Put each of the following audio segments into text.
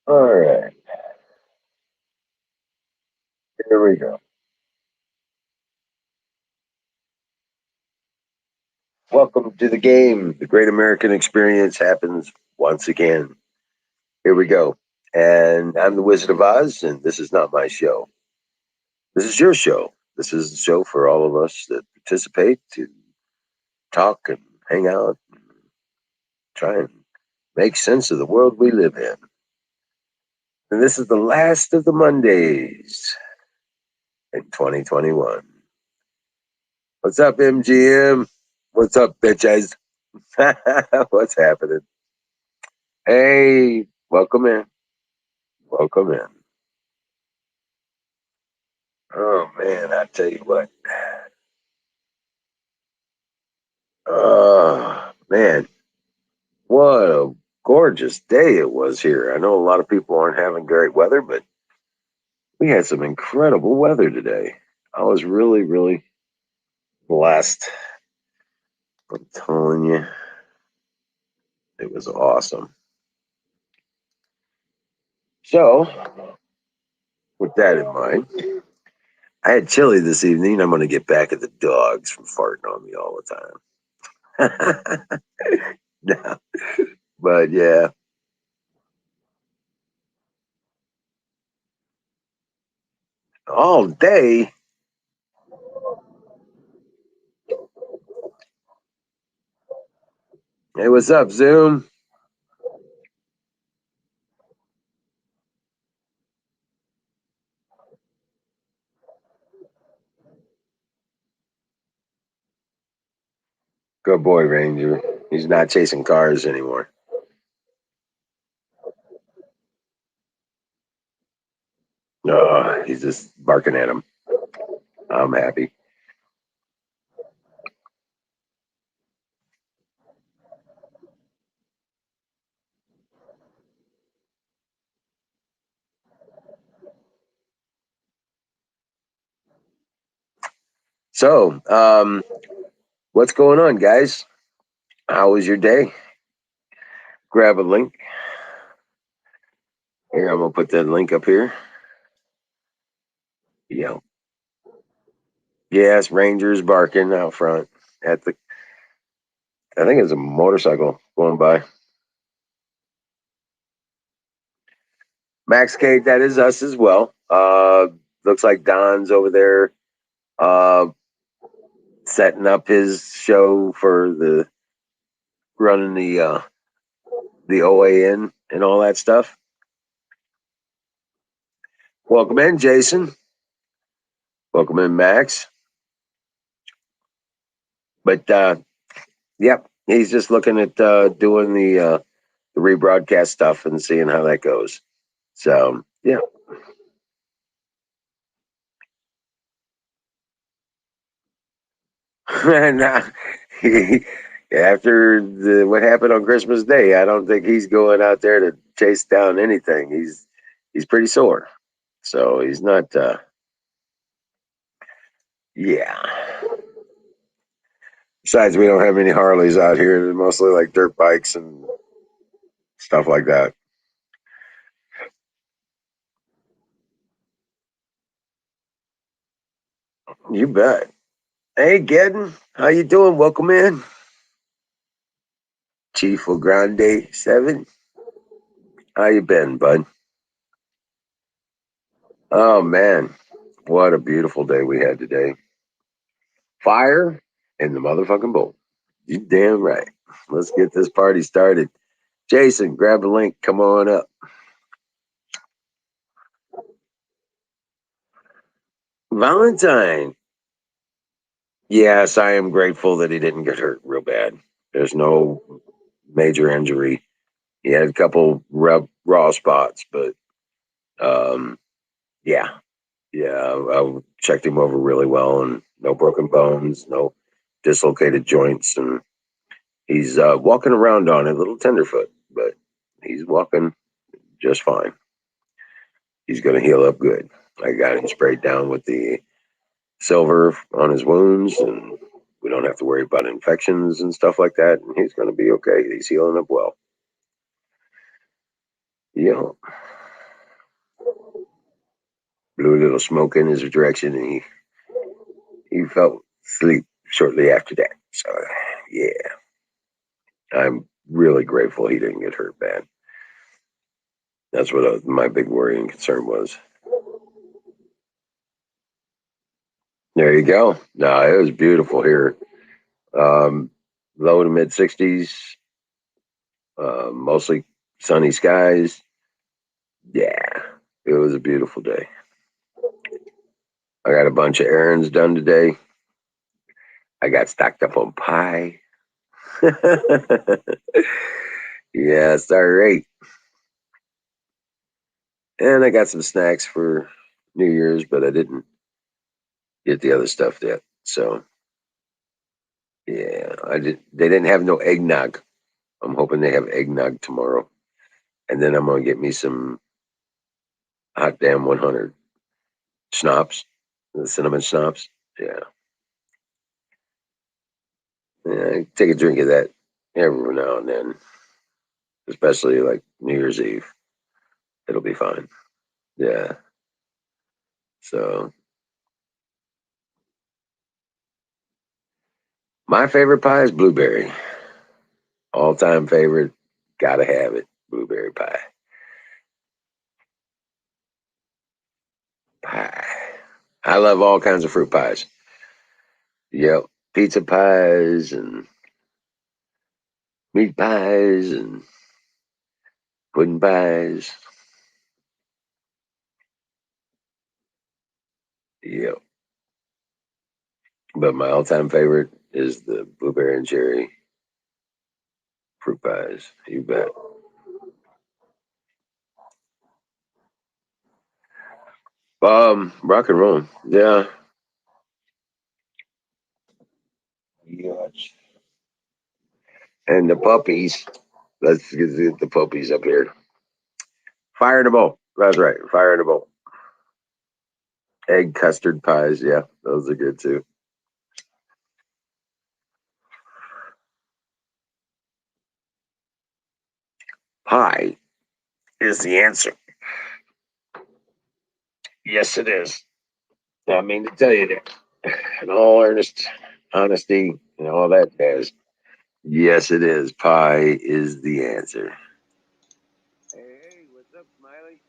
All right, here we go. Welcome to the game. The Great American Experience happens once again. Here we go. And I'm the Wizard of Oz, and this is not my show. This is your show. This is the show for all of us that participate to talk and hang out and try and make sense of the world we live in. And this is the last of the Mondays in 2021. What's up, MGM? What's up, bitches? What's happening? Hey, welcome in. Welcome in. Oh man, I tell you what. Man, what a gorgeous day it was here. I know a lot of people aren't having great weather, but we had some incredible weather today. I was really, really blessed. I'm telling you, it was awesome. So, with that in mind, I had chili this evening. I'm going to get back at the dogs from farting on me all the time. No, but yeah, all day. Hey, what's up, Zoom? Good boy, Ranger. He's not chasing cars anymore. No, he's just barking at him. I'm happy. So, what's going on, guys? How was your day? Grab a link. Here, I'm gonna put that link up here. Yeah. Yes, Rangers barking out front at the. I think it's a motorcycle going by. Max Cade, that is us as well. Looks like Don's over there, uh, setting up his show for the running the OAN and all that stuff. Welcome in, Jason. Welcome in, Max. But yep, he's just looking at doing the rebroadcast stuff and seeing how that goes. So yeah, and after what happened on Christmas Day, I don't think he's going out there to chase down anything. He's pretty sore, so he's not. Yeah. Besides, we don't have any Harleys out here. They're mostly like dirt bikes and stuff like that. You bet. Hey, Gedden, how you doing? Welcome in, Chief of Grande 7. How you been, bud? Oh man, what a beautiful day we had today. Fire in the motherfucking bowl. You damn right. Let's get this party started. Jason, grab a link. Come on up. Valentine. Yes, I am grateful that he didn't get hurt real bad. There's no major injury. He had a couple raw spots, but um, yeah, yeah, I checked him over really well, and no broken bones, no dislocated joints, and he's walking around on a little tenderfoot, but he's walking just fine. He's going to heal up good. I got him sprayed down with the silver on his wounds, and we don't have to worry about infections and stuff like that. And he's going to be okay. He's healing up well. Yeah. blew a little smoke in his direction, and he fell asleep shortly after that. So, yeah, I'm really grateful he didn't get hurt bad. That's what my big worry and concern was. There you go. No, it was beautiful here. Low to mid 60s, mostly sunny skies. Yeah, it was a beautiful day. I got a bunch of errands done today. I got stocked up on pie. Yeah, started right. And I got some snacks for New Year's, but I didn't get the other stuff yet. So yeah, I did. They didn't have no eggnog. I'm hoping they have eggnog tomorrow, and then I'm gonna get me some hot damn 100 schnapps, the cinnamon schnapps. Yeah, yeah. I take a drink of that every now and then, especially like New Year's Eve. It'll be fine. Yeah. So my favorite pie is blueberry. All time favorite. Gotta have it. Blueberry pie. Pie. I love all kinds of fruit pies. Yep. Pizza pies and meat pies and pudding pies. Yep. But my all time favorite is the blueberry and cherry fruit pies. You bet. Rock and roll. Yeah. Yes. And the puppies. Let's get the puppies up here. Fire in a bowl. That's right. Fire in a bowl. Egg custard pies. Yeah, those are good too. Pie is the answer. Yes, it is. I mean to tell you that. In all earnest, honesty, and all that jazz. Yes, it is. Pie is the answer. Hey, what's up, Smiley?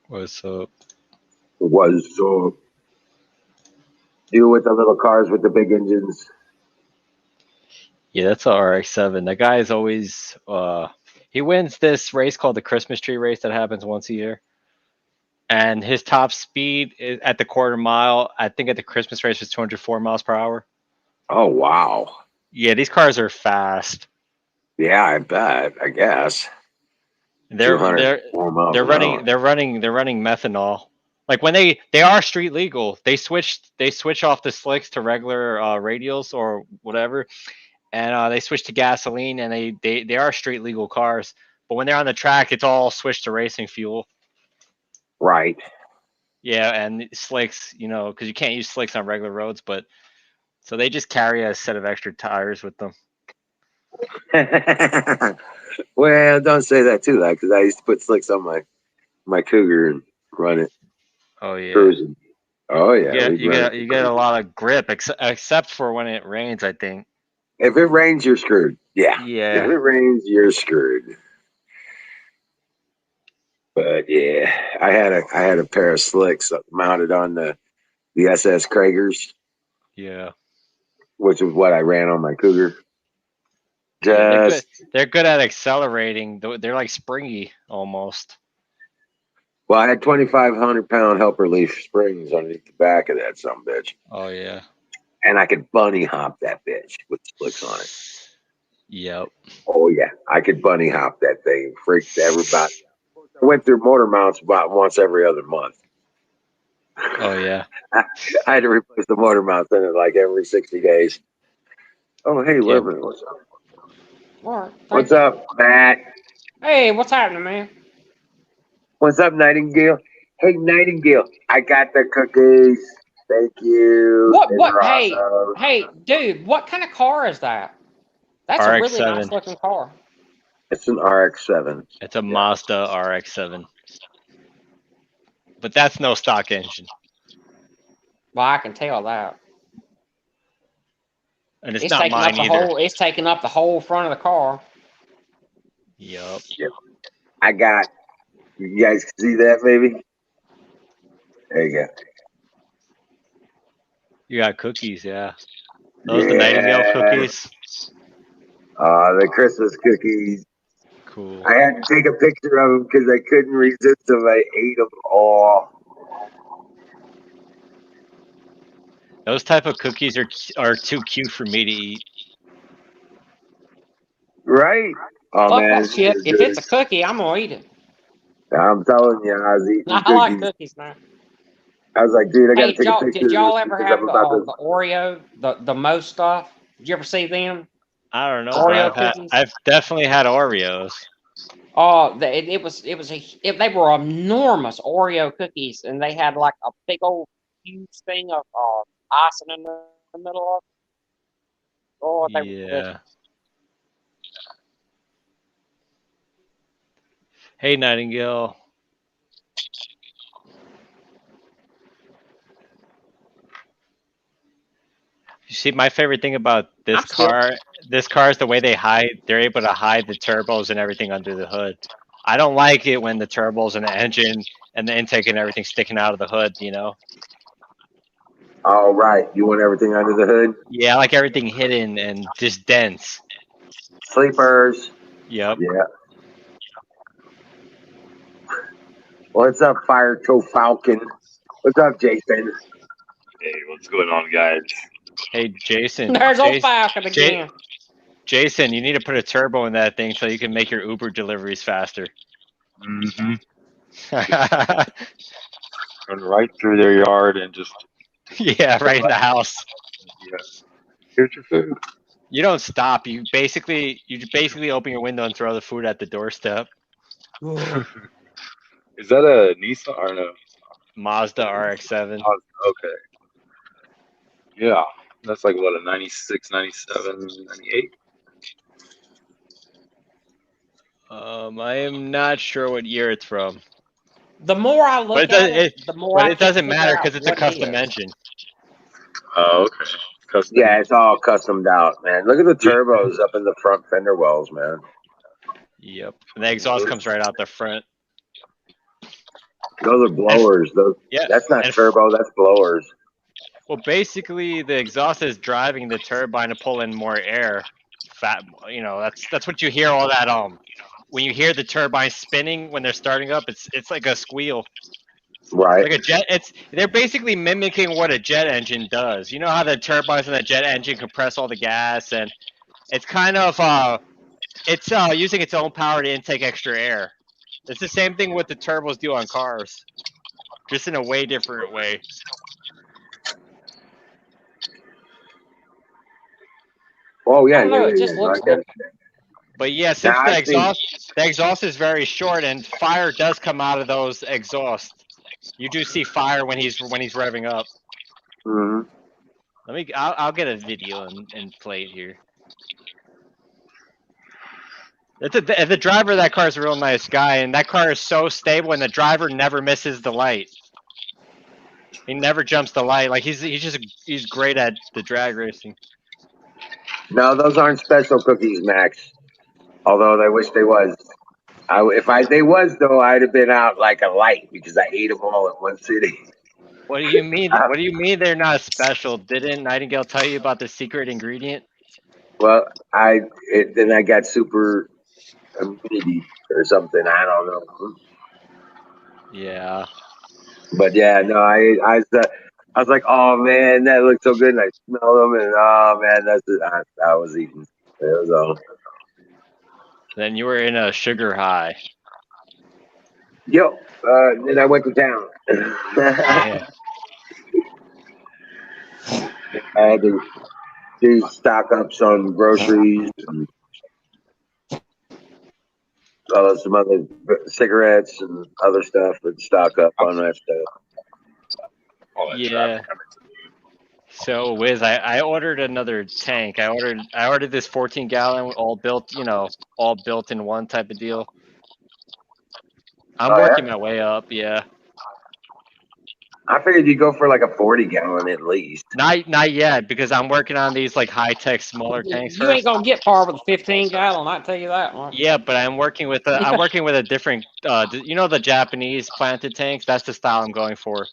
What's up? Was so deal with the little cars with the big engines. Yeah, that's a RX-7. That guy is always he wins this race called the Christmas tree race that happens once a year. And his top speed is at the quarter mile, I think at the Christmas race was 204 miles per hour. Oh wow. Yeah, these cars are fast. Yeah, I bet. I guess They're 204 miles they're an hour. running they're running methanol. Like when they are street legal, they switch off the slicks to regular radials or whatever, and they switch to gasoline, and they are street legal cars. But when they're on the track, it's all switched to racing fuel. Right. Yeah, and slicks, because you can't use slicks on regular roads, but so they just carry a set of extra tires with them. Well, don't say that too loud because I used to put slicks on my Cougar and run it Oh yeah, cruising. Oh you yeah, get we'd you run get it you get a cruising. lot of grip, except for when it rains. I think. If it rains, you're screwed. Yeah, if it Yeah, rains, you're screwed. But yeah, I had a pair of slicks mounted on the SS Kragers, yeah, which is what I ran on my Cougar. yeah. They're good. Just They're good at accelerating. They're like springy almost. well, I had 2,500 pound helper leaf springs underneath the back of that some bitch, Oh yeah. and I could bunny hop that bitch with slicks on it. Yep. Oh yeah, I could bunny hop that thing. Freaked everybody. I went through motor mounts about once every other month. Oh yeah. I had to replace the motor mounts in it like every 60 days. Oh hey, Yeah. Wilbur, what's up? All right, What's thank you. up, Matt? Hey, what's happening, man? What's up, Nightingale? Hey, Nightingale, I got the cookies. Thank you. What? They What? were Hey, awesome. hey, dude, what kind of car is that? That's a really nice RX-7. looking car. It's an RX-7. It's a Yeah. Mazda RX-7. But that's no stock engine, Well, I can tell that. and it's It's not taking up mine the either. whole. It's taking up the whole front of the car. Yup. I got. You guys see that, maybe? There you go. You got cookies, yeah. Those the Nightingale cookies. The Christmas cookies. Cool. I had to take a picture of them because I couldn't resist them. I ate them all. Those type of cookies are too cute for me to eat. Right? Oh Fuck man, that shit. If it's a cookie, I'm gonna eat it. I'm telling you, I was eating I like cookies. cookies, man. I was like, dude, I Hey, gotta take a picture did y'all of this ever because have I'm about to. the Oreo, the most stuff? Did you ever see them? I don't know, Oreo but cookies? I've definitely had Oreos. Oh, they were enormous Oreo cookies, and they had like a big old huge thing of icing in the middle of it. Oh, they were delicious. Yeah. Hey, Nightingale. You see, my favorite thing about this car is the way they're able to hide the turbos and everything under the hood. I don't like it when the turbos and the engine and the intake and everything sticking out of the hood, you know? All right, you want everything under the hood? Yeah, I like everything hidden and just dense. Sleepers. Yep. Yeah. What's up, Fire Toe Falcon? What's up, Jason? Hey, what's going on, guys? Hey, Jason. There's old Falcon again. Jason, you need to put a turbo in that thing so you can make your Uber deliveries faster. Mm-hmm. Run right through their yard and just Yeah, right in the house. yeah. Here's your food. You don't stop. You basically open your window and throw the food at the doorstep. Is that a Nissan or no? Mazda RX-7. Okay. Yeah. That's like what, a 96, 97, 98? I am not sure what year it's from, The more I look but at it, the more I it can't doesn't figure matter out because it's a what it custom is. engine. Oh, okay. Custom. Yeah, it's all customed out, man. Look at the turbos up in the front fender wells, man. Yep. And the exhaust comes right out the front. Those are blowers. Yeah. That's not turbo. That's blowers. Well, basically, the exhaust is driving the turbine to pull in more air. That's what you hear. All that when you hear the turbine spinning when they're starting up, it's like a squeal. Right. Like a jet. They're basically mimicking what a jet engine does. You know how the turbines in the jet engine compress all the gas, and it's kind of using its own power to intake extra air. It's the same thing what the turbos do on cars, just in a way different way. Oh yeah, I don't know, yeah, it just yeah. looks I get it. But yeah, since Now, the exhaust is very short and fire does come out of those exhausts. You do see fire when he's revving up. Mhm. I'll get a video and play it here. The driver of that car is a real nice guy, and that car is so stable, and the driver never misses the light. He never jumps the light. Like he's great at the drag racing. No, those aren't special cookies, Max. Although I wish they was. They was though, I'd have been out like a light because I ate them all in one sitting. What do you mean? What do you mean they're not special? Didn't Nightingale tell you about the secret ingredient? Well, then I got super immunity or something. I don't know. Yeah. But yeah, no, I was like, oh man, that looks so good. And I smelled them, and oh man, I was eating. It was all. Then you were in a sugar high. Yo, then I went to town. Yeah. I had to do stock ups on groceries and some other cigarettes and other stuff, and stock up on that stuff. All that Yeah. traffic coming to me. So Wiz, I ordered another tank. I ordered this 14-gallon, all built in one type of deal. I'm Oh, yeah? working my way up, yeah. I figured you'd go for like a 40-gallon at least. Not yet, because I'm working on these like high tech smaller tanks You ain't first. gonna get far with a 15-gallon. I tell you that much. Yeah, but I'm working with a different. You know the Japanese planted tanks. That's the style I'm going for.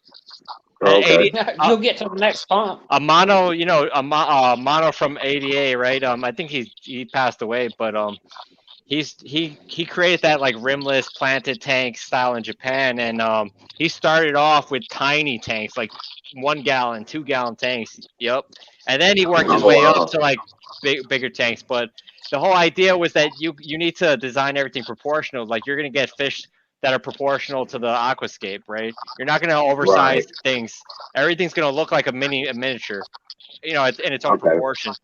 Okay. You'll get to the next pump. A mono, mono from ADA, right? I think he passed away, but he created that like rimless planted tank style in Japan, and he started off with tiny tanks, like 1 gallon, 2 gallon tanks. Yep, and then he worked his way up to like bigger tanks. But the whole idea was that you need to design everything proportional. Like you're gonna get fish that are proportional to the aquascape, right? You're not gonna oversize things. Everything's gonna look like a miniature, it's in its own proportion.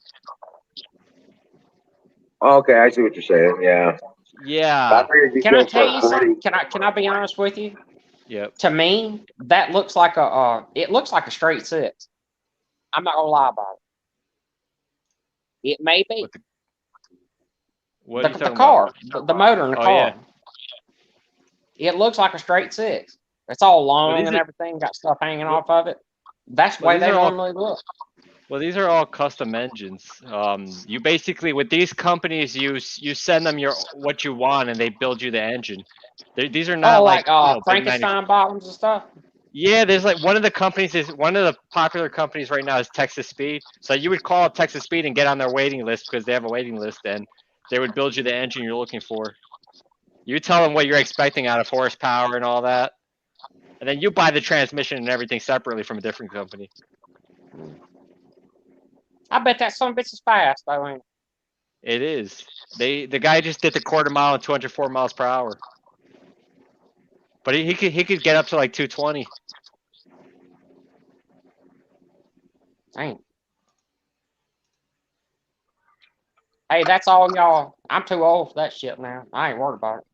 Okay, I see what you're saying. Yeah. Yeah. Can I tell you something? Can I be honest with you? Yep. To me, that looks like it looks like a straight 6. I'm not gonna lie about it. It may be. The car, the motor in the car. Yeah. It looks like a straight 6. It's all long and everything, got stuff hanging off of it. That's the way they normally look. Well, these are all custom engines. You basically, with these companies, you send them what you want, and they build you the engine. These are not like Frankenstein bottoms and stuff. Yeah, there's like one of the popular companies right now is Texas Speed. So you would call up Texas Speed and get on their waiting list because they have a waiting list, and they would build you the engine you're looking for. You tell them what you're expecting out of horsepower and all that, and then you buy the transmission and everything separately from a different company. I bet that son of a bitch is fast, though, ain't it? It is. The guy just did the 1/4 mile at 204 miles per hour. But he could get up to like 220. Dang. Hey, that's all y'all. I'm too old for that shit now. I ain't worried about it.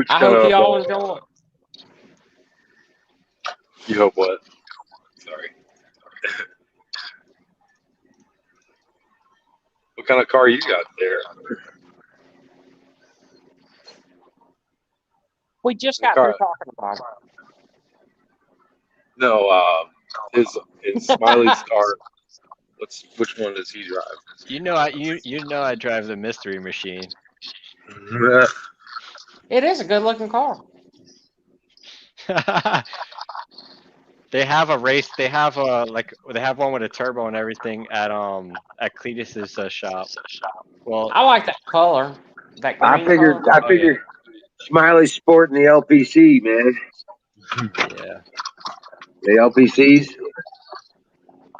I hope y'all enjoy it. You hope what? Sorry. What kind of car you got there? We just got through talking about it. No, his Smiley's car. Which one does he drive? You know I drive the Mystery Machine. It is a good looking car. They have a race. They have one with a turbo and everything at Cletus's shop. Well, I like that color. That green I figured color. Smiley's sporting the LPC, man. Yeah. The LPCs. You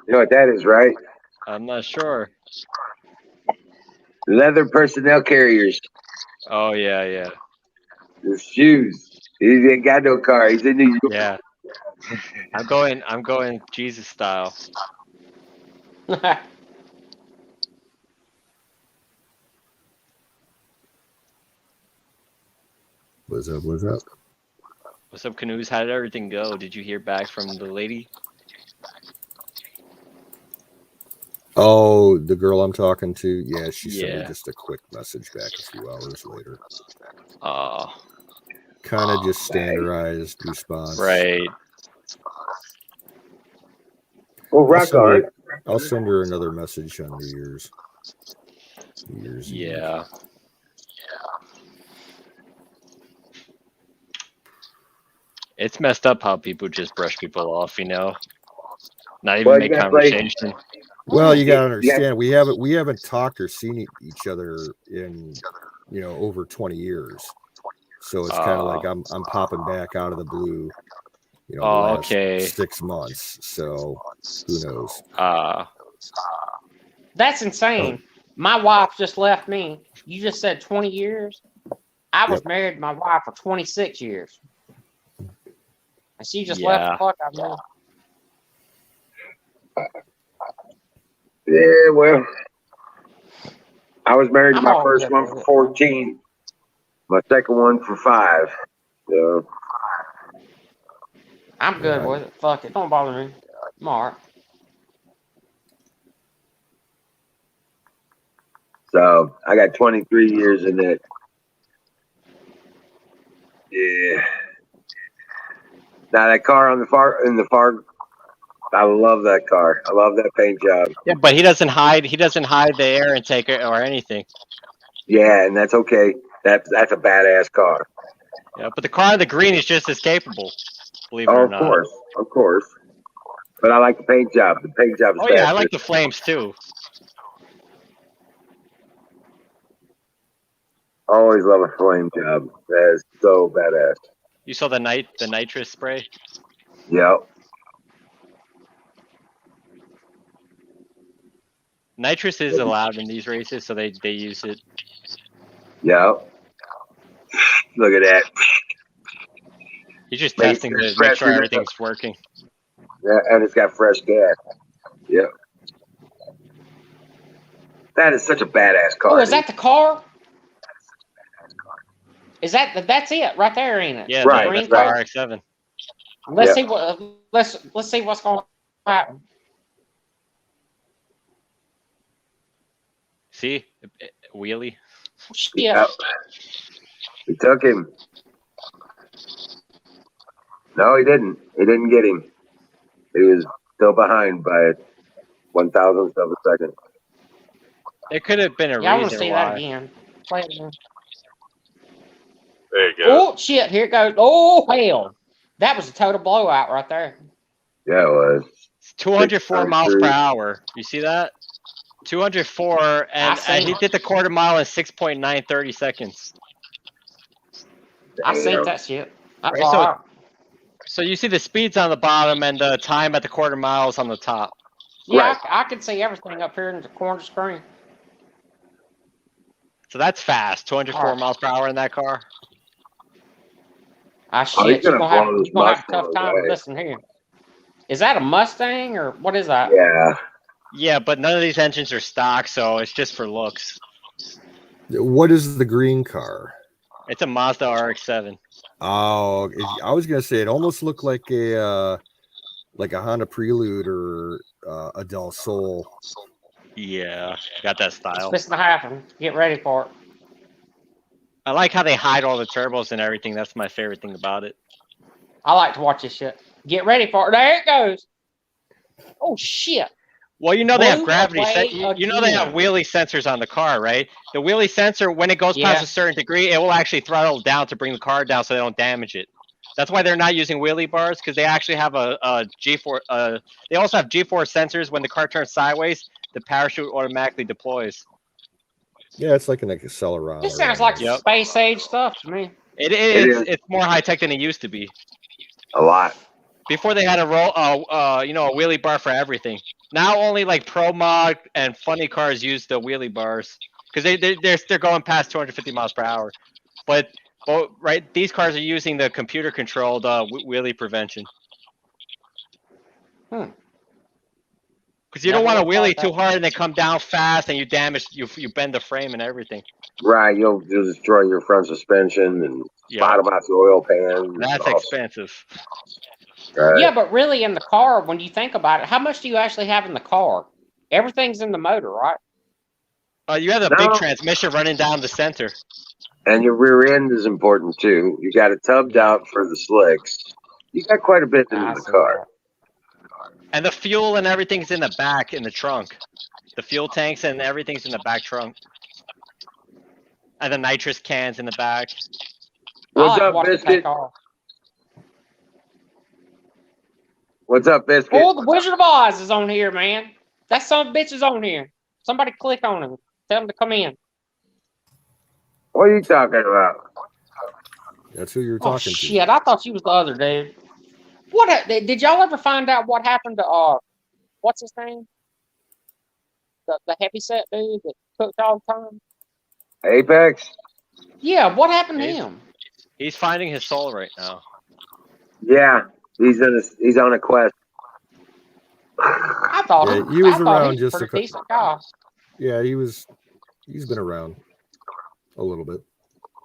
know what that is, right? I'm not sure. Leather personnel carriers. Oh yeah. His shoes. He ain't got no car. He's in New York. Yeah. I'm going Jesus style. What's up? What's up? What's up, Canoes? How did everything go? Did you hear back from the lady? Oh, the girl I'm talking to? Yeah, she sent me just a quick message back a few hours later. Kind of just standardized response. Right. Well, rock hard. I'll send her another message on New Year's. Yeah. Eve. It's messed up how people just brush people off, Not even make conversation. Well, you gotta understand, we haven't talked or seen each other in over 20 years. So it's kind of like I'm popping back out of the blue. The last 6 months. So who knows? That's insane. My wife just left me. You just said 20 years. I was married to my wife for 26 years. And she just left the fuck out of me. Yeah, well, I was married to my first one for 14. My second one for 5. So I'm good with it. Fuck it. Don't bother me. I'm all right. So I got 23 years in it. Yeah. Now that car in the far, I love that car. I love that paint job. Yeah, but he doesn't hide the air intake or anything. Yeah, and that's okay. That's a badass car. Yeah, but the car in the green is just as capable. Believe it Oh, or of not. course. But I like the paint job. The paint job is Oh yeah, I faster. like the flames too. Always love a flame job. That is so badass. You saw the nitrous spray? Yep. Nitrous is allowed in these races, so they use it. Yep. Look at that. He's just Make testing to it make sure fresher. everything's working. Yeah, and it's got fresh gas. Yep. That is such a badass car. Oh, is that the car? Is that's it right there, ain't it? Yeah, Right, that's car? the RX-7. Let's Yeah. see what let's see what's going to happen. See? Wheelie. Oh, shit. Yep. He took him. No, he didn't. He didn't get him. He was still behind by 1,000th of a second. There could have been a Yeah, I want to reason see why. that again. Play it again. There you go. Oh shit! Here it goes. Oh hell! That was a total blowout right there. Yeah, it was. It's 204 miles per 693. hour. You see that? 204, and seen he it. did the quarter mile in 6.930 seconds. I seen Damn. that shit. That's Right, all so- right. So you see the speeds on the bottom and the time at the quarter miles on the top. Yeah, Right. I can see everything up here in the corner screen. So that's fast. 204 Alright. miles per hour in that car. Ah Oh, shit! he's gonna blow this You're gonna have a Mustang tough time with away. this one here. Is that a Mustang or what is that? Yeah. Yeah, but none of these engines are stock, so it's just for looks. What is the green car? It's a Mazda RX-7. Oh, I was gonna say it almost looked like a Honda Prelude or a Del Sol. Yeah, got that It's style. fixing to happen. Get ready for it. I like how they hide all the turbos and everything. That's my favorite thing about it. I like to watch this shit. Get ready for it. There it goes. Oh shit! Well, you know they have Blew gravity. away You know they have again. wheelie sensors on the car, right? The wheelie sensor, when it goes Yeah. past a certain degree, it will actually throttle down to bring the car down so they don't damage it. That's why they're not using wheelie bars, because they actually have a G-force. They also have G-force sensors. When the car turns sideways, the parachute automatically deploys. Yeah, it's like an accelerometer. This sounds like Yep. space age stuff to me. It It is. is. It's more high tech than it used to be. A lot. Before they had a wheelie bar for everything. Now only like Pro Mod and funny cars use the wheelie bars because they're going past 250 miles per hour. But right, these cars are using the computer controlled wheelie prevention. Because you don't want to wheelie too hard and they come down fast and you bend the frame and everything. Right. You'll destroy your front suspension and Yeah, bottom out the oil pan. that's expensive. Right. Yeah, but really in the car, when you think about it, how much do you actually have in the car? Everything's in the motor, right? You have a big transmission running down the center. And your rear end is important too. You got it tubbed out for the slicks. You got quite a bit into the car. And the fuel and everything's in the back in the trunk. The fuel tanks and everything's in the back trunk. And the nitrous cans in the back. What's up, Biscuit? What's up, Biscuit? Oh, the Wizard of Oz is on here, man. That son of a bitch is on here. Somebody click on him. Tell him to come in. What are you talking about? That's who you're Oh talking to. shit! I thought you was the other dude. Did y'all ever find out what happened to what's his name? The heavyset dude that cooked all the time. Apex? Yeah, what happened to him? He's finding his soul right now. Yeah, he's on a quest. I thought Yeah, he was around just a a decent guy. Yeah, he's been around a little bit.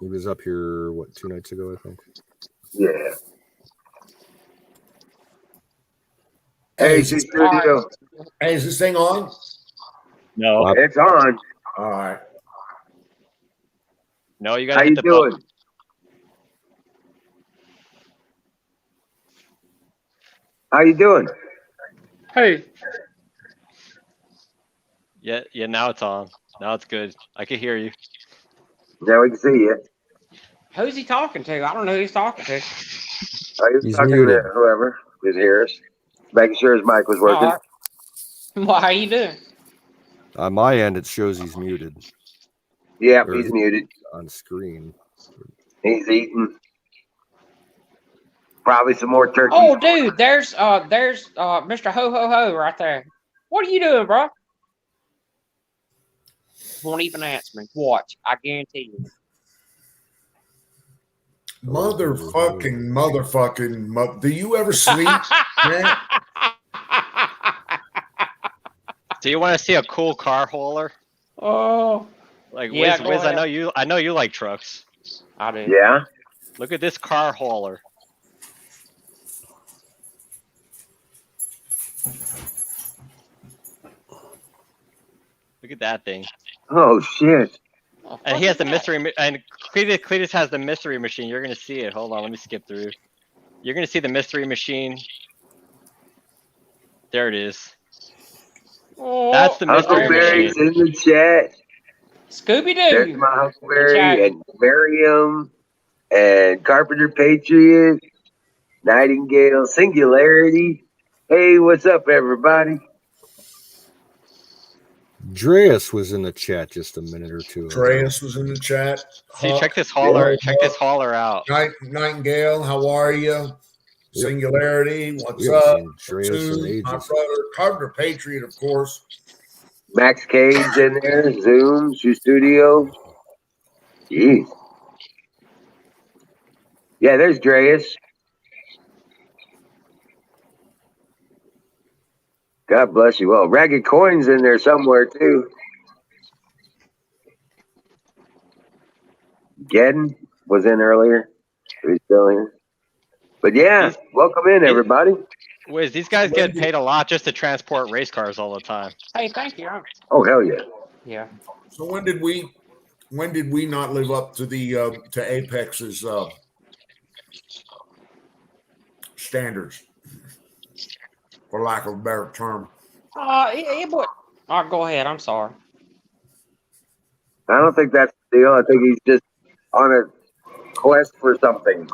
He was up here 2 nights ago, I think. Yeah. Hey, Studio. Hey, is this thing on? No. It's on. All right. No, you How gotta you hit the doing? button. How you doing? Hey. Yeah, now it's on. Now it's good. I can hear you. Now we can see you. Who's he talking to? I don't know who he's talking to. Oh, he was He's talking muted. to whoever could hear us, making sure his mic was working. All right. Well, how you doing? On my end, it shows he's muted Yep, Or- he's muted. on screen. He's eating. Probably some more turkey. Oh, dude, there's Mr. Ho Ho Ho right there. What are you doing, bro? Won't even answer me. Watch, I guarantee you. Motherfucking. Do you ever sleep, man? Do you want to see a cool car hauler? Oh, Like Yeah, Wiz, go Wiz, I ahead. know you like trucks. I do. Yeah. Look at this car hauler. Look at that thing. Oh shit. Oh, And fuck he has is the that? mystery, and Cletus has the mystery machine. You're gonna see it. Hold on, let me skip through. You're gonna see the mystery machine. There it is. Oh, That's the mystery Uncle Barry's machine. in the chat. Scooby There's Doo. my Uncle chatting. Barry and Miriam and Carpenter Patriot, Nightingale, Singularity. Hey, what's up, everybody? Dreas was in the chat just a minute or two ago. Dreas was in the chat. See, Huck, check this hauler. Huck, Check this hauler out. Nightingale, how are you? Singularity, what's We haven't up? seen Dreas in Two, my ages. brother, Carpenter Patriot, of course. Max Cade's in there. Zoom, Shoe Studio. Jeez. Yeah, there's Dreas. God bless you. Well, Ragged Coin's in there somewhere too. Gedden was in earlier. He's still here. But yeah, These- welcome in, everybody. Wiz, these guys get paid a lot just to transport race cars all the time. Hey, thank you. Oh hell yeah. Yeah. So when did we not live up to the to Apex's standards, for lack of a better term? It would. All right, go ahead. I'm sorry. I don't think that's the deal. I think he's just on a quest for something.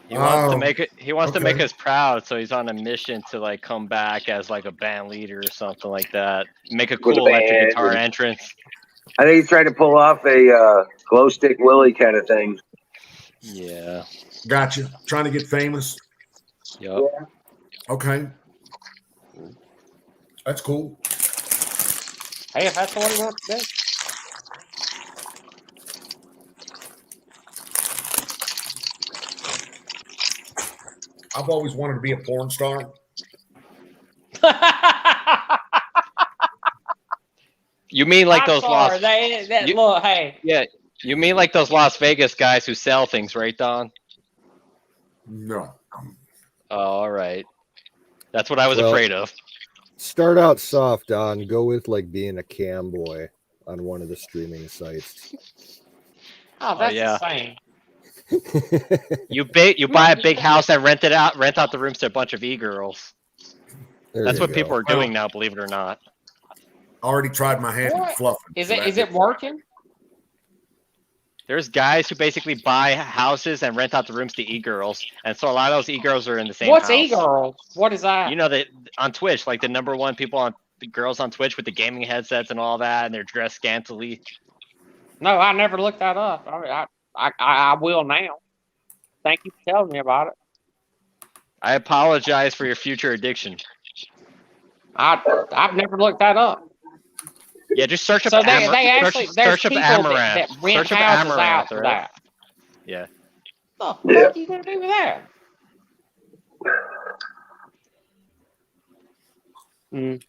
He wants to Oh, make it. He wants to make okay. us proud, so he's on a mission to like come back as like a band leader or something like that. Make a With a cool electric band guitar and- entrance. I think he's trying to pull off a glow stick Willie kind of thing. Yeah. Gotcha. Trying to get famous. Yep. Okay. That's cool. Hey, if that's what he wants to do. I've always wanted to be a porn star. You mean like I'm those sorry. Las? You- Look, hey. Yeah. You mean like those Las Vegas guys who sell things, right, Don? No. Oh, all right. That's what I was Well- afraid of. Start out soft, Don. Go with like being a cam boy on one of the streaming sites. Oh, that's yeah. insane. You buy a big house and rent out the rooms to a bunch of e-girls. There That's you what go. people are doing now, believe it or not. I already tried my hand What? at fluffing. Is so it that is it working? There's guys who basically buy houses and rent out the rooms to e-girls, and so a lot of those e-girls are in the same What's house. e-girl? What is that? You know that on Twitch, like the number one people on the girls on Twitch with the gaming headsets and all that, and they're dressed scantily. No, I never looked that up. I will now. Thank you for telling me about it. I apologize for your future addiction. I've never looked that up. Yeah, just search up So they actually there's search up people Amaranth. that rent Search up houses Amaranth, out for right? that. Yeah. What Yeah. the fuck are you gonna do with that?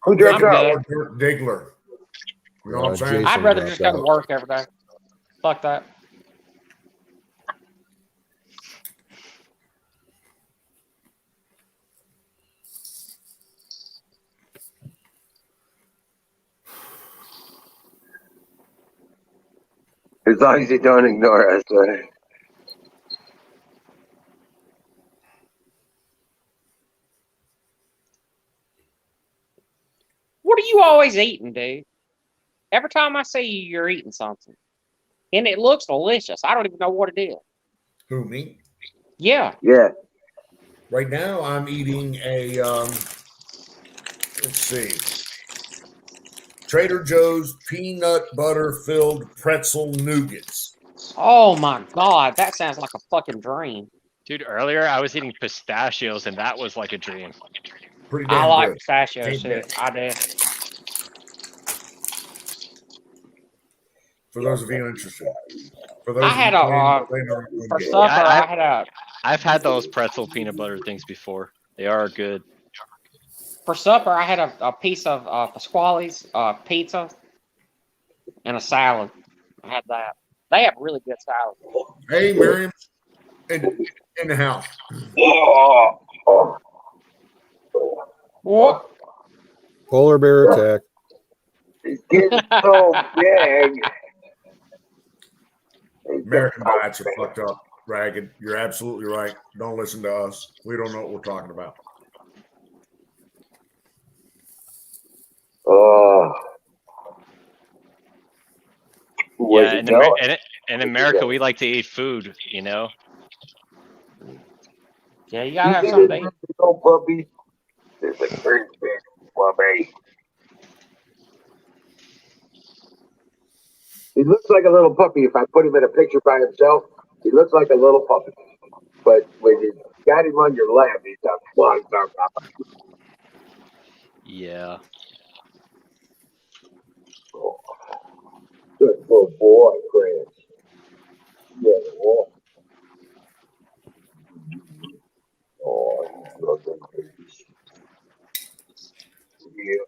Who dropped I'm out? good. Or Dirk Diggler. You know what I'm saying? Jason I'd rather dropped just go to out. work every day. Fuck that. As long as you don't ignore us. Right? you always eating, dude? Every time I see you, you're eating something. And it looks delicious. I don't even know what it is. Who, me? Yeah. Yeah. Right now, I'm eating a, let's see, Trader Joe's peanut butter filled pretzel nougats. Oh my God. That sounds like a fucking dream. Dude, earlier I was eating pistachios and that was like a dream. Pretty I damn like good. pistachios too. Can't I do. For those of you interested. For those I of had you a playing the Ringling for game. supper. I- I had a I've had those pretzel peanut butter things before. They are good. for supper. I had a piece of Pasquale's pizza and a salad. I had that. They have really good salad. Hey, Miriam, in the house. What? Polar bear attack. It's getting so big. American diets are fucked up, Ragged. You're absolutely right. Don't listen to us. We don't know what we're talking about. Oh. Yeah, in America we like to eat food, you know. Yeah, you gotta have something to eat. Little puppy. There's a great big puppy. He looks like a little puppy. If I put him in a picture by himself, he looks like a little puppy. But when you got him on your lap, he's got one. Yeah. Oh, good little boy, Chris. Yeah, boy. Oh, he's looking good. Yeah.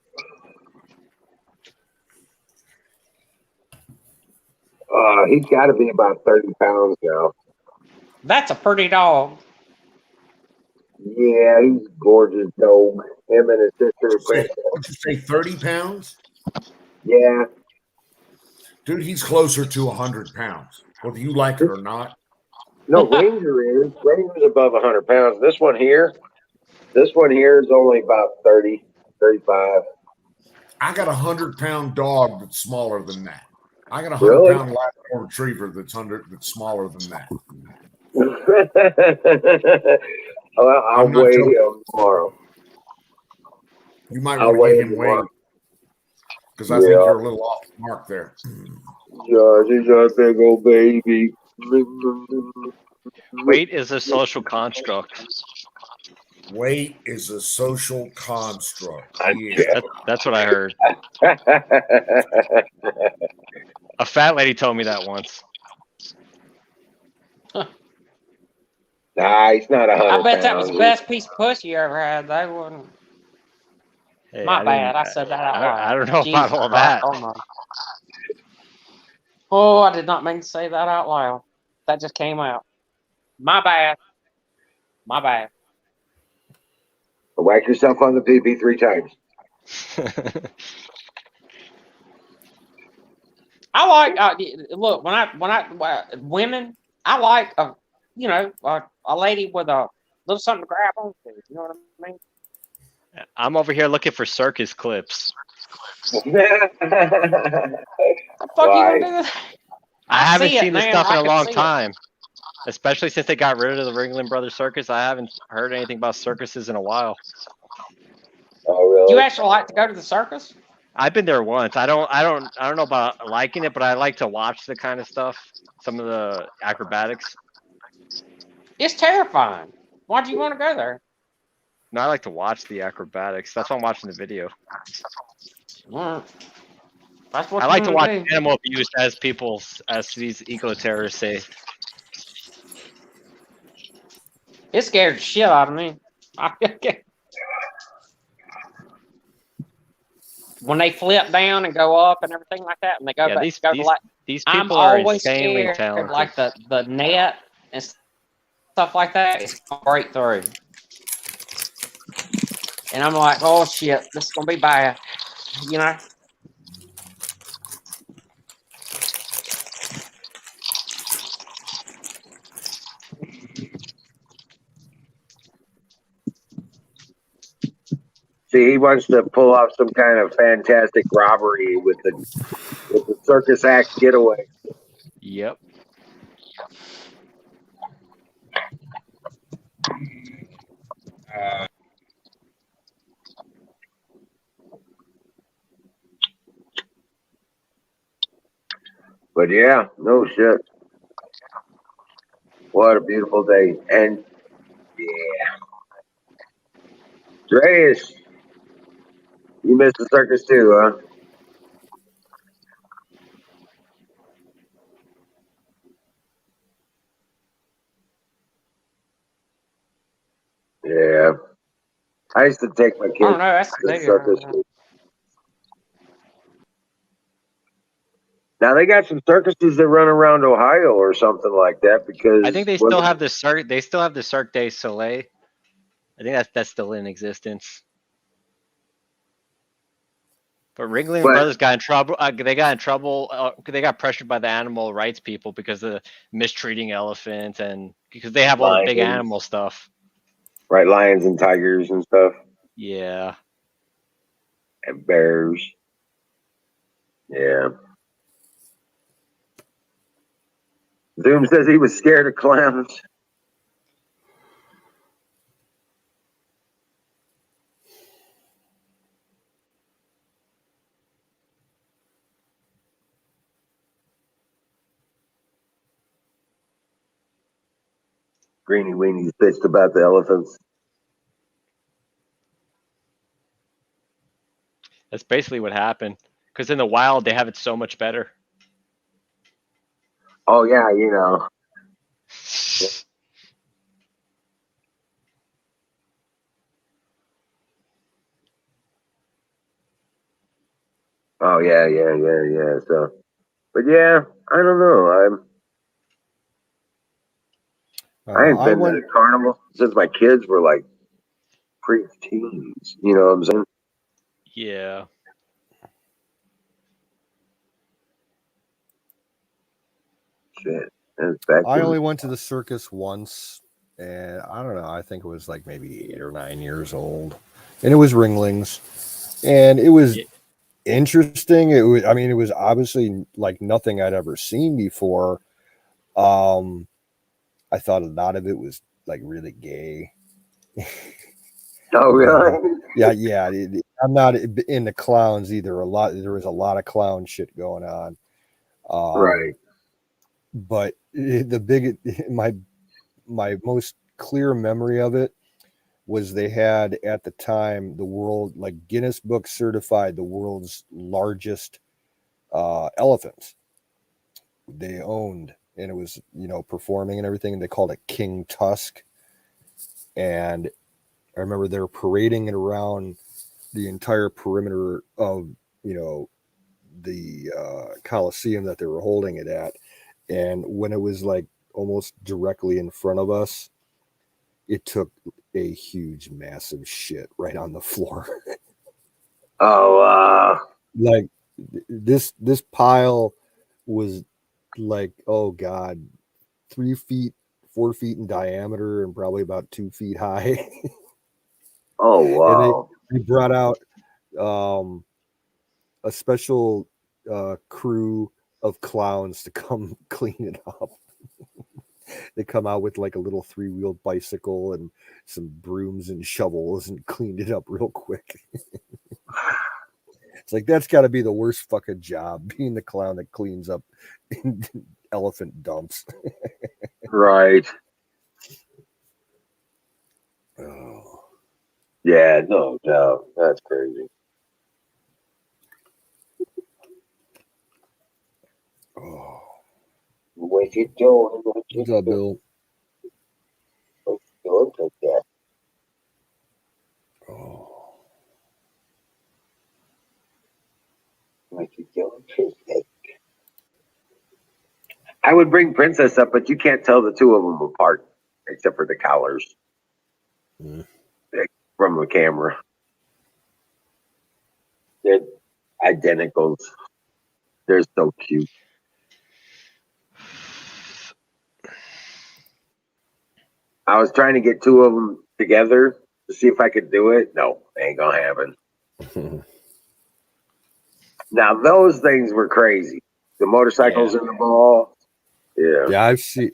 He's got to be about 30 pounds now. That's a pretty dog. Yeah, he's a gorgeous dog. Him and his sister. What'd you say, 30 pounds? Yeah. Dude, he's closer to 100 pounds, whether you like it or not. No, Ranger is. Ranger's above 100 pounds. This one here is only about 30, 35. I got a 100-pound dog that's smaller than that. I got a Really? 100-pound Labrador Retriever that's smaller than that. Well, I'll weigh him tomorrow. You might want to get him weighed because I think you're a little off the mark there. Josh, he's a big old baby. Weight is a social construct. Weight is a social construct. Yeah. That's what I heard. A fat lady told me that once. Nah, he's not 100 I bet that was the pounds. best piece of pussy you ever had. They wouldn't. Hey, My bad. I said that out loud. I don't know Jesus about all Christ, that. Oh, my. Oh, I did not mean to say that out loud. That just came out. My bad. My bad. Whack yourself on the pee-pee 3 times. I like look when I women. I like a lady with a little something to grab onto. You know what I mean? I'm over here looking for circus clips. The fuck you gonna do that? I haven't see it seen this now. stuff in I a can long see it. time. Especially since they got rid of the Ringling Brothers Circus. I haven't heard anything about circuses in a while. Oh, really? You actually like to go to the circus? I've been there once. I don't know about liking it, but I like to watch the kind of stuff, some of the acrobatics. It's terrifying. Why'd you want to go there? No, I like to watch the acrobatics. That's why I'm watching the video. That's what I like to watch do. animal abuse as these eco-terrorists say. It scared the shit out of me. When they flip down and go up and everything like that, and they go back, these I'm people are always insanely scared, talented. like the net and stuff like that is gonna break through. And I'm like, oh shit, this is gonna be bad, you know. See, he wants to pull off some kind of fantastic robbery with the circus act getaway. Yep. But yeah, no shit. What a beautiful day. And yeah. Dreas, you missed the circus too, huh? Yeah. I used to take my I kids don't know. That's to the new. circus. Now they got some circuses that run around Ohio or something like that because I think they still have the Cirque. They still have the Cirque du Soleil. I think that's still in existence. But Ringling Brothers got in trouble. They got in trouble. They got pressured by the animal rights people because of mistreating elephants and because they have all the big animal stuff. Right, lions and tigers and stuff. Yeah. And bears. Yeah. Zoom says he was scared of clowns. Greeny Weenie's bitched about the elephants. That's basically what happened. Because in the wild, they have it so much better. Oh, yeah, you know. Oh, yeah. So, but yeah, I don't know. I ain't been to the carnival since my kids were like pre-teens. You know what I'm saying? Yeah. Shit. I only went to the circus once, and I don't know. I think it was like maybe 8 or 9 years old, and it was Ringlings, and it was interesting. It was, I mean, it was obviously like nothing I'd ever seen before. I thought a lot of it was like really gay. Oh, really? Yeah. I'm not into clowns either. There was a lot of clown shit going on. Right. But my most clear memory of it was they had at the time the world, like Guinness Book certified the world's largest elephants they owned, and it was, you know, performing and everything, and they called it King Tusk. And I remember they were parading it around the entire perimeter of, you know, the Coliseum that they were holding it at. And when it was like almost directly in front of us, it took a huge, massive shit right on the floor. Like this pile was like, oh God, 3 feet, 4 feet in diameter and probably about 2 feet high. Oh, wow. And they brought out a special crew of clowns to come clean it up. They come out with like a little 3-wheeled bicycle and some brooms and shovels and cleaned it up real quick. It's like, that's got to be the worst fucking job, being the clown that cleans up elephant dumps. Right. Oh. Yeah, no doubt. That's crazy. Oh. What you doing? What's up, Bill? What you doing, Pontiac? Oh. What you doing, Pontiac? I would bring Princess up, but you can't tell the two of them apart, except for the collars from the camera. They're identicals. They're so cute. I was trying to get two of them together to see if I could do it. No, ain't gonna happen. Now those things were crazy. The motorcycles in the ball. Yeah. Yeah, I've seen.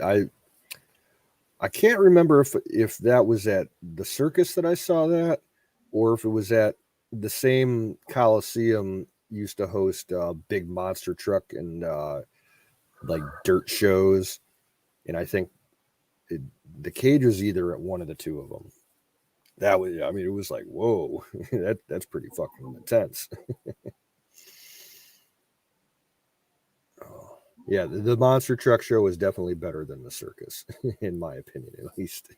I can't remember if that was at the circus that I saw that, or if it was at the same Coliseum used to host big monster truck and like dirt shows, and I think the cage was either at one of the two of them. That was, I mean, it was like, whoa, that's pretty fucking intense. Yeah, the monster truck show is definitely better than the circus, in my opinion, at least.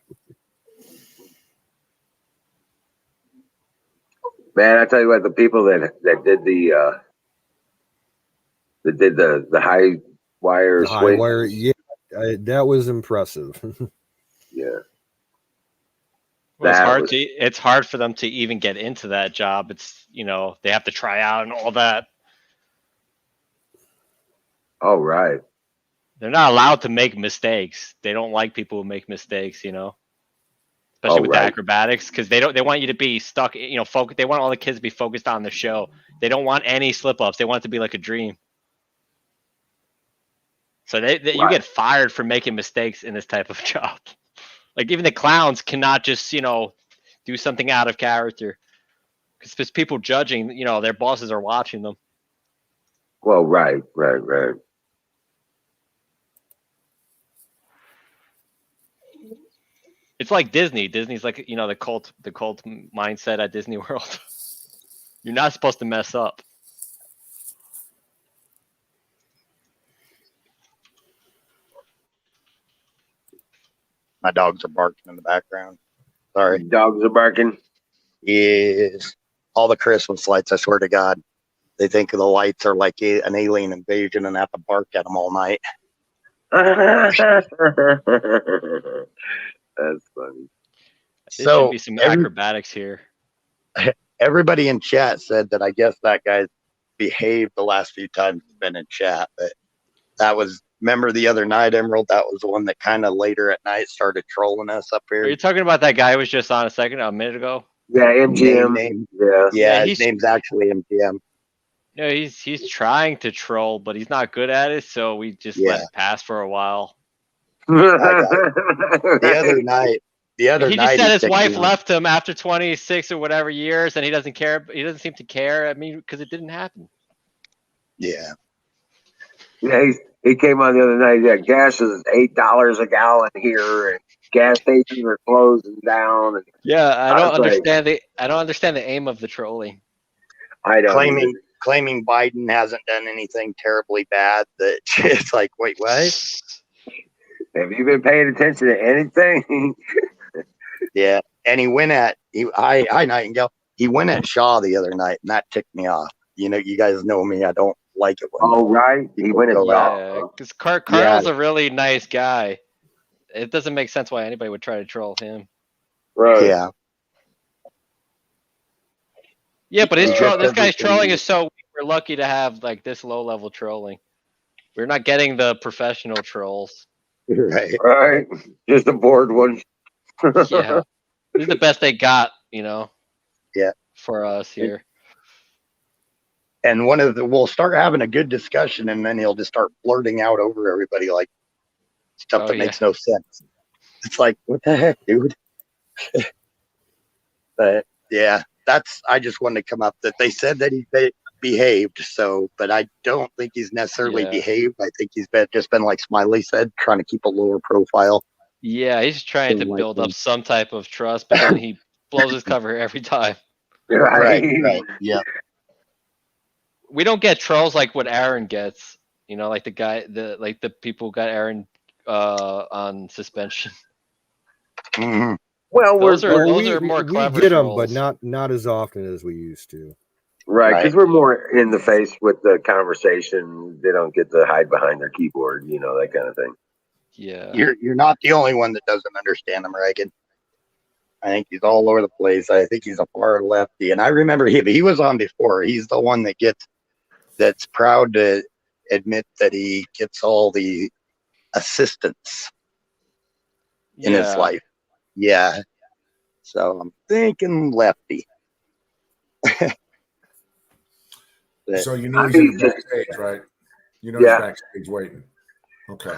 Man, I tell you what, the people that did the high wire High wire, yeah, that was impressive. Yeah. Well, it's hard for them to even get into that job. It's, they have to try out and all that. Oh, right. They're not allowed to make mistakes. They don't like people who make mistakes, especially with the acrobatics, because they want you to be stuck, focus. They want all the kids to be focused on the show. They don't want any slip ups. They want it to be like a dream. So you get fired for making mistakes in this type of job. Like even the clowns cannot just, do something out of character, because there's people judging, their bosses are watching them. Well, right. It's like Disney. Disney's like, the cult mindset at Disney World. You're not supposed to mess up. My dogs are barking in the background. Sorry. Dogs are barking. Yes. All the Christmas lights, I swear to God. They think the lights are like an alien invasion and have to bark at them all night. That's funny. There should be some acrobatics here. Everybody in chat said that I guess that guy's behaved the last few times he's been in chat, but that was, remember the other night, Emerald? That was the one that kind of later at night started trolling us up here. Are you talking about that guy who was just on a minute ago? Yeah, MGM. Yeah, his name's actually MGM. No, he's trying to troll, but he's not good at it, so we just let it pass for a while. The other night, he just said his wife left him after 26 or whatever years, and he doesn't care. He doesn't seem to care. I mean, because it didn't happen. Yeah. Yeah, he came on the other night. Yeah, gas is $8 a gallon here, and gas stations are closing down. And yeah, I don't understand the aim of the trolling. I don't. Claiming Biden hasn't done anything terribly bad. That it's like, wait, what? Have you been paying attention to anything? Yeah, and he went at hi Nightingale. He went at Shaw the other night, and that ticked me off. You guys know me. I don't like it. Right. He went at Shaw. Because Carl's a really nice guy. It doesn't make sense why anybody would try to troll him. Right. Yeah. Yeah, but this guy's trolling is so weak. We're lucky to have like this low level trolling. We're not getting the professional trolls. Right. Just a bored one. Yeah. This is the best they got, Yeah. for us here. And we'll start having a good discussion, and then he'll just start blurting out over everybody like stuff that makes no sense. It's like, what the heck, dude? But yeah, I just wanted to come up that they said that he behaved. But I don't think he's necessarily behaved. I think he's just been like Smiley said, trying to keep a lower profile. Yeah, he's trying to build up some type of trust, but then he blows his cover every time. Right. Yeah. We don't get trolls like what Aaron gets. Like the people who got Aaron on suspension. Mm-hmm. Well, those are more clever. We get them, trolls. but not as often as we used to. Right, because we're more in the face with the conversation. They don't get to hide behind their keyboard, that kind of thing. Yeah. You're not the only one that doesn't understand him, Reagan. I think he's all over the place. I think he's a far lefty. And I remember he was on before. He's the one that's proud to admit that he gets all the assistance in his life. Yeah. So thinking lefty. So you know he's in the backstage, right? You know he's backstage waiting. Okay.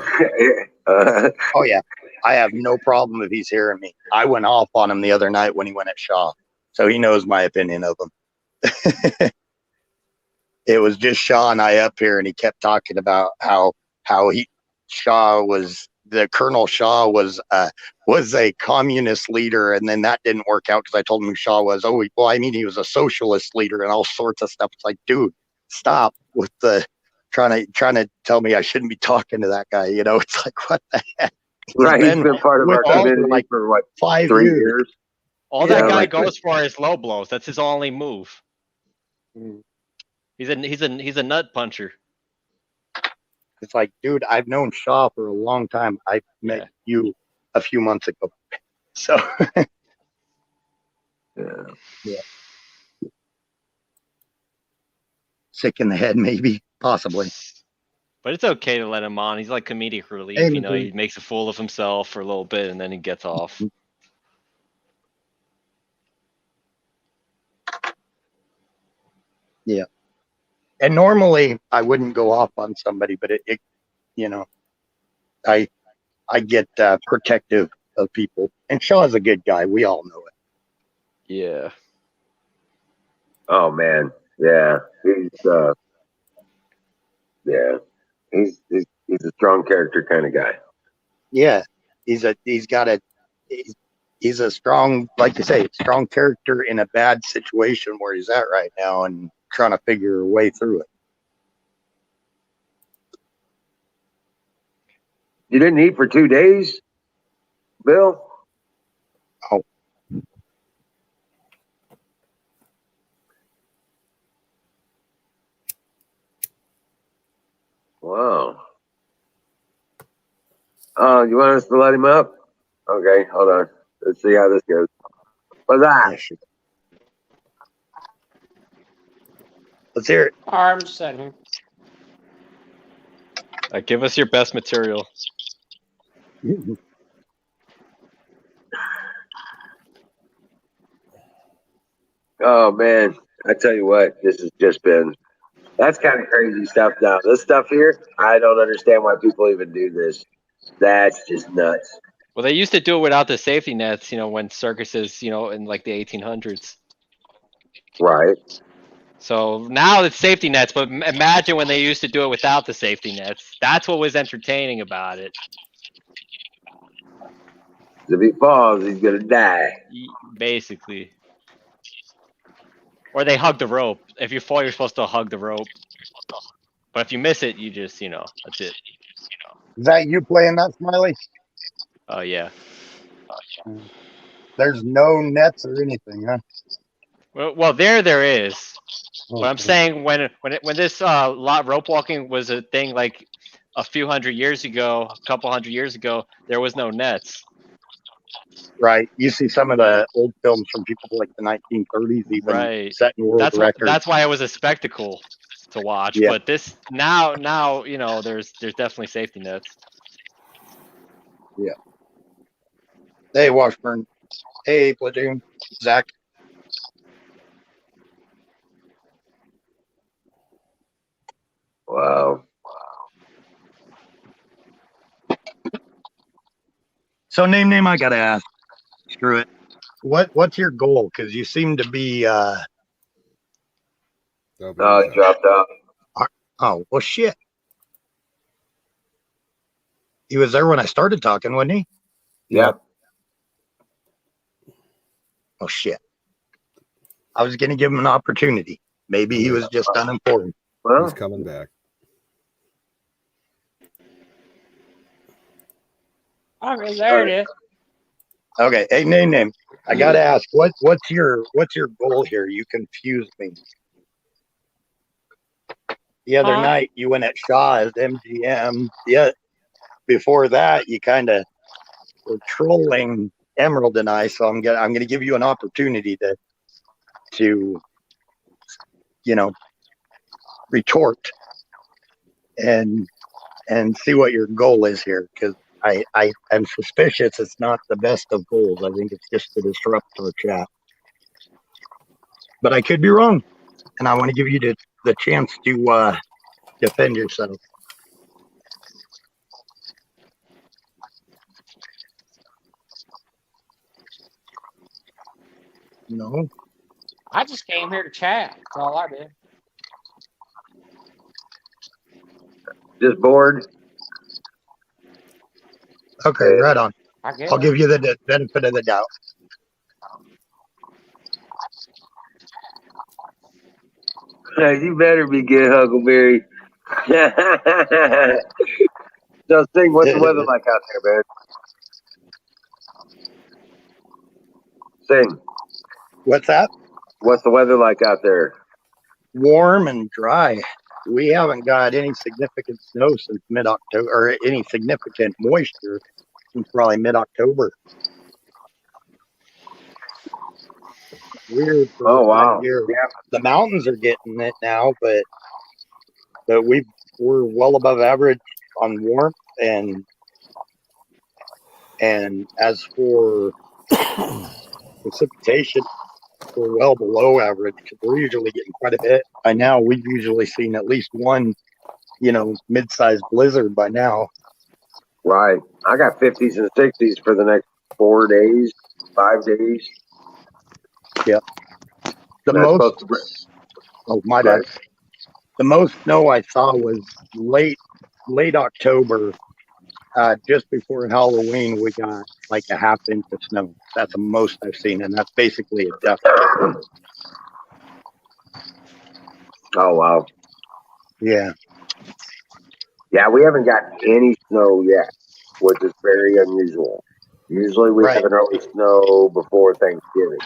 Oh yeah, I have no problem if he's hearing me. I went off on him the other night when he went at Shaw, so he knows my opinion of him. It was just Shaw and I up here, and he kept talking about how Colonel Shaw was a communist leader, and then that didn't work out because I told him who Shaw was. Oh, well, I mean, he was a socialist leader and all sorts of stuff. It's like, dude, stop with the trying to tell me I shouldn't be talking to that guy. You know, it's like, what the heck? Right, he's been part of our community for what, 5 3 years. years. All that guy goes for is low blows. That's his only move. He's a nut puncher. It's like, dude, I've known Shaw for a long time. I met you a few months ago. So yeah. Sick in the head, maybe, possibly. But it's okay to let him on. He's like comedic relief. Hey, you know, he makes a fool of himself for a little bit and then he gets off. Yeah. And normally I wouldn't go off on somebody, but it you know, I get protective of people. And Shaw's a good guy. We all know it. Yeah. Oh man, yeah, he's a strong character kind of guy. Yeah, he's a strong, like you say, strong character in a bad situation where he's at right now and trying to figure a way through it. You didn't eat for 2 days, Bill? Oh. Wow. Oh, you want us to let him up? Okay, hold on. Let's see how this goes. What's that? Yeah, sure. Let's hear it. I'm just sitting here. Give us your best material. Oh man, I tell you what, this has just been, that's kind of crazy stuff now. This stuff here, I don't understand why people even do this. That's just nuts. Well, they used to do it without the safety nets, you know, when circuses, you know, in like the 1800s. Right. So now it's safety nets, but imagine when they used to do it without the safety nets. That's what was entertaining about it. If he falls, he's gonna die. Basically. Or they hug the rope. If you fall, you're supposed to hug the rope. But if you miss it, you just, you know, that's it. Is that you playing that, Smiley? Oh, yeah. There's no nets or anything, huh? Well, there is. But I'm saying when this rope walking was a thing like a few hundred years ago, a couple hundred years ago, there was no nets. Right. You see some of the old films from people like the 1930s, even setting world records. That's why it was a spectacle to watch. Yeah. But this now you know there's definitely safety nets. Yeah. Hey, Washburn. Hey, Platoon. Zach. Wow. So name, I gotta ask. Screw it. What's your goal? Because you seem to be. Oh, he dropped off. Oh well, shit. He was there when I started talking, wasn't he? Yep. Oh shit. I was gonna give him an opportunity. Maybe he was just uninformed. Well, he's coming back. Okay, there it is. Okay, hey, name. I gotta ask, what's your goal here? You confused me. The other night you went at Shaw as MGM. Yeah. Before that, you kind of were trolling Emerald and I. So I'm gonna give you an opportunity to you know retort and see what your goal is here, because I am suspicious it's not the best of goals. I think it's just to disrupt our chat. but I could be wrong, and I want to give you the chance to defend yourself. No. I just came here to chat. That's all I did. Just bored. Okay, right on. I guess. I'll give you the benefit of the doubt. Hey, you better be good, Huckleberry. So sing, what's the weather like out there, man? Sing. What's that? What's the weather like out there? Warm and dry. We haven't got any significant snow since mid-October, or any significant moisture since probably mid-October. Weird for Oh, this time wow. of year. Yeah. The mountains are getting it now, but we're well above average on warmth, and as for precipitation, we're well below average because we're usually getting quite a bit. By now, we've usually seen at least one, mid-sized blizzard by now. Right. I got 50s and 60s for the next 4 days, 5 days. Yeah. The most. Oh, my bad. The most snow I saw was late October. Just before Halloween, we got like a half inch of snow. That's the most I've seen, and that's basically a dust. Oh, wow. Yeah. Yeah, we haven't gotten any snow yet, which is very unusual. Usually we have an early snow before Thanksgiving,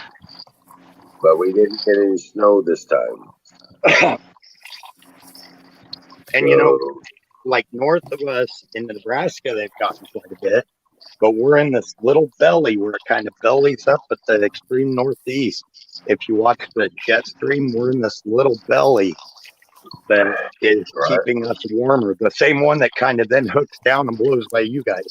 but we didn't get any snow this time. And like north of us in Nebraska, they've gotten quite a bit, but we're in this little belly where it kind of bellies up at the extreme northeast. If you watch the jet stream, we're in this little belly that is keeping us warmer. The same one that kind of then hooks down and blows by you guys.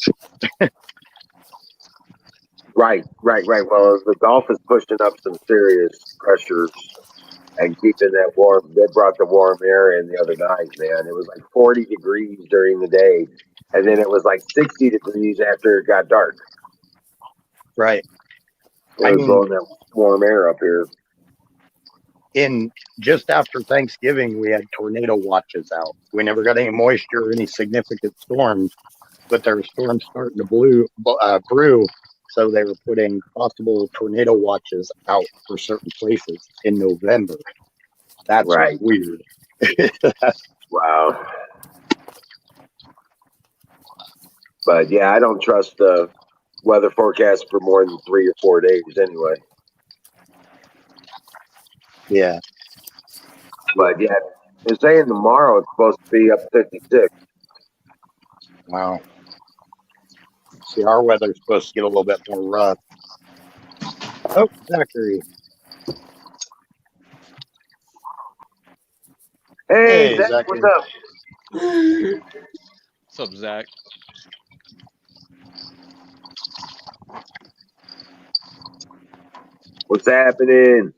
Right. Well, the Gulf is pushing up some serious pressures and keeping that warm. They brought the warm air in the other night, man. It was like 40 degrees during the day, and then it was like 60 degrees after it got dark. Right. It was blowing that warm air up here. In just after Thanksgiving, we had tornado watches out. We never got any moisture or any significant storms, but there were storms starting to brew. So they were putting possible tornado watches out for certain places in November. That's weird. Wow. But yeah, I don't trust the weather forecast for more than 3 or 4 days anyway. Yeah. But yeah, they're saying tomorrow it's supposed to be up 56. Wow. See, our weather's supposed to get a little bit more rough. Oh, Zachary. Hey Zach, Zachary. what's up? What's up, Zach? What's happening?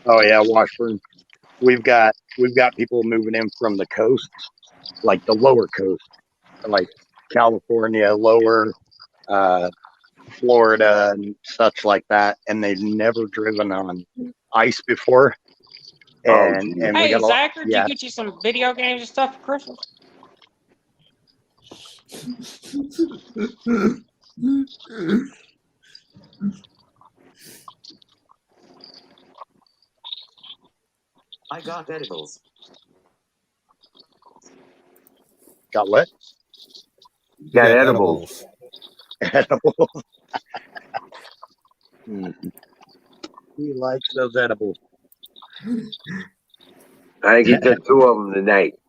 Oh yeah, Washburn. We've got people moving in from the coast, like the lower coast, like California, lower Florida, and such like that, and they've never driven on ice before. And hey, we got Zachary, did you get you some video games and stuff for Christmas? I got edibles. Got what? Got edibles. Edibles. He likes those edibles. I think he took 2 of them tonight.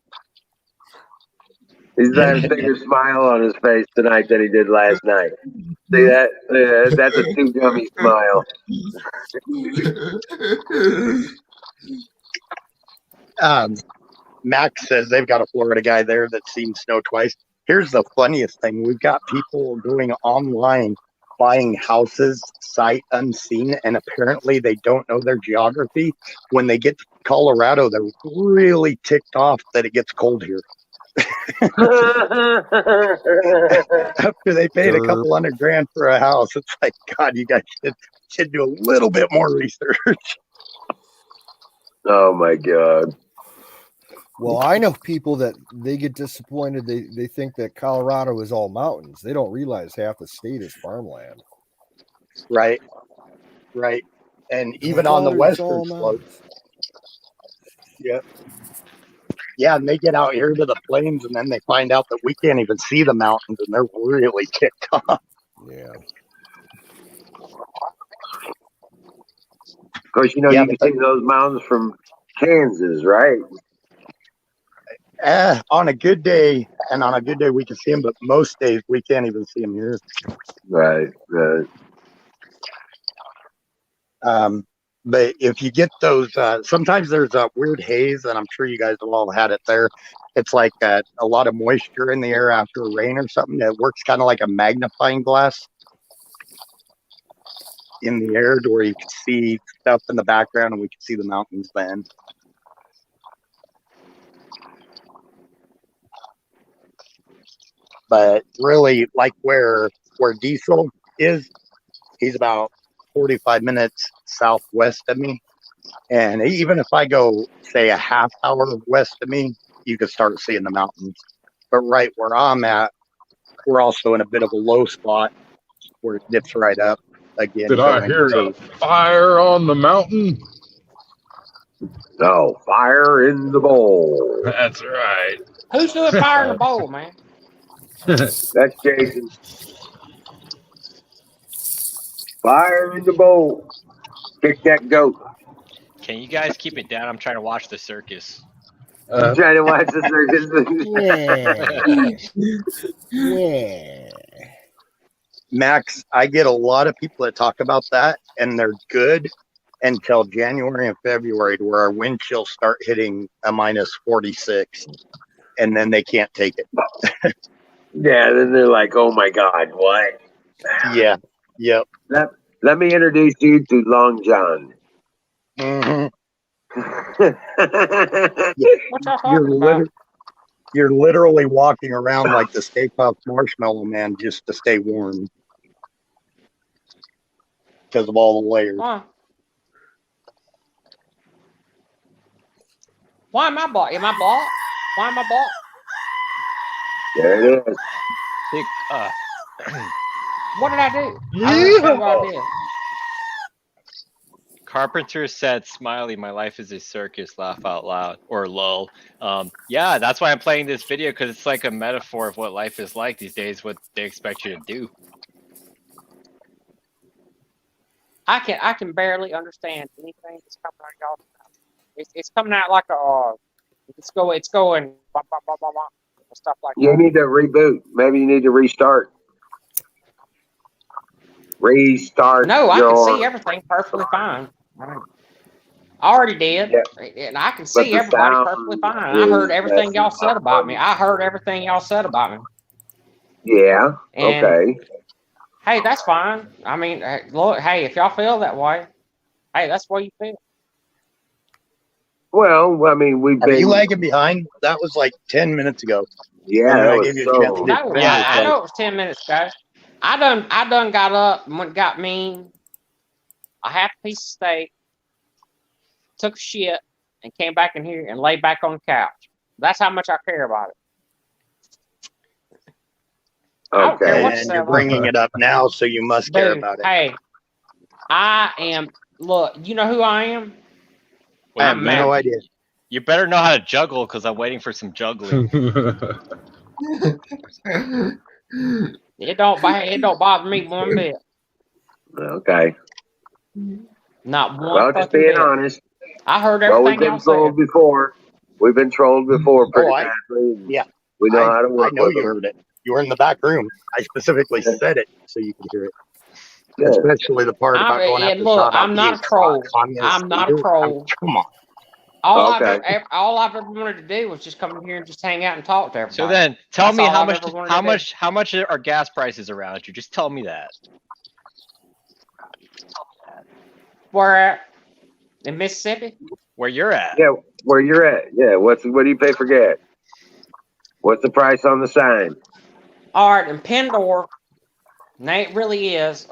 He's got a bigger smile on his face tonight than he did last night. See that? That's a 2 gummy smile. Max says they've got a Florida guy there that's seen snow twice. Here's the funniest thing. We've got people going online buying houses sight unseen, and apparently they don't know their geography. When they get to Colorado, they're really ticked off that it gets cold here. After they paid a couple $100,000 for a house, it's like, God, you guys should do a little bit more research. Oh my God. Well, I know people that they get disappointed. They think that Colorado is all mountains. They don't realize half the state is farmland. Right. And even on the western slope. Yeah. Yeah, and they get out here to the plains, and then they find out that we can't even see the mountains, and they're really ticked off. Yeah. Of course, you know, you can see those mountains from Kansas, right? On a good day, and on a good day we can see them, but most days we can't even see them here. Right. But if you get those, sometimes there's a weird haze, and I'm sure you guys have all had it there. It's like a lot of moisture in the air after rain or something. It works kind of like a magnifying glass in the air to where you can see stuff in the background, and we can see the mountains then. But really, like where Diesel is, he's about 45 minutes southwest of me. And even if I go, say, a half hour west of me, you can start seeing the mountains. But right where I'm at, we're also in a bit of a low spot where it dips right up again. Did I hear a fire on the mountain? No, fire in the bowl. That's right. Who's doing fire in the bowl, man? That's Jason. Fire in the bowl. Kick that goat. Can you guys keep it down? I'm trying to watch the circus. I'm trying to watch the circus. Yeah. Max, I get a lot of people that talk about that, and they're good until January and February, where our wind chills start hitting a minus 46, and then they can't take it. Yeah, then they're like, oh my God, what? Yeah. Yep. Let me introduce you to Long John. Mm-hmm. What y'all talking about? You're literally walking around like the Stay Puft Marshmallow Man just to stay warm because of all the layers. Why am I blocked? Am I blocked? Why am I blocked? There it is. What did I do? I don't know what I did. Carpenter said, "Smiley, my life is a circus. Laugh out loud or lol." Yeah, that's why I'm playing this video, because it's like a metaphor of what life is like these days. What they expect you to do. I can barely understand anything that's coming out of y'all's mouth. It's coming out like a it's going blah, blah, blah, blah, blah, stuff like You that. need to reboot. Maybe you need to restart. No, I can see everything perfectly fine. I already did, and I can see everybody perfectly fine. I heard everything y'all said about me. Yeah. And, okay. Hey, that's fine. I mean, look, hey, if y'all feel that way, hey, that's the way you feel. Well, I mean, we've Are been. you lagging behind? That was like 10 minutes ago. Yeah, I gave you a chance to No, I know it was 10 minutes ago. I done got up and got mean. I had a piece of steak, took a shit, and came back in here and laid back on the couch. That's how much I care about it. Okay. And you're bringing it up now, so you must care about it. Hey, I am. Look, you know who I am? I have no idea. You better know how to juggle, because I'm waiting for some juggling. It don't bother me one bit. Okay. Not one. Well, just being bit. honest. I heard everything we've been trolled before. We've been trolled before. Yeah. We know how to work. I know you heard it. You were in the back room. I specifically said it so you could hear it. Yeah. Especially the part about going after look, Sean. I'm not a troll. I'm not a troll. Come on. All I've ever wanted to do was just come in here and just hang out and talk to everybody. So then, tell me how much I've are gas prices around you? Just tell me that. Where at? In Mississippi? Where you're at? Yeah, where you're at. Yeah, what do you pay for gas? What's the price on the sign? All right, in Pendor, and it really is.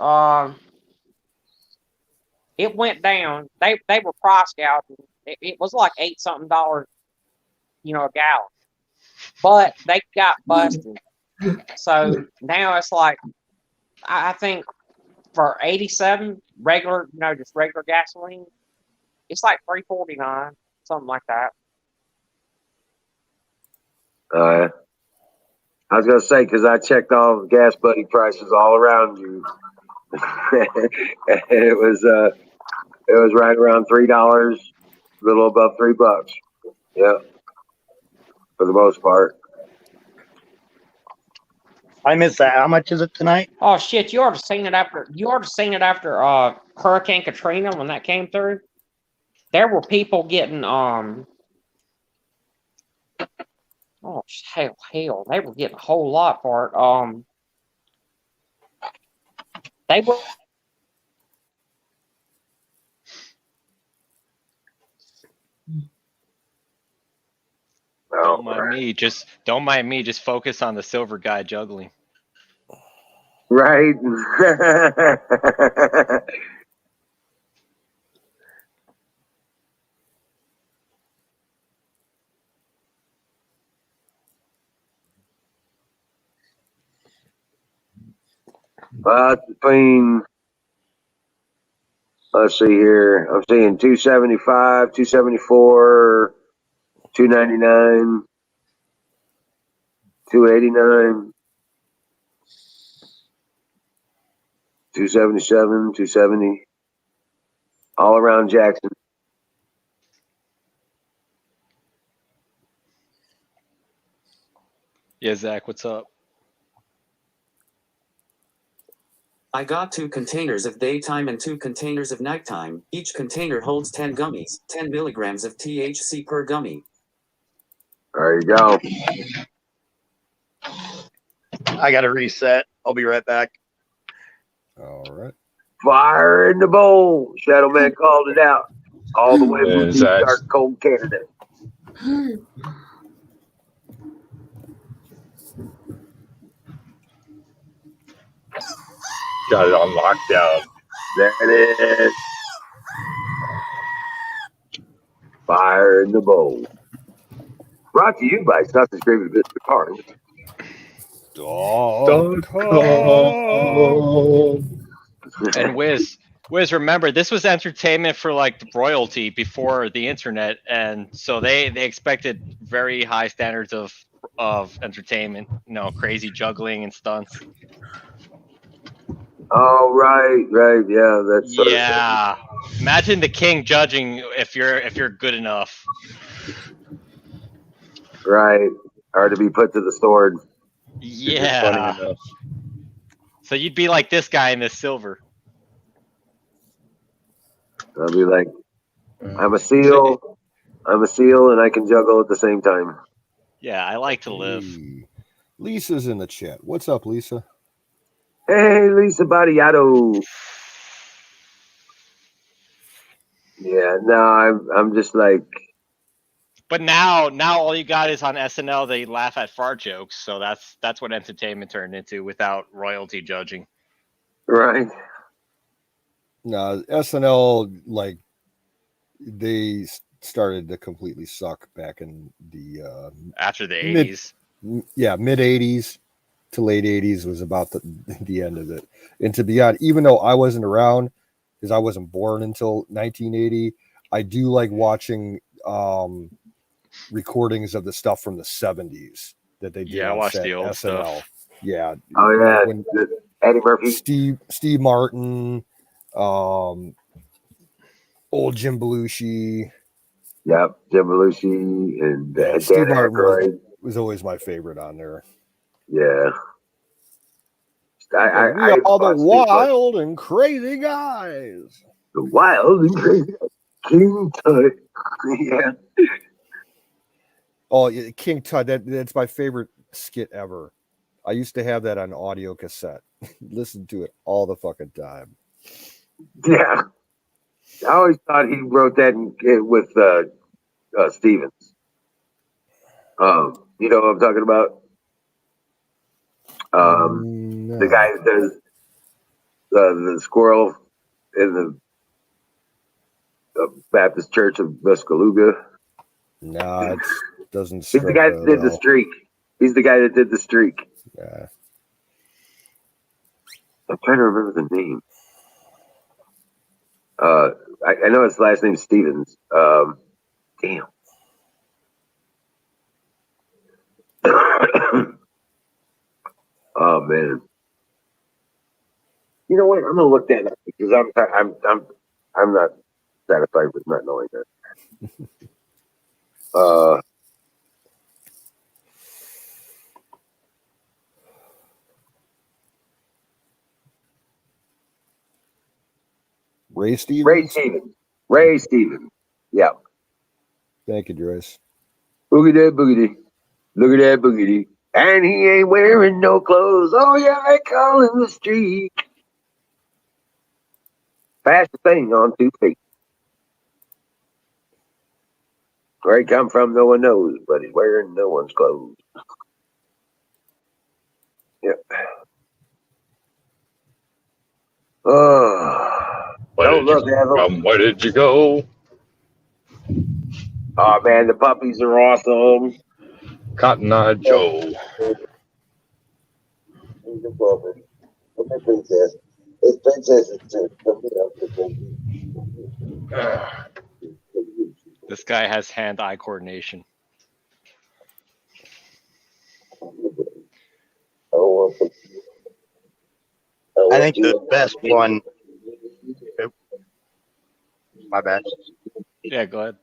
It went down. They were price gouging. It was like $8 something, a gallon. But they got busted. So now it's like, I think for 87 regular, just regular gasoline, it's like $3.49, something like that. I was gonna say because I checked all the gas buddy prices all around you. It was right around $3, a little above $3. Yeah, for the most part. I missed that. How much is it tonight? Oh shit! You ought to seen it after. Hurricane Katrina when that came through. There were people getting Oh hell! They were getting a whole lot for it. They were. Don't mind me. Just focus on the silver guy juggling. Right. Between, let's see here, I'm seeing 275, 274, 299, 289, 277, 270, all around Jackson. Yeah, Zach, what's up? I got 2 containers of daytime and 2 containers of nighttime. Each container holds 10 gummies, 10 milligrams of THC per gummy. There you go. I got to reset. I'll be right back. All right. Fire in the bowl. Shadow Man called it out. All the way from Is that- dark, cold Canada. Got it on lockdown. There it is. Fire in the bowl. Brought to you by Sausage Gravy Biscuit Cars. And Wiz, remember this was entertainment for like royalty before the internet, and so they expected very high standards of entertainment. Crazy juggling and stunts. Oh, right. Yeah, that's Yeah. Imagine the king judging if you're good enough. right. Or to be put to the sword. Yeah. So you'd be like this guy in this silver. I'll be like, I'm a seal, and I can juggle at the same time. Yeah, I like to live. Hey, Lisa's in the chat. What's up, Lisa? Hey, Lisa Badiato. Yeah, no, I'm just like. But now all you got is on SNL. They laugh at fart jokes, so that's what entertainment turned into without royalty judging. Right. No, SNL, like, they started to completely suck back in the after the 80s. Mid 80s to late 80s was about the end of it. And to be honest, even though I wasn't around because I wasn't born until 1980, I do like watching recordings of the stuff from the 70s that they did. Yeah, I watched the old SNL stuff. Yeah. Oh yeah, when Eddie Murphy, Steve Martin, old Jim Belushi. Yep, Jim Belushi and Dan Steve Martin Aykroyd. was always my favorite on there. Yeah. We are all the wild and crazy guys. The wild and crazy King Tut. Yeah. Oh, yeah, King Tut. That's my favorite skit ever. I used to have that on audio cassette. Listen to it all the fucking time. Yeah. I always thought he wrote that with Stevens. You know what I'm talking about? No. The guy that does the squirrel in the Baptist Church of Muskaluga. No, it doesn't. He's the guy that did the streak. He's the guy that did the streak. Yeah. I'm trying to remember the name. I know his last name's Stevens. Damn. Oh man. You know what? I'm gonna look that up because I'm not satisfied with not knowing that. Ray Stevens. Ray Stevens. Yeah. Thank you, Joyce. Boogie that boogity. Look at that boogity. And he ain't wearing no clothes. Oh yeah, they call him the streak. Fastest thing on 2 feet. Where he come from, no one knows, but he's wearing no one's clothes. Yep. Oh, Where did you go? Oh man, the puppies are awesome. Cotton Eye Joe. He's a puppy. Look at Princess. It's Princess's turn. This guy has hand-eye coordination. I think the best one. My bad. Yeah, go ahead.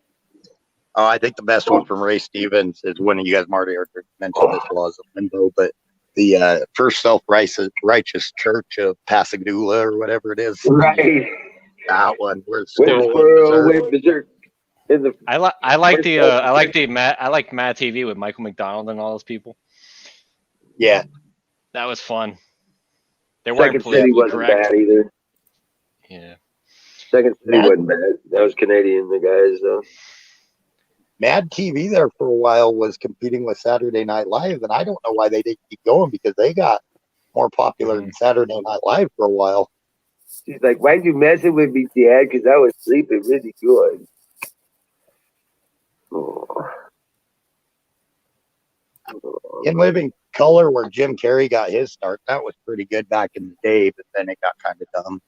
Oh, I think the best one from Ray Stevens is when you guys already mentioned this Laws of Limbo, but the First Self-Righteous Church of Pascagoula or whatever it is. Right. That one. Where Squirrel went berserk. I like Mad TV with Michael McDonald and all those people. Yeah. That was fun. They Second weren't City politically wasn't correct. bad either. Yeah. Second City wasn't bad. That was Canadian, the guys, though. Mad TV there for a while was competing with Saturday Night Live, and I don't know why they didn't keep going because they got more popular than Saturday Night Live for a while. She's like, why'd you messing with me, Dad? Because I was sleeping really good. Oh. In Living Color, where Jim Carrey got his start, that was pretty good back in the day, but then it got kind of dumb.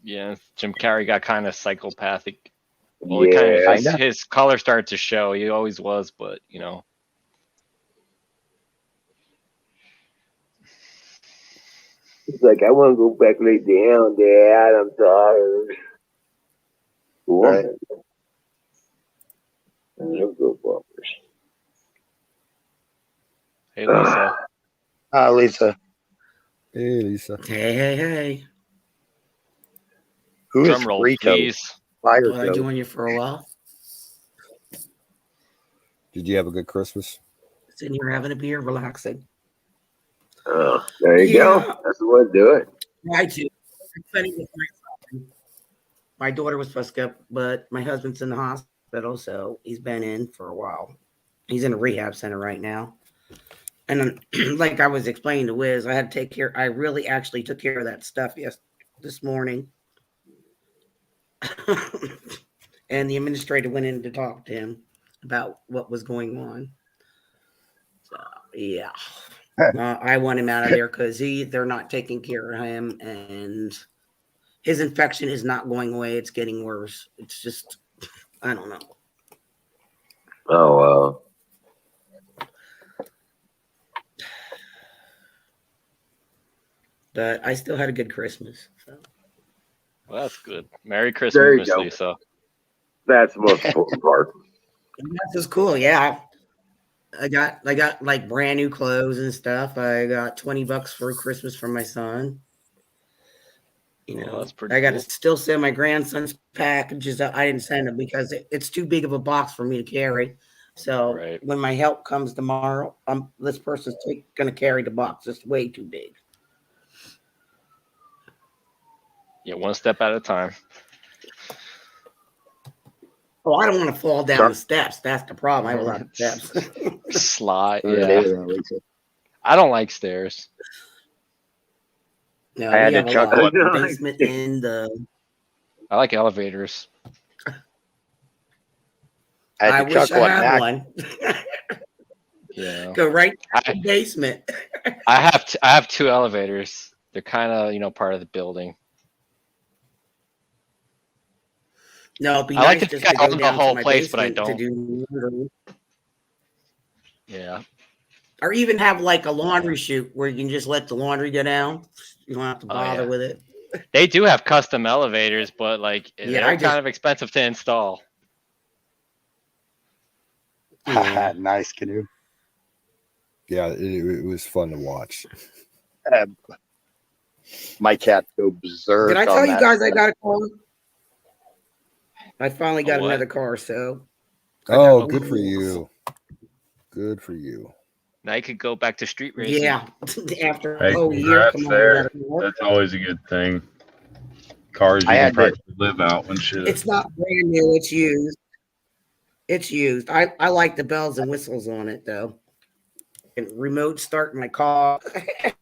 Yeah, Jim Carrey got kind of psychopathic. Well, Yeah, his color started to show. He always was, but you know. He's like, I want to go back lay down, Dad. I'm tired. Right. Hey, Lisa. Lisa. Hey, Lisa. Hey. Who is Drum roll, Rito? please. Fire Well, I joined you for a while. Did you have a good Christmas? Sitting here having a beer, relaxing. Oh, there you go. That's the way to do it. I too. It's funny with my son. My daughter was supposed to go, but my husband's in the hospital, so he's been in for a while. He's in a rehab center right now. And like I was explaining to Wiz, I had to take care. I really actually took care of that stuff this morning. And the administrator went in to talk to him about what was going on. So yeah, I want him out of there because they're not taking care of him, and his infection is not going away. It's getting worse. It's just, I don't know. Oh, wow. But I still had a good Christmas. So. Well, that's good. Merry There you Christmas, go. Lisa. That's the most important part. That's just cool. Yeah. I got like brand new clothes and stuff. I got $20 for Christmas from my son. You know, that's pretty I got cool. to still send my grandson's packages. I didn't send them because it's too big of a box for me to carry. So when my help comes tomorrow, this person's going to carry the box. It's way too big. Yeah, one step at a time. Oh, I don't want to fall down the steps. That's the problem. I have a lot of steps. Slide. Yeah, Yeah. they were Lisa. I don't like stairs. No, I had we to have a chuckle lot. at The basement and the. I like elevators. I wish I had Mac. one. Yeah. Go right to the basement. I have two elevators. They're kind of part of the building. No, it'd be I like nice to just think to I go own the down to whole my place, but I basement to don't. do, Yeah. or even have like a laundry chute where you can just let the laundry go down. You don't have to bother yeah. with it. They do have custom elevators, but like they're kind of expensive to install. Yeah. Nice canoe. Yeah, it was fun to watch. My cats go berserk. Did I tell you guys I got a car? I finally got what? another car, so. Oh, good for you. Good for you. Now you could go back to street racing. Yeah, after Hey, a whole year, congrats come there. on. That's always a good thing. Cars you I can had to- practically live out and shit. It's not brand new. It's used. It's used. I like the bells and whistles on it though. And remote start my car. Hey,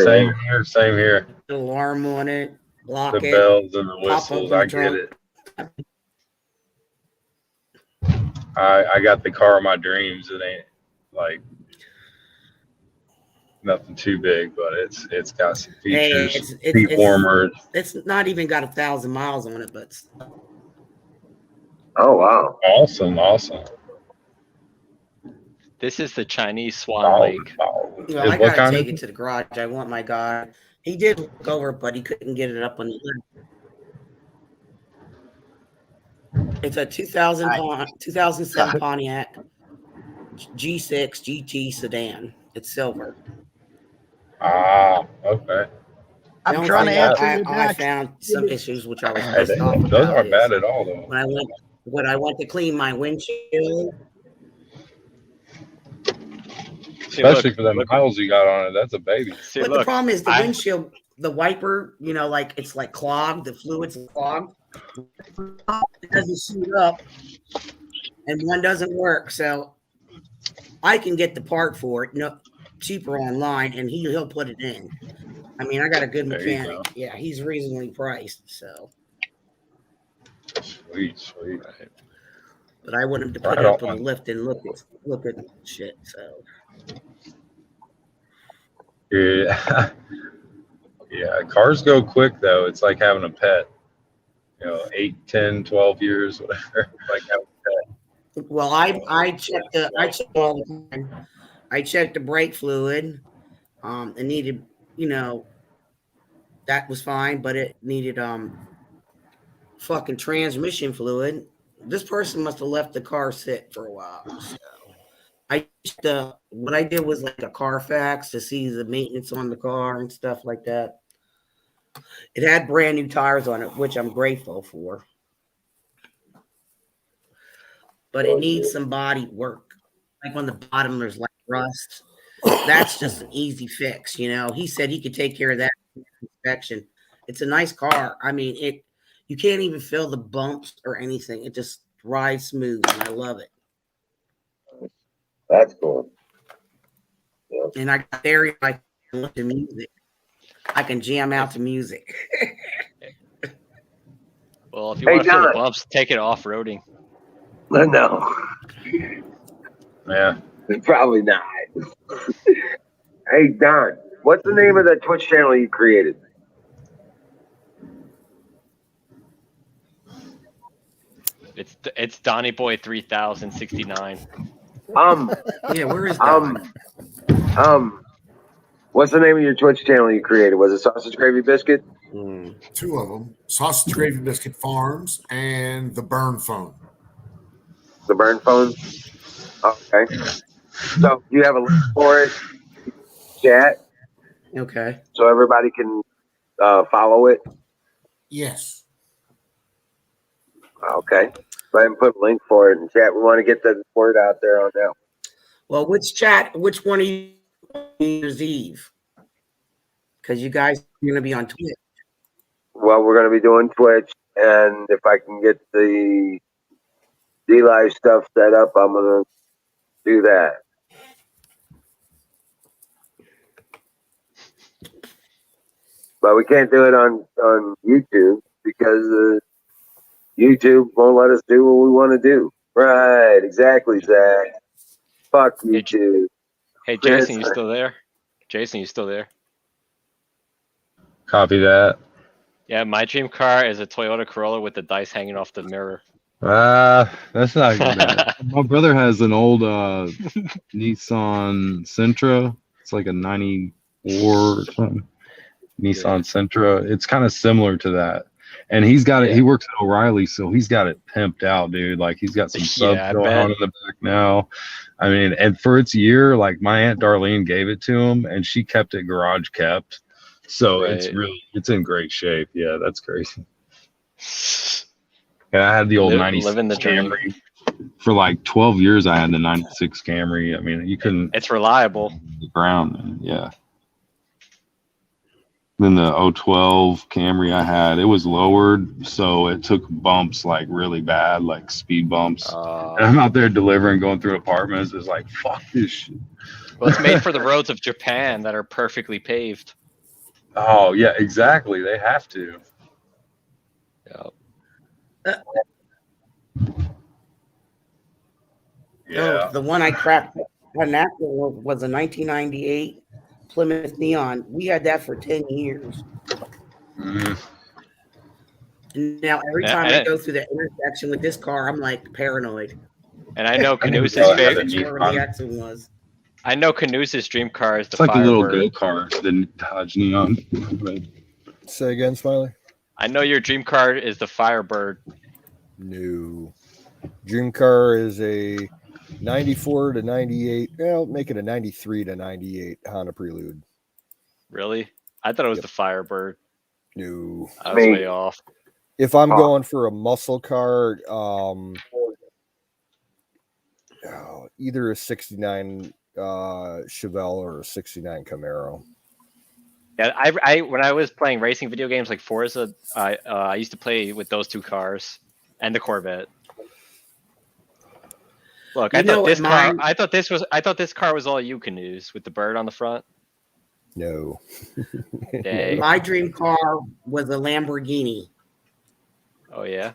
same here, same here. Alarm on it. Lock The it. bells and the pop whistles, open the I get trunk. it. I got the car of my dreams. It ain't like nothing too big, but it's got some Hey, features, seat warmers. It's not even got 1,000 miles on it, but Oh wow! Awesome. This is the Chinese Swan Lake. well, I gotta take it to the garage. I want my guy. He did look over, but he couldn't get it up on the list. It's a 2007 Pontiac G6 GT sedan. It's silver. Ah, okay. I'm trying to answer you I back. found some issues which I was Hey, pissed off about. those aren't bad at all, though. When I went to clean my windshield. Especially for the miles you got on it, that's a baby. But the problem is the windshield, the wiper, like it's like clogged, the fluid's clogged. It doesn't shoot up, and one doesn't work. So I can get the part for it, cheaper online, and he'll put it in. I mean, I got a good mechanic. Yeah, he's reasonably priced. So Sweet. but I want him to put it up on the lift and look at shit. So yeah, yeah. Cars go quick though. It's like having a pet. 8, 10, 12 years, whatever. Like having a pet. well, I checked all the time. I checked the brake fluid. It needed, that was fine, but it needed fucking transmission fluid. This person must have left the car sit for a while. So what I did was like a Carfax to see the maintenance on the car and stuff like that. It had brand new tires on it, which I'm grateful for. But it needs some body work. Like on the bottom, there's like rust. That's just an easy fix, He said he could take care of that inspection. It's a nice car. I mean, you can't even feel the bumps or anything. It just rides smooth, and I love it. That's cool. Yeah. And I got stereo. I can listen to music. I can jam out to music. Well, if you want to feel the bumps, take it off-roading. No. Yeah. Probably not. Hey, Don, what's the name of that Twitch channel you created? It's Donnie Boy 3069. Yeah, where is Don? What's the name of your Twitch channel you created? Was it Sausage Gravy Biscuit? Two of them: Sausage Gravy Biscuit Farms and the Burn Phone. The Burn Phone. Okay. So you have a link for it, chat. Okay. So everybody can follow it. Yes. Okay. Go ahead and put a link for it in chat. We want to get the word out there on that. Well, which one are you New Year's Eve? Because you guys are going to be on Twitch. well, we're going to be doing Twitch, and if I can get the D-Live stuff set up, I'm going to do that. But we can't do it on YouTube because YouTube won't let us do what we want to do. Right, exactly, Zach. Fuck YouTube. Hey, Jason, you still there? Jason, you still there? Copy that. Yeah, my dream car is a Toyota Corolla with the dice hanging off the mirror. That's not bad. My brother has an old Nissan Sentra. It's like a 94 or something. Nissan Sentra. It's kind of similar to that. And he's got it. He works at O'Reilly, so he's got it pimped out, dude. Like he's got some subs going on in the back now. I mean, and for its year, like my Aunt Darlene gave it to him, and she kept it garage kept. So it's in great shape. Yeah, that's crazy. And I had the old 96 Camry. For like 12 years, I had the 96 Camry. I mean, you couldn't. It's reliable. The ground, yeah. Then the 012 Camry I had, it was lowered, so it took bumps like really bad, like speed bumps. And I'm out there delivering, going through apartments. It's like, fuck this shit. Well, it's made for the roads of Japan that are perfectly paved. Oh yeah, exactly. They have to. Yeah. The one I cracked on that was a 1998 Plymouth Neon. We had that for 10 years. And now every time I go through the intersection with this car, I'm like paranoid. And I know Canoe's favorite. Where the accident was. I know Canoe's dream car is the Firebird. It's like Firebird. a little go-kart, the Dodge Neon. Say again, Smiley. I know your dream car is the Firebird. No. Dream car is a 94 to 98. Well, make it a 93 to 98 Honda Prelude. Really? I thought it was the Firebird. No. I was way off. If I'm going for a muscle car, either a 69 Chevelle or a 69 Camaro. Yeah, I when I was playing racing video games like Forza, I used to play with those two cars and the Corvette. Look, I thought this car was all you can use with the bird on the front. No. My dream car was a Lamborghini. Oh yeah.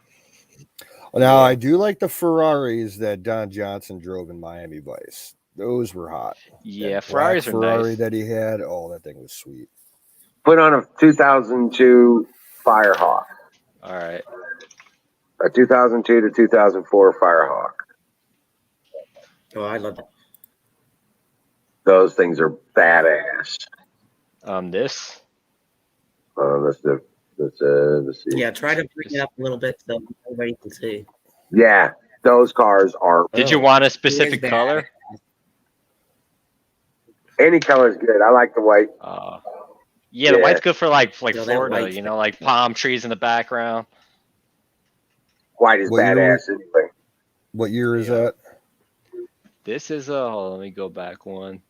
Now I do like the Ferraris that Don Johnson drove in Miami Vice. Those were hot. Yeah, that Ferraris are Ferrari nice. that he had. Oh, that thing was sweet. Put on a 2002 Firehawk. All right. A 2002 to 2004 Firehawk. Oh, I love that. Those things are badass. This. Let's see. Yeah, try to bring it up a little bit so everybody can see. Yeah, those cars are. Did you want a specific color? Any color is good. I like the white. Yeah, the white's good for like that Florida, white's like palm trees in the background. White is badass anyway. What year is that? This is let me go back one.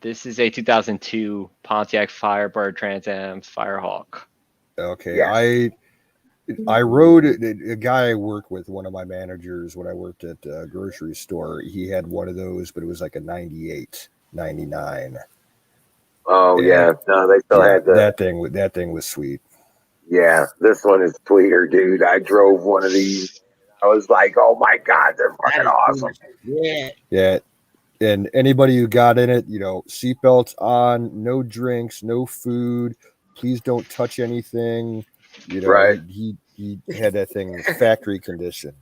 This is a 2002 Pontiac Firebird Trans Am Firehawk. Okay, Yeah. I rode a guy I worked with, one of my managers when I worked at a grocery store. He had one of those, but it was like a 98, 99. Oh yeah, no, they still had that thing was sweet. Yeah, this one is sweeter, dude. I drove one of these. I was like, oh my god, they're fucking awesome. Yeah. And anybody who got in it, seatbelts on, no drinks, no food. Please don't touch anything. Right. He had that thing factory condition.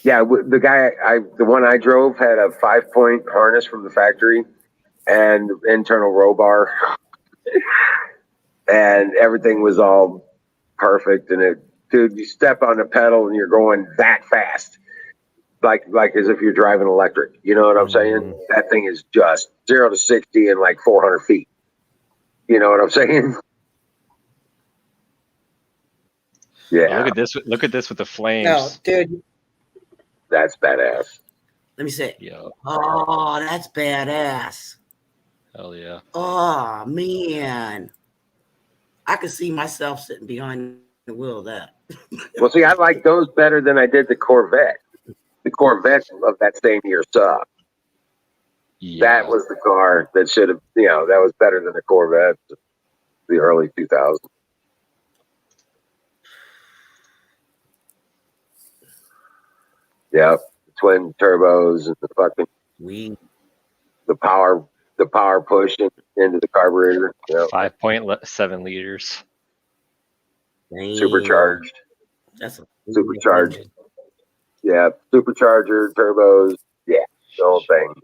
Yeah, the one I drove had a 5-point harness from the factory and internal row bar, and everything was all perfect. And dude, you step on the pedal and you're going that fast. Like as if you're driving electric. You know what I'm saying? That thing is just 0 to 60 in like 400 feet. You know what I'm saying? Yeah. Look at this with the flames. No, dude. That's badass. Let me see. Yeah. Oh, that's badass. Hell yeah. Oh man. I could see myself sitting behind the wheel of that. Well, see, I like those better than I did the Corvette. The Corvette of that same year sucked. Yeah. That was the car that should have, that was better than the Corvette, the early 2000s. Yeah, twin turbos and the fucking the power push into the carburetor. Yeah. 5.7 liters. Damn. Supercharged. That's a Supercharged. Yeah, supercharger, turbos. Yeah, the whole thing.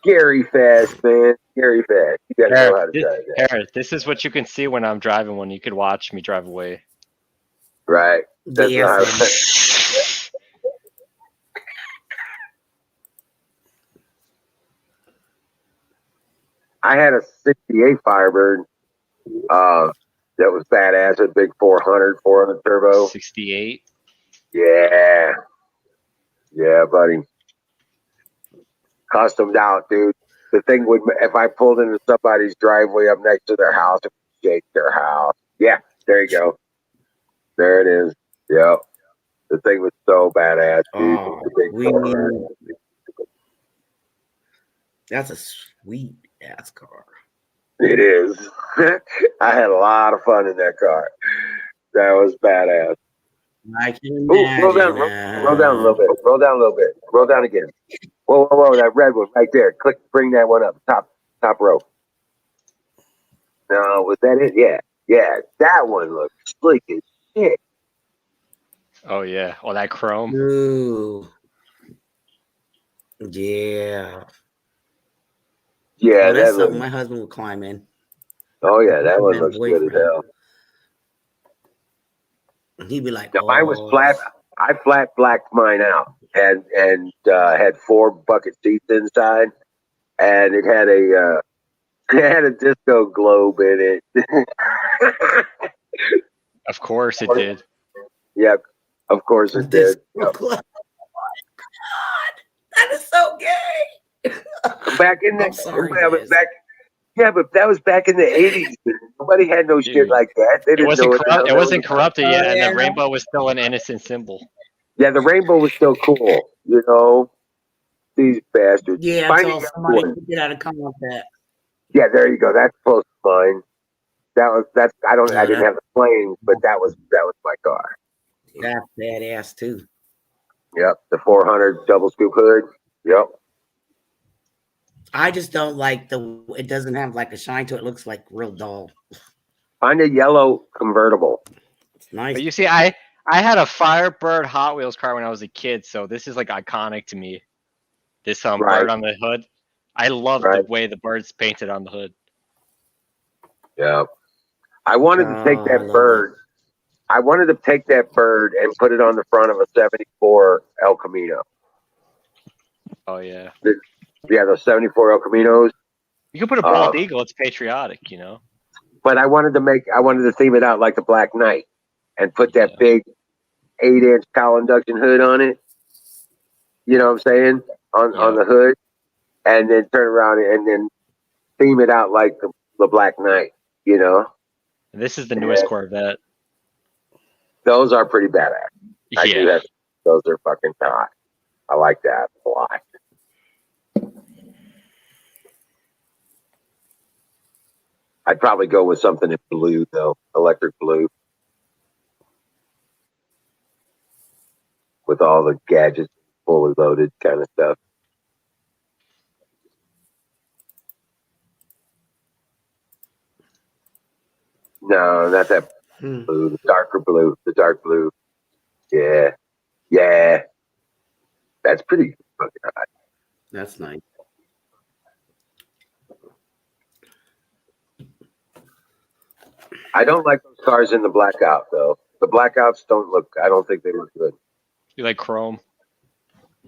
Scary fast, man. Scary fast. You gotta know how to drive that. Harris, this is what you can see when I'm driving. When you could watch me drive away. Right. That's Yeah. I had a 68 Firebird that was badass, a big 400 turbo. 68. Yeah. Yeah, buddy. Customed out, dude. The thing would, if I pulled into somebody's driveway up next to their house, it would shake their house. Yeah, there you go. There it is. Yep. The thing was so badass, dude. Oh, The big 400. That's a sweet ass car. It is. I had a lot of fun in that car. That was badass. I can Ooh, roll down a little bit. Roll down a little bit. Roll down again. Whoa, whoa, whoa! That red one right there. Click, bring that one up. Top row. No, was that it? Yeah, yeah. That one looks sleek as shit. Oh yeah. Oh, that chrome. Ooh. Yeah. Yeah, Oh, that's that something looks. my husband would climb in. Oh yeah, that one Man, looks good as boyfriend. hell. And he'd be like, Now, mine was "Oh, flat. I flat blacked mine out and had 4 bucket seats inside, and it had a disco globe in it. Of course it did. Yep, of course it did. Yep. Oh my God, that is so gay." Back in the I'm sorry, yeah, but guys. but that was back in the 80s. Nobody had no shit Dude, like that. They It didn't know wasn't what the hell corrupt. It that wasn't was. corrupted yet, and yeah. the rainbow was still an innocent symbol. Yeah, the rainbow was still cool. These bastards. Yeah, Find until a somebody one. could get out of contact. Yeah, there you go. That's close to mine. I Yeah, didn't have the planes, but that was my car. that's badass too. Yep, the 400 double scoop hood. Yep. I just don't like it doesn't have like a shine to it. It looks like real dull. Find a yellow convertible. It's nice. But you see, I had a Firebird Hot Wheels car when I was a kid, so this is like iconic to me. This Right. bird on the hood. I love the Right. way the bird's painted on the hood. Yeah. I wanted to take Oh, I that love bird. I wanted to take that bird and put it on the front of a 74 El Camino. Oh yeah. Yeah, those 74 El Caminos. You could put a bald eagle. It's patriotic, you know. But I wanted to theme it out like the Black Knight and put that big 8-inch cowl induction hood on it. You know what I'm saying? On the hood, and then turn around and then theme it out like the Black Knight. You know. And this is the newest Corvette. Those are pretty badass. I do Yeah. that. Those are fucking hot. I like that a lot. I'd probably go with something in blue though, electric blue, with all the gadgets fully loaded kind of stuff. No, not that blue. The darker blue. The dark blue. Yeah, yeah. That's pretty fucking hot. That's nice. I don't like those cars in the blackout though. The blackouts I don't think they look good. You like chrome?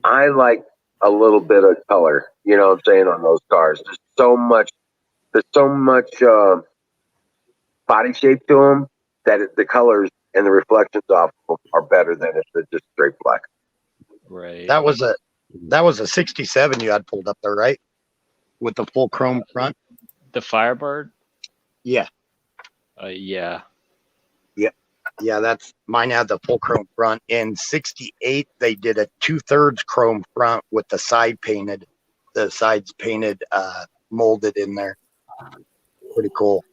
I like a little bit of color, you know what I'm saying, on those cars. There's so much body shape to them that the colors and the reflections off them are better than if they're just straight black. Right. That was a 67 you had pulled up there, right? With the full chrome front. The Firebird? Yeah. Yeah. Yeah, that's mine. Had the full chrome front. In '68, they did a 2/3 chrome front with the sides painted, molded in there. Pretty cool.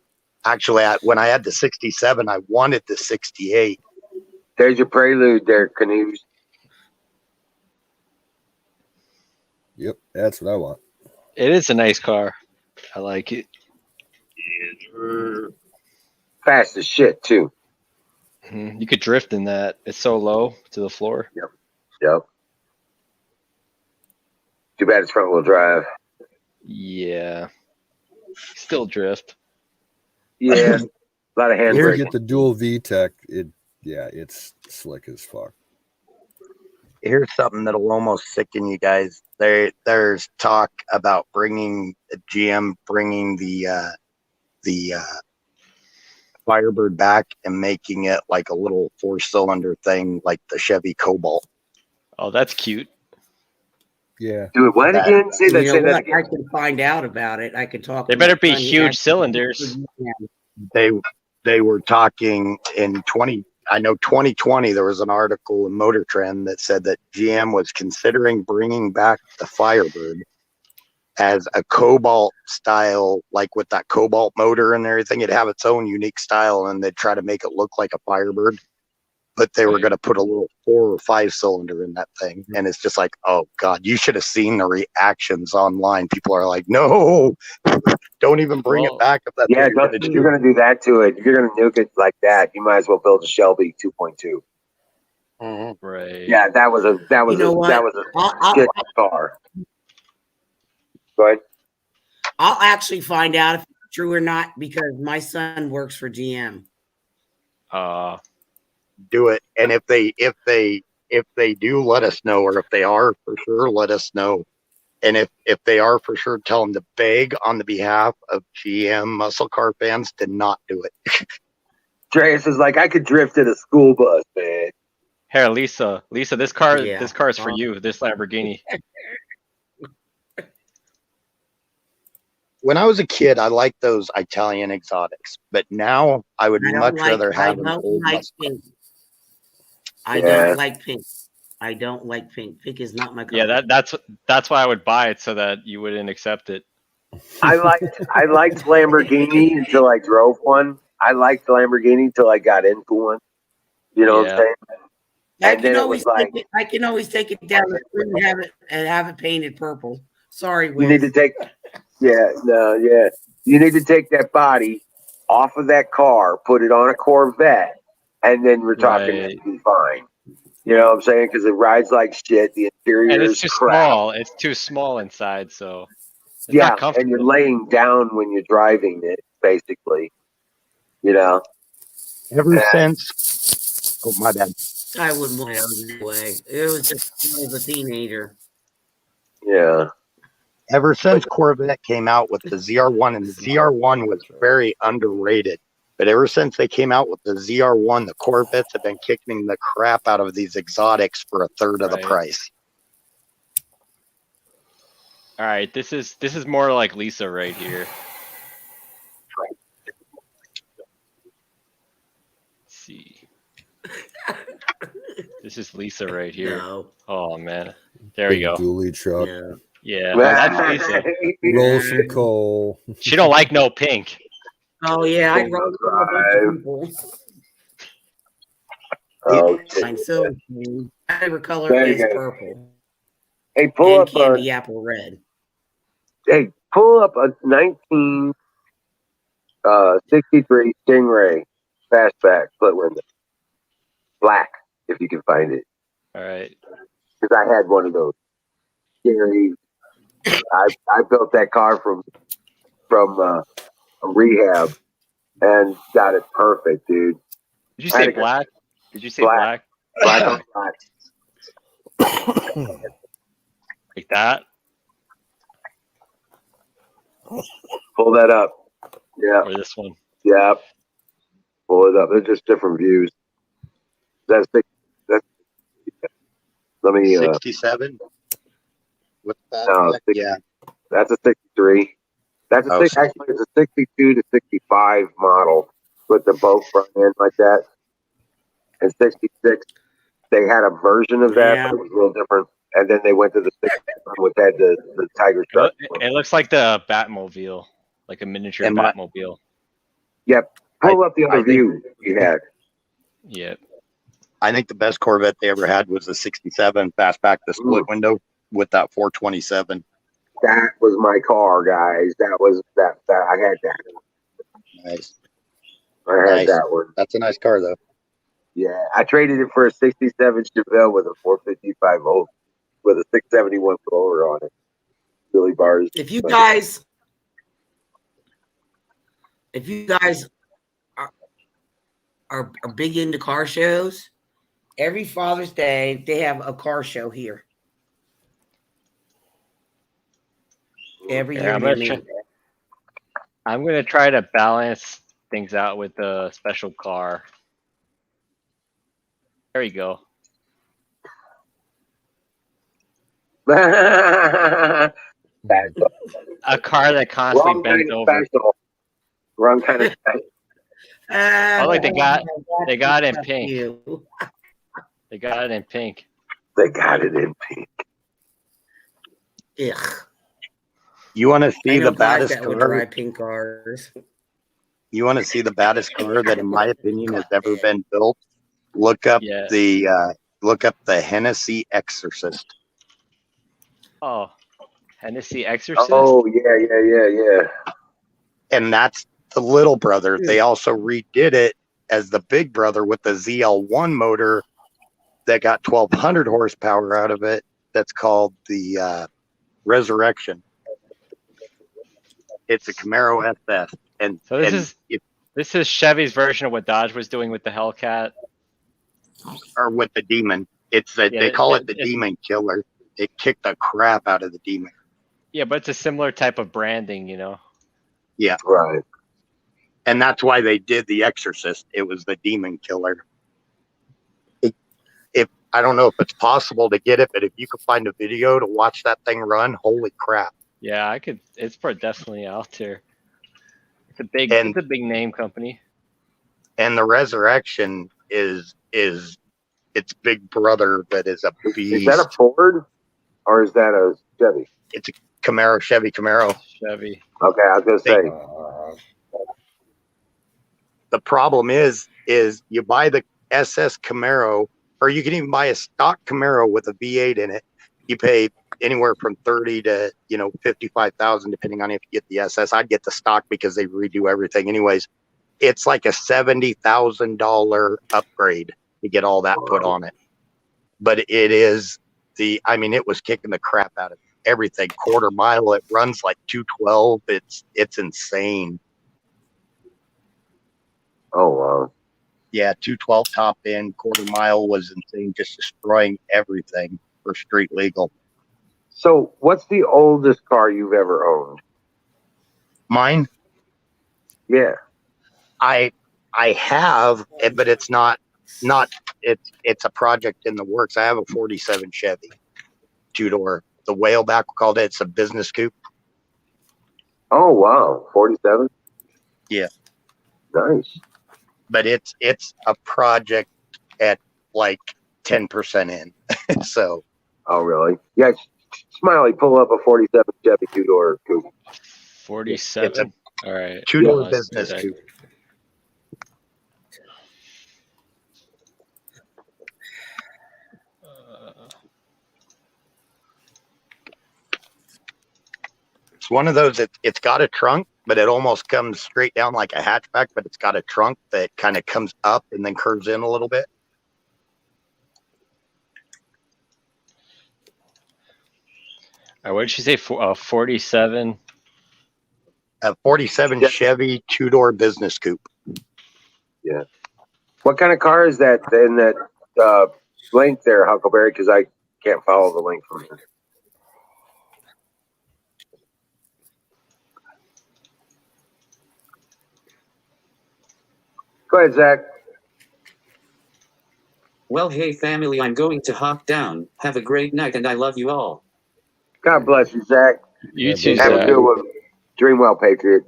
Actually, when I had the '67, I wanted the '68. There's your prelude there, Canoes. Yep, that's what I want. It is a nice car. I like it. Fast as shit too. You could drift in that. It's so low to the floor. Yep. Too bad it's front wheel drive. Yeah. Still drift. Yeah. A lot of If you handbrake. get the dual VTEC, it's slick as fuck. Here's something that'll almost sicken you guys. There's talk about GM bringing the Firebird back and making it like a little 4-cylinder thing, like the Chevy Cobalt. Oh, that's cute. Yeah. Do it what again? Say that. You Say know that what? again. I can find out about it. I can talk. They to my better be son. He huge actually- cylinders. They were talking in 2020, there was an article in Motor Trend that said that GM was considering bringing back the Firebird as a Cobalt style, like with that Cobalt motor and everything. It'd have its own unique style, and they'd try to make it look like a Firebird, but they were going to put a little 4 or 5 cylinder in that thing. And it's just like, oh God, you should have seen the reactions online. People are like, no, don't even bring it back. If that's Yeah, what if you're going to do that to it, if you're going to nuke it like that, you might as well build a Shelby 2.2. Right. Yeah, that was a shit car. Go ahead. I'll actually find out if it's true or not because my son works for GM. Do it. And if they do, let us know, or if they are for sure, let us know. And if they are for sure, tell them to beg on the behalf of GM muscle car fans to not do it. Dreas is like, I could drift in a school bus, man. Here, Lisa, this car is for you. This Lamborghini. When I was a kid, I liked those Italian exotics, but now I would much rather have an old muscle car. I don't like pink. I don't like pink. Pink is not my color. Yeah, that's why I would buy it so that you wouldn't accept it. I liked Lamborghini until I drove one. I liked Lamborghini until I got into one. You know what I'm saying? I can always take it down the street and have it painted purple. Sorry, Wes. You need to take You need to take that body off of that car, put it on a Corvette, and then we're talking it'd be fine. You know what I'm saying? Because it rides like shit. The interior And is it's too crap. small. It's too small inside, so it's Yeah, not comfortable. and you're laying down when you're driving it, basically. You know. Ever since, oh my bad. I wouldn't want it anyway. It was just when I was a teenager. Yeah. Ever since Corvette came out with the ZR1, and the ZR1 was very underrated, but ever since they came out with the ZR1, the Corvettes have been kicking the crap out of these exotics for a third of the price. All right, this is more like Lisa right here. Let's see. This is Lisa right here. No. Oh man, there we go. Dually truck. Yeah, that's Lisa. Roll some coal. She don't like no pink. Oh yeah, I'd roll people. Oh, So favorite color There you is go. purple. Hey, pull and up candy apple red. Hey, pull up a 1963 Stingray fastback split window, black if you can find it. All right. Because I had one of those. Scary. I built that car from a rehab and got it perfect, dude. Did you say black? Did you say black? Black on black. Like that? Pull that up. Yeah. Or this one? Yeah. Pull it up. They're just different views. That's let me 67. What's that? no, 60, yeah. That's a 63. That's actually it's a 62 to 65 model with the boat front end like that. And 66, they had a version of that, but it was a little different. And then they went to the 61, which had the Tiger truck. It looks like the Batmobile, like a miniature Batmobile. Yep. Pull up the other view you had. Yep. I think the best Corvette they ever had was the 67 fastback, the split window with that 427. That was my car, guys. That was that I had that. Nice. I had that one. That's a nice car, though. Yeah, I traded it for a 67 Chevelle with a 455 volt with a 671 blower on it. Billy Bars. If you guys are big into car shows, every Father's Day they have a car show here. Every year. I'm gonna try to balance things out with the special car. There you go. A car that constantly bends over. Wrong kind of special. Oh, like they got it in pink. They got it in pink. They got it in pink. Yeah. You want to see the baddest car? Drive pink cars. You want to see the baddest car that, in my opinion, has ever been built? Look up the Hennessy Exorcist. Oh, Hennessy Exorcist. Oh yeah. And that's the little brother. They also redid it as the big brother with the ZL1 motor that got 1,200 horsepower out of it. That's called the Resurrection. It's a Camaro SS, and so this is Chevy's version of what Dodge was doing with the Hellcat, or with the Demon. They call it the Demon Killer. It kicked the crap out of the Demon. Yeah, but it's a similar type of branding, you know. Yeah, right. And that's why they did the Exorcist. It was the Demon Killer. If I don't know if it's possible to get it, but if you could find a video to watch that thing run, holy crap! Yeah, I could. It's definitely out there. It's a big name company. And the Resurrection is its big brother that is a beast. Is that a Ford or is that a Chevy? It's a Camaro, Chevy Camaro. Chevy. Okay, I was gonna say. The problem is you buy the SS Camaro, or you can even buy a stock Camaro with a V8 in it. You pay anywhere from 30 to 55,000, depending on if you get the SS. I'd get the stock because they redo everything. Anyways, it's like a $70,000 upgrade to get all that put on it. But it is it was kicking the crap out of everything. Quarter mile, it runs like 212. It's insane. Oh wow. Yeah, 212 top end, quarter mile was insane, just destroying everything for street legal. So what's the oldest car you've ever owned? Mine? Yeah. I have, but it's not it's a project in the works. I have a 47 Chevy, 2-door. The whaleback, we called it. It's a business coupe. Oh wow, 47? Yeah. Nice. But it's a project at like 10% in. So. Oh really? Yeah. Smiley, pull up a 47 Chevy 2-door coupe. 47. All right. 2-door business coupe. It's one of those. It's got a trunk, but it almost comes straight down like a hatchback. But it's got a trunk that kind of comes up and then curves in a little bit. What did she say? 47. A 47 Chevy 2-door business coupe. Yeah. What kind of car is that in that link there, Huckleberry? Because I can't follow the link from here. Go ahead, Zach. Well, hey, family, I'm going to hop down. Have a great night, and I love you all. God bless you, Zach. You too, Have Zach. a good one. Dream well, Patriot.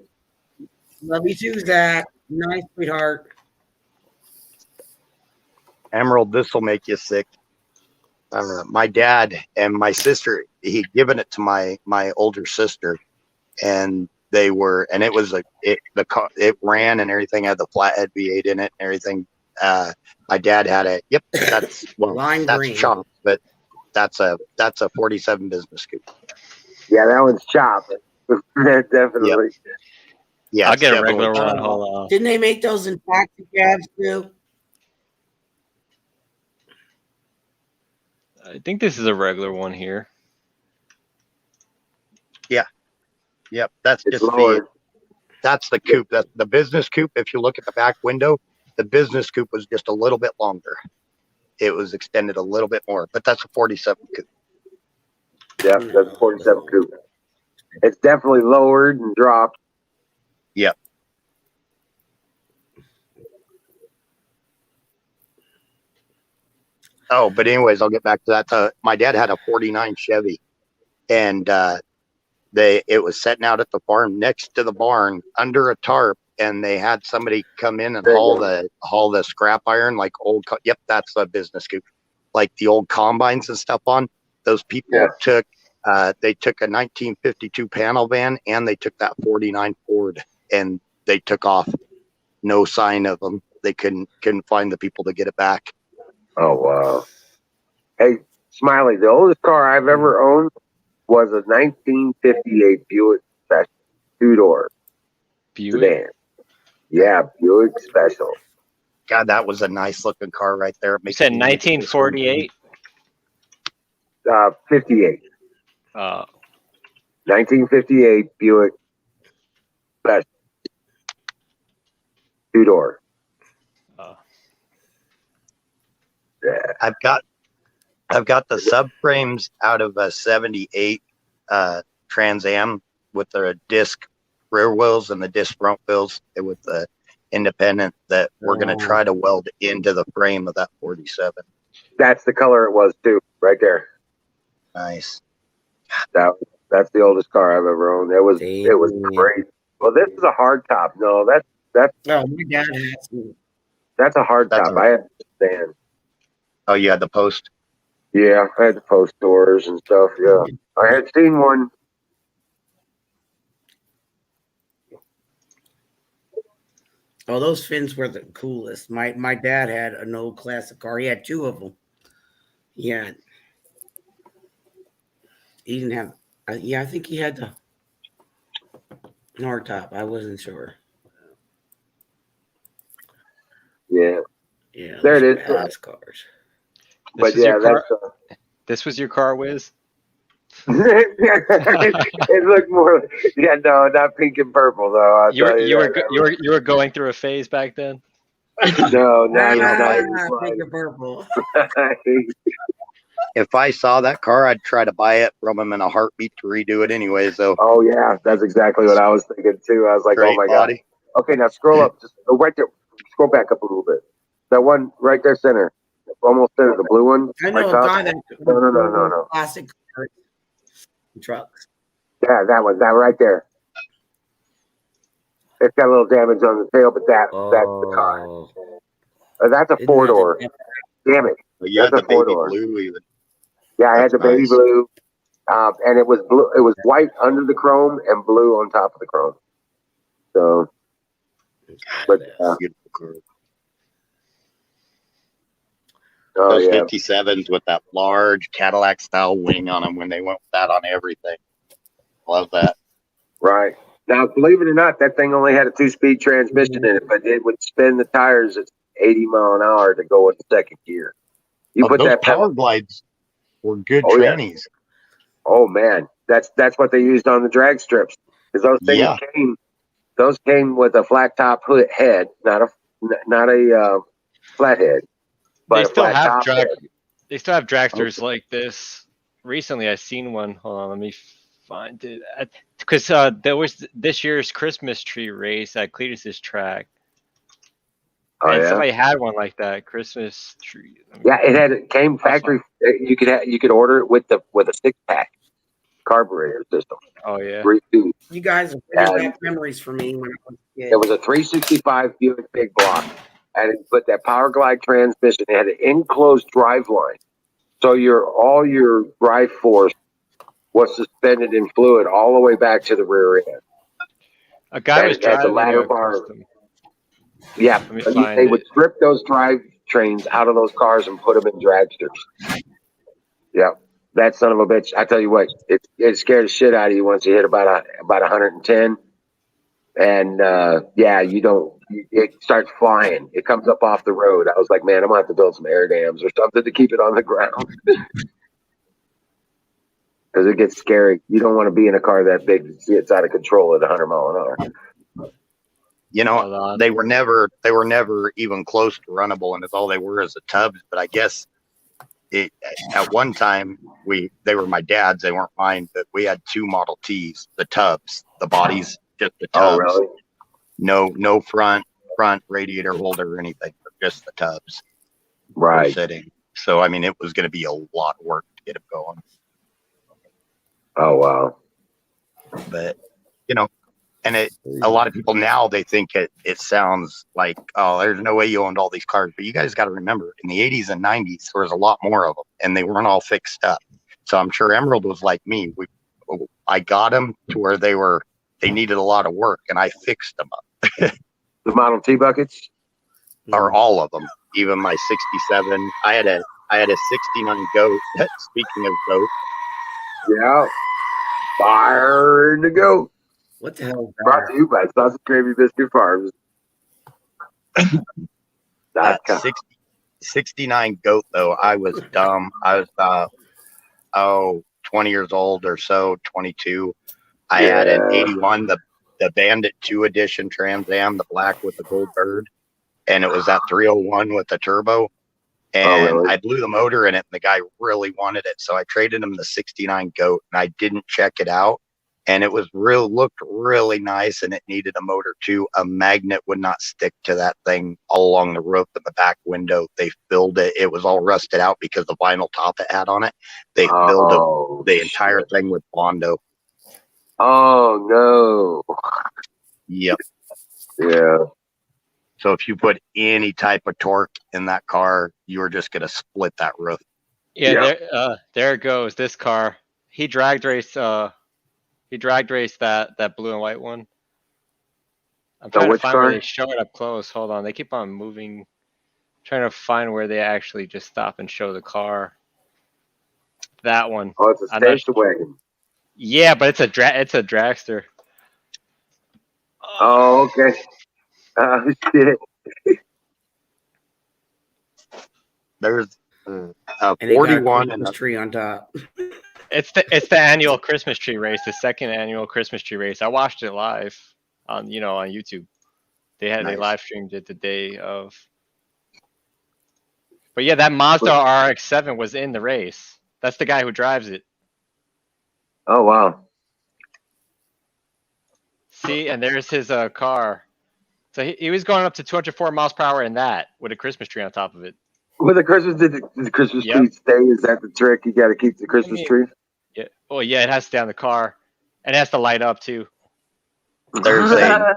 Love you too, Zach. Nice, sweetheart. Emerald, this will make you sick. My dad and my sister, he'd given it to my older sister, and it ran and everything, had the flathead V8 in it and everything. My dad had it. Yep, that's green. chopped, but that's a 47 business coupe. Yeah, that one's chopped. Definitely. Yep. Yeah, I'll get a regular one. Hold on. Didn't they make those in taxi cabs too? I think this is a regular one here. Yep, that's just that's the coupe. That's the business coupe. If you look at the back window, the business coupe was just a little bit longer. It was extended a little bit more, but that's a 47 coupe. Yeah, that's a 47 coupe. It's definitely lowered and dropped. Yep. Oh, but anyways, I'll get back to that. My dad had a 49 Chevy, and it was sitting out at the farm next to the barn under a tarp, and they had somebody come in and haul the scrap iron, like yep, that's a business coupe, like the old combines and stuff on. Those people took a 1952 panel van, and they took that 49 Ford, and they took off. No sign of them. They couldn't find the people to get it back. Oh wow! Hey, Smiley, the oldest car I've ever owned was a 1958 Buick Special, 2-door sedan. Yeah, Buick Special. God, that was a nice looking car right there. You said 1948? 58. 1958 Buick Special, 2-door. Yeah. I've got the subframes out of a 78 Trans Am with the disc rear wheels and the disc front wheels with the independent that we're going to try to weld into the frame of that 47. That's the color it was too, right there. Nice. That's the oldest car I've ever owned. It was great. Well, this is a hard top. No, that's my dad has one. That's a hard top. I had to stand. Oh, you had the post? Yeah, I had the post doors and stuff. Yeah, I had seen one. Oh, those fins were the coolest. My dad had an old classic car. He had two of them. Yeah. He didn't have. I think he had the hard top. I wasn't sure. Yeah. Yeah. There it is. Cars. But yeah, this was your car, Wiz? It looked more. Yeah, no, not pink and purple though. You were going through a phase back then. No, pink and purple. If I saw that car, I'd try to buy it from him in a heartbeat to redo it anyways. Though. Oh yeah, that's exactly what I was thinking too. I was like, Great oh my body. God. Okay, now scroll up. Just go right there. Scroll back up a little bit. That one right there, center. Almost center, the blue one. I know a guy that no. Classic cars, trucks. Yeah, that one. That right there. It's got a little damage on the tail, but that's the car. That's a 4-door. Damn it. Yeah, the baby blue even. Yeah, I had the baby blue, and it was blue. It was white under the chrome and blue on top of the chrome. So, but beautiful car. Oh, those 57s with that large Cadillac style wing on them when they went with that on everything. Love that. Right. Now, believe it or not, that thing only had a 2-speed transmission in it, but it would spin the tires at 80 mile an hour to go in second gear. You put those that power glides were good trannies. Yeah. Oh man, that's what they used on the drag strips. Because those things came with a flat top head, not a flat head. They still have dragsters like this. Recently, I seen one. Hold on, let me find it. Because there was this year's Christmas tree race at Cletus's track. And somebody had one like that Christmas tree. Yeah, it came factory. You could order it with a 6-pack. carburetor system. Oh yeah. 3 speed. You guys are bringing And back memories for me when I was a kid. it was a 365 Buick big block, and it put that Power Glide transmission. It had an enclosed drive line, so all your drive force was suspended in fluid all the way back to the rear end. A guy was That had the driving ladder a bar. custom. Yeah, Let me find they would it. strip those drive trains out of those cars and put them in dragsters. Yeah, that son of a bitch. I tell you what, it scared the shit out of you once you hit about 110. And yeah, it starts flying. It comes up off the road. I was like, man, I'm gonna have to build some air dams or something to keep it on the ground. Because it gets scary. You don't want to be in a car that big and see it's out of control at 100 mile an hour. You know, they were never even close to runnable, and it's all they were as the tubs. But I guess at one time they were my dad's, they weren't mine, but we had 2 Model Ts, the tubs, the bodies, just the tubs. Oh, really? No front radiator holder or anything, just the tubs. Right. Sitting. So I mean, it was going to be a lot of work to get it going. Oh wow. But you know, and a lot of people now, they think it sounds like, oh, there's no way you owned all these cars. But you guys got to remember, in the 80s and 90s, there was a lot more of them, and they weren't all fixed up. So I'm sure Emerald was like me. I got them to where they needed a lot of work, and I fixed them up. The Model T buckets? Or all of them. Even my 67. I had a 69 goat. Speaking of goat. Yeah. Fire to go. What the hell? Brought to you by Sausage Gravy Biscuit Farms. 69 goat, though. I was dumb. I was 20 years old or so, 22. I had an 81, the Bandit 2 edition Trans Am, the black with the gold bird. And it was that 301 with the turbo. And really? I blew the motor in it, and the guy really wanted it. So I traded him the 69 goat, and I didn't check it out. And it was looked really nice, and it needed a motor too. A magnet would not stick to that thing all along the roof of the back window. They filled it. It was all rusted out because the vinyl top it had on it. They filled the entire thing with Bondo. Oh, no. Yep. Yeah. So if you put any type of torque in that car, you were just going to split that roof. Yeah, there it goes. This car. He drag raced that blue and white one. I'm trying to find where they show it up close. Hold on. They keep on moving. I'm trying to find where they actually just stop and show the car. That one. Oh, it's a station wagon. Yeah, but it's a dragster. Oh, okay. Shit. There's a 41 and a tree on top. It's the annual Christmas tree race, the second annual Christmas tree race. I watched it live on YouTube. They live streamed it the day of. But yeah, that Mazda RX-7 was in the race. That's the guy who drives it. Oh wow. See, and there's his car. So he was going up to 204 miles per hour in that with a Christmas tree on top of it. With the Christmas, did the Christmas tree stay? Is that the trick? You got to keep the Christmas tree? Yeah. Oh yeah, it has to stay on the car, and it has to light up too. There's a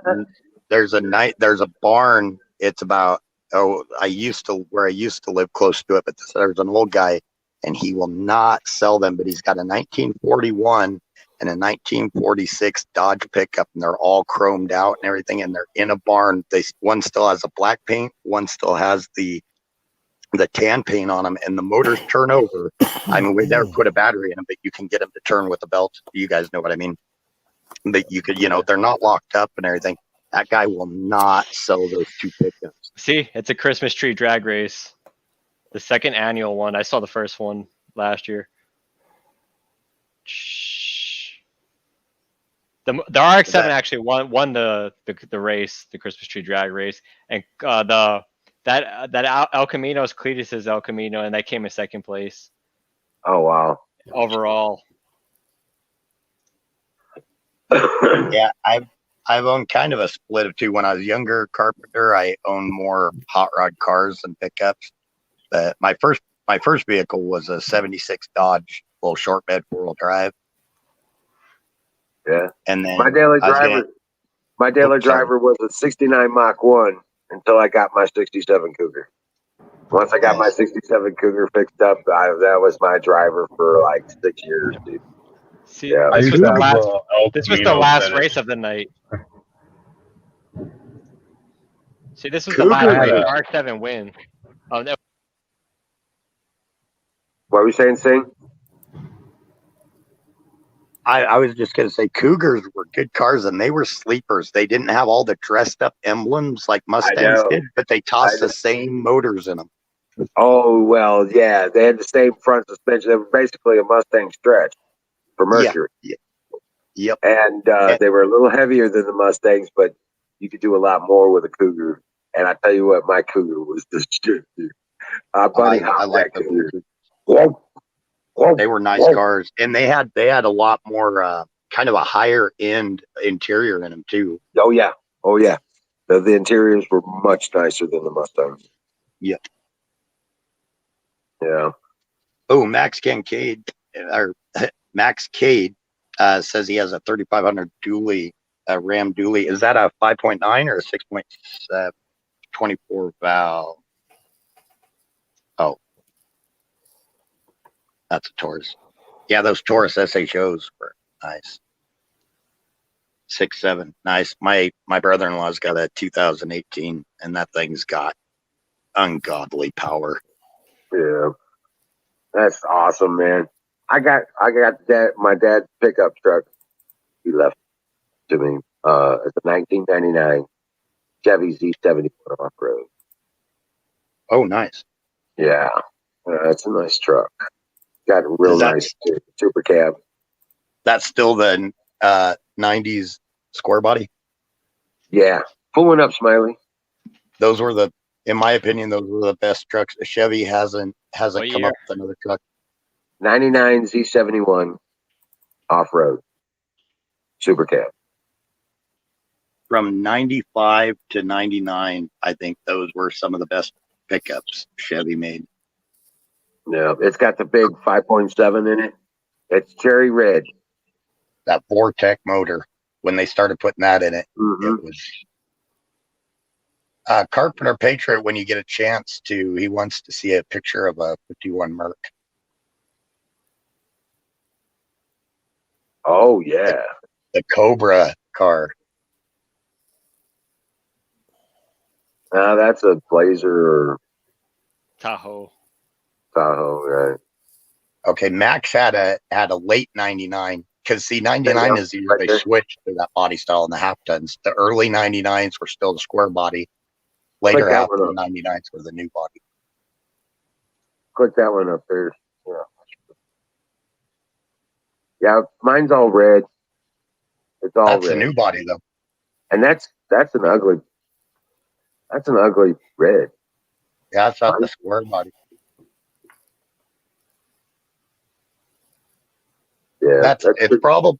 barn. It's about I used to live close to it, but there's an old guy, and he will not sell them. But he's got a 1941 and a 1946 Dodge pickup, and they're all chromed out and everything, and they're in a barn. One still has a black paint, one still has the tan paint on them, and the motors turn over. I mean, we never put a battery in them, but you can get them to turn with a belt. You guys know what I mean. But you could, they're not locked up and everything. That guy will not sell those 2 pickups. See, it's a Christmas tree drag race. The second annual one. I saw the first one last year. The RX-7 actually won the race, the Christmas tree drag race, and that El Camino's Cletus's El Camino, and that came in second place. Oh wow! Overall. Yeah, I've owned kind of a split of two. When I was younger carpenter, I owned more hot rod cars and pickups. But my first vehicle was a '76 Dodge, little short bed 4-wheel drive. Yeah. And then My daily I was gonna, driver was a 69 Mach 1 until I got my 67 Cougar. Once I got my nice. 67 Cougar fixed up, that was my driver for like 6 years, dude. See, Yeah. I this used was to the have last. El This was the Camino last finish. race of the night. See, this was the Cougar. last I had race. a Mark 7 win. Oh no. What were you saying, Sing? I was just gonna say Cougars were good cars and they were sleepers. They didn't have all the dressed up emblems like Mustangs know. did, but they tossed the same motors in them. Oh, well, yeah. They had the same front suspension. They were basically a Mustang stretch for Mercury. Yeah. Yep. And they were a little heavier than the Mustangs, but you could do a lot more with a Cougar. And I tell you what, my Cougar was the shit, dude. Bunny I hopped like that them. Cougar. Whoa. They were nice cars, and they had a lot more kind of a higher end interior in them too. Oh, yeah. Oh, yeah. The interiors were much nicer than the Mustangs. Yep. Yeah. Oh, Max Kincaid or Max Cade says he has a 3500 dually, Ram dually. Is that a 5.9 or a 6.24 valve? Oh, that's a Taurus. Yeah, those Taurus SHOs were nice. 6.7, nice. My brother-in-law's got a 2018, and that thing's got ungodly power. Yeah. That's awesome, man. I got my dad's pickup truck. He left to me. It's a 1999 Chevy Z71 off road. Oh, nice. Yeah, it's a nice truck. Got a real nice super cab. That's still the 90s square body. Yeah, pulling up, Smiley. Those were in my opinion, those were the best trucks. The Chevy hasn't come up with another truck. 99 Z71 off road super cab. From 95 to 99, I think those were some of the best pickups Chevy made. Yeah, it's got the big 5.7 in it. It's cherry red. That Vortec motor, when they started putting that in it, it was. Carpenter Patriot, when you get a chance to, he wants to see a picture of a 51 Merc. Oh, yeah. The Cobra car. That's a Blazer or Tahoe, right? Okay, Max had a late 99, because see, 99 is the year they switched to that body style in the half tons. The early 99s were still the square body. Later half of the 99s were the new body. Click that one up there. Yeah, mine's all red. It's all That's red. the new body though. And that's an ugly red. Yeah, that's not the square body. Yeah, it's probably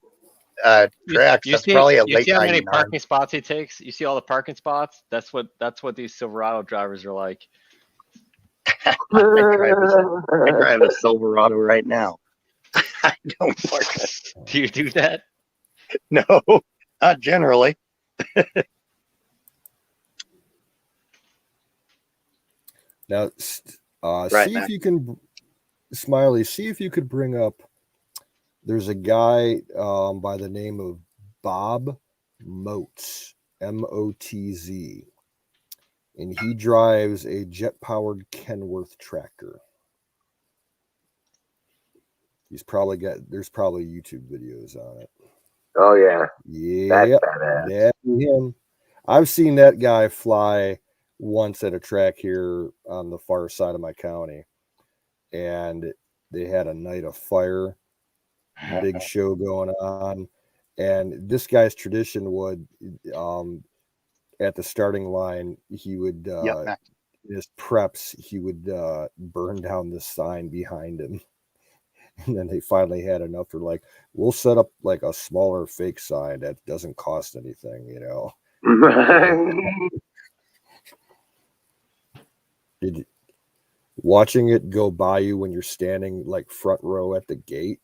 tracks. You That's see, probably a you late see how many 99. parking spots he takes? You see all the parking spots? That's what these Silverado drivers are like. I drive a Silverado right now. I don't park it. Do you do that? No, not generally. Now, Right, see Matt. if you can, Smiley, see if you could bring up, there's a guy by the name of Bob Motz, M-O-T-Z, and he drives a jet-powered Kenworth tractor. There's probably YouTube videos on it. Oh, yeah. Yeah, that's him. I've seen that guy fly once at a track here on the far side of my county, and they had a night of fire, big show going on, and this guy's tradition would at the starting line he would in his preps he would burn down the sign behind him. And then they finally had enough. They're like, we'll set up like a smaller fake sign that doesn't cost anything, you know. Watching it go by you when you're standing like front row at the gate,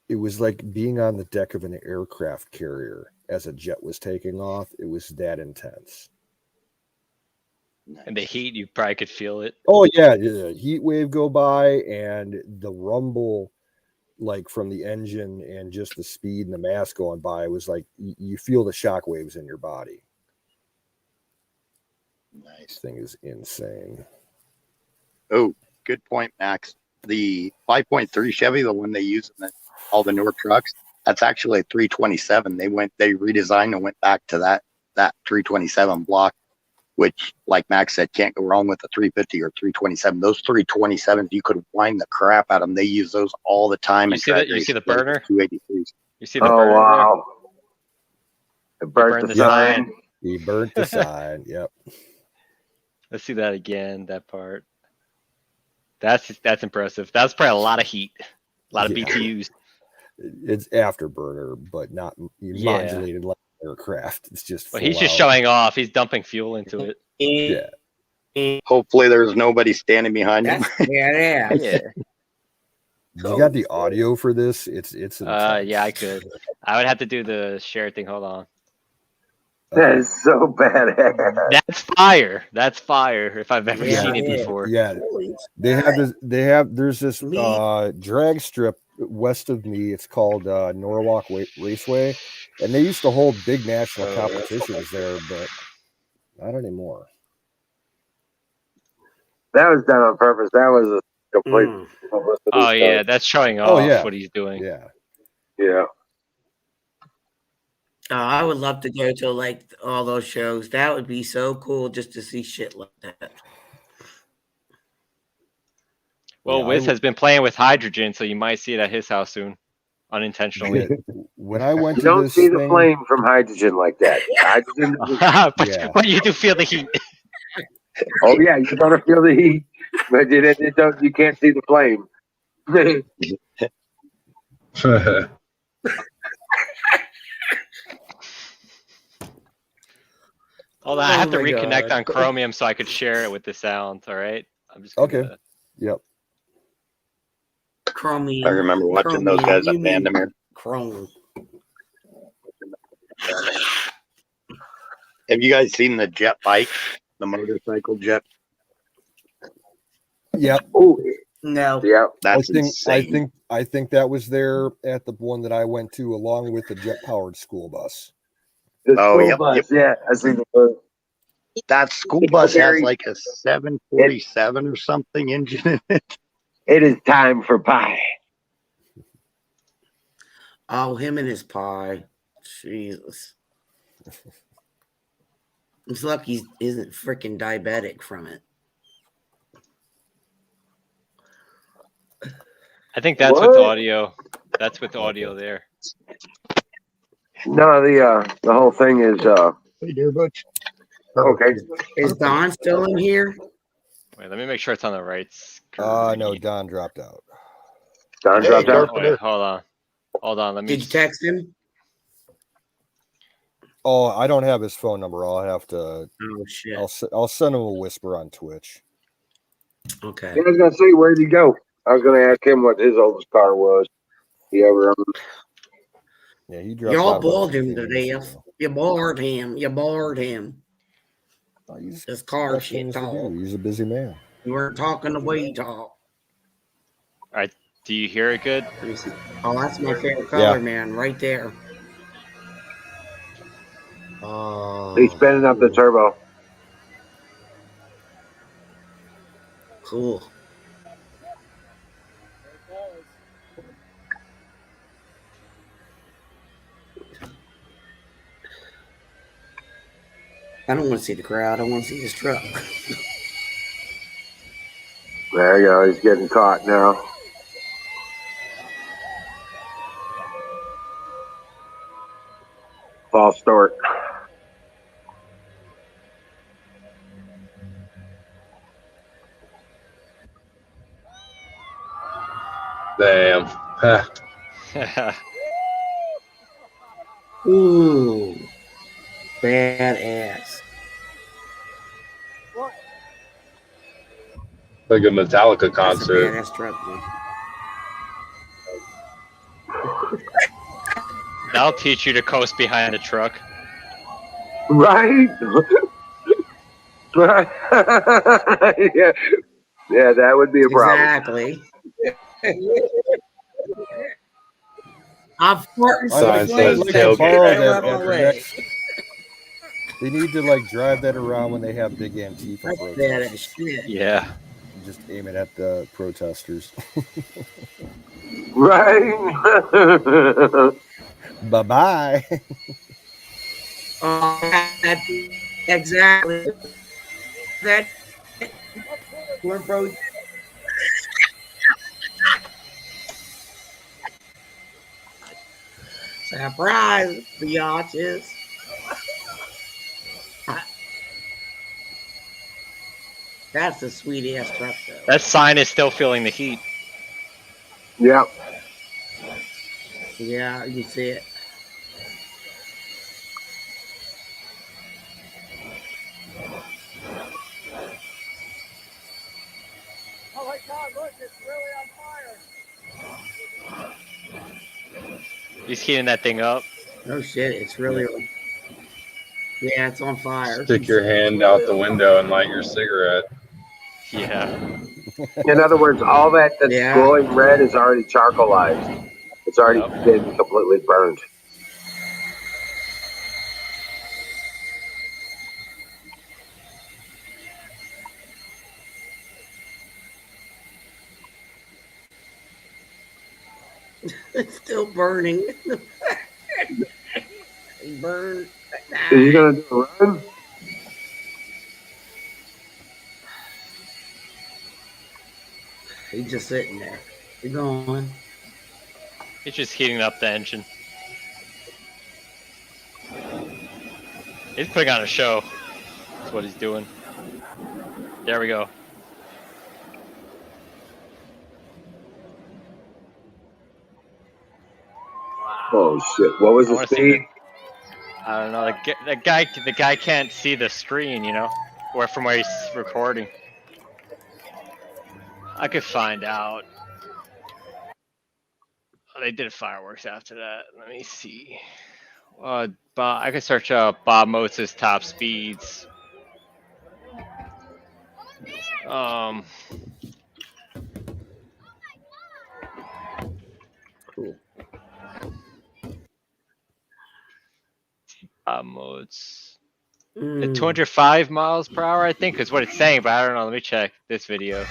it was like being on the deck of an aircraft carrier as a jet was taking off. It was that intense. And the heat, you probably could feel it. Oh yeah, the heat wave go by and the rumble, like from the engine and just the speed and the mass going by, it was like you feel the shock waves in your body. Nice. This thing is insane. Oh, good point, Max. The 5.3 Chevy, the one they use in all the newer trucks, that's actually a 327. They redesigned and went back to that 327 block, which, like Max said, can't go wrong with a 350 or 327. Those 327s, you could wind the crap out of them. They use those all the time. You see that? You see the burner? 283s. You see the burner? Wow! It burned the sign. He burnt the sign. Yep. Let's see that again. That part. That's impressive. That's probably a lot of heat. A lot of BTUs. It's afterburner, but not modulated like aircraft. It's just. Well, he's just showing off. He's dumping fuel into it. Yeah. Hopefully, there's nobody standing behind him. Yeah. You got the audio for this? It's. Yeah, I could. I would have to do the share thing. Hold on. That is so badass. That's fire. That's fire. If I've ever seen it before. Yeah. They have this. There's this drag strip west of me. It's called Norwalk Raceway, and they used to hold big national competitions there, but not anymore. That was done on purpose. That was a complete publicity Oh stunt. yeah, that's showing off what he's doing. Yeah. I would love to go to like all those shows. That would be so cool just to see shit like that. Well, Wiz has been playing with hydrogen, so you might see it at his house soon, unintentionally. When I went You to don't this see the thing, flame from hydrogen like that. Hydrogen. but you do feel the heat. Oh yeah, you're gonna feel the heat, but you can't see the flame. Hold on, I have to Oh my reconnect God. on Chromium so I could share it with the sound. All right, I'm just okay. Yep. Chromium. I remember watching those guys You at mean Vandermeer. Chrome. Have you guys seen the jet bike, the motorcycle jet? Yep. Oh No. yeah. That's insane. I think that was there at the one that I went to, along with the jet-powered school bus. The school yep, bus. yep. Yeah, I see the bus. That school bus has like a 747 or something engine in it. It is time for pie. Oh, him and his pie. Jesus. It's lucky he isn't freaking diabetic from it. I think that's with audio. That's with audio there. No, the whole thing is Hey, dear Butch. okay. Is Don still in here? Wait, let me make sure it's on the right. No, Don dropped out. Don Hey, dropped out. Oh, wait, hold on. Let me. Did you text him? Oh, I don't have his phone number. I'll have to. Oh shit. I'll send him a whisper on Twitch. Okay. I was gonna say, where'd he go? I was gonna ask him what his oldest car was. He ever Yeah, he dropped Y'all out bored about him 15 to minutes death. ago. You bored him. You bored him. He's This car got shit things to do. talk. He's a busy man. You weren't talking the way you talk. All right, do you hear it good? Let me see. Oh, that's my favorite color, man, right there. he's spinning up the turbo. Cool. I don't want to see the crowd. I want to see this truck. There you go. He's getting caught now. False start. Damn. Ooh. Badass. Like a Metallica That's a concert. badass truck, man. That'll teach you to coast behind a truck. Right? Right. Yeah. Yeah, that would be a problem. Exactly. I'm farting so Sign says flames tailgate. right up my leg. They need to like drive that around when they have big Antifa That's protests. bad as shit. Yeah. Just aim it at the protesters. Right. Bye-bye. Exactly. That we're both. Surprise, biatches. That's a sweet ass truck, though. That sign is still feeling the heat. Yeah. Yeah, you see it. Oh my God! Look, it's really on fire. He's heating that thing up. Oh shit! It's really. Yeah, it's on fire. Stick your hand out the window and light your cigarette. Yeah. In other words, all that's Yeah. glowing red is already charcoalized. It's already been completely burned. It's still burning. Burn. Is he gonna do a run? He's just sitting there. He's going. He's just heating up the engine. He's putting on a show. That's what he's doing. There we go. Oh shit! What was the speed? I don't know. The guy can't see the screen, you know, or from where he's recording. I could find out. Oh, they did fireworks after that. Let me see. I could search up Bob Moses top speeds. Cool. Modes. 205 miles per hour, I think, is what it's saying, but I don't know. Let me check this video.